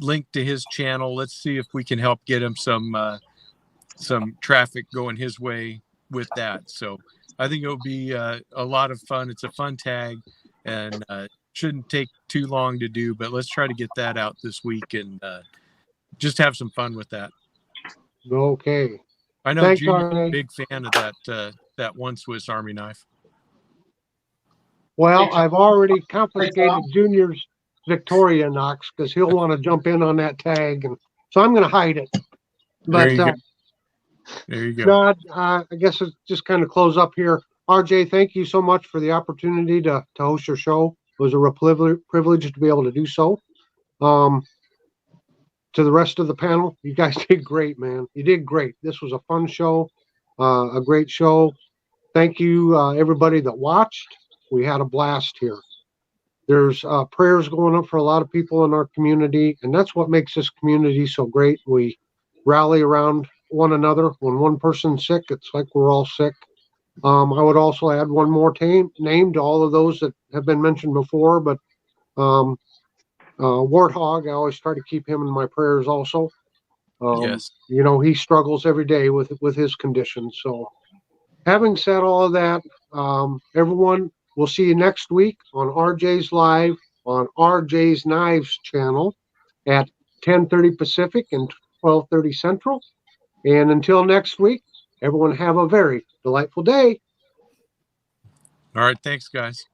link to his channel. Let's see if we can help get him some traffic going his way with that. So I think it'll be a lot of fun. It's a fun tag, and shouldn't take too long to do, but let's try to get that out this week and just have some fun with that. Okay. I know Junior's a big fan of that one Swiss Army knife. Well, I've already confiscated Junior's Victoria Knox because he'll want to jump in on that tag, and so I'm going to hide it. But there you go. God, I guess it's just kind of close up here. RJ, thank you so much for the opportunity to host your show. It was a real privilege to be able to do so. To the rest of the panel, you guys did great, man. You did great. This was a fun show, a great show. Thank you, everybody that watched. We had a blast here. There's prayers going up for a lot of people in our community, and that's what makes this community so great. We rally around one another. When one person's sick, it's like we're all sick. I would also add one more name to all of those that have been mentioned before, but Warthog, I always try to keep him in my prayers also. Yes. You know, he struggles every day with his condition. So having said all of that, everyone, we'll see you next week on RJ's Live on RJ's Knives channel at 10:30 Pacific and 12:30 Central. And until next week, everyone have a very delightful day. All right. Thanks, guys.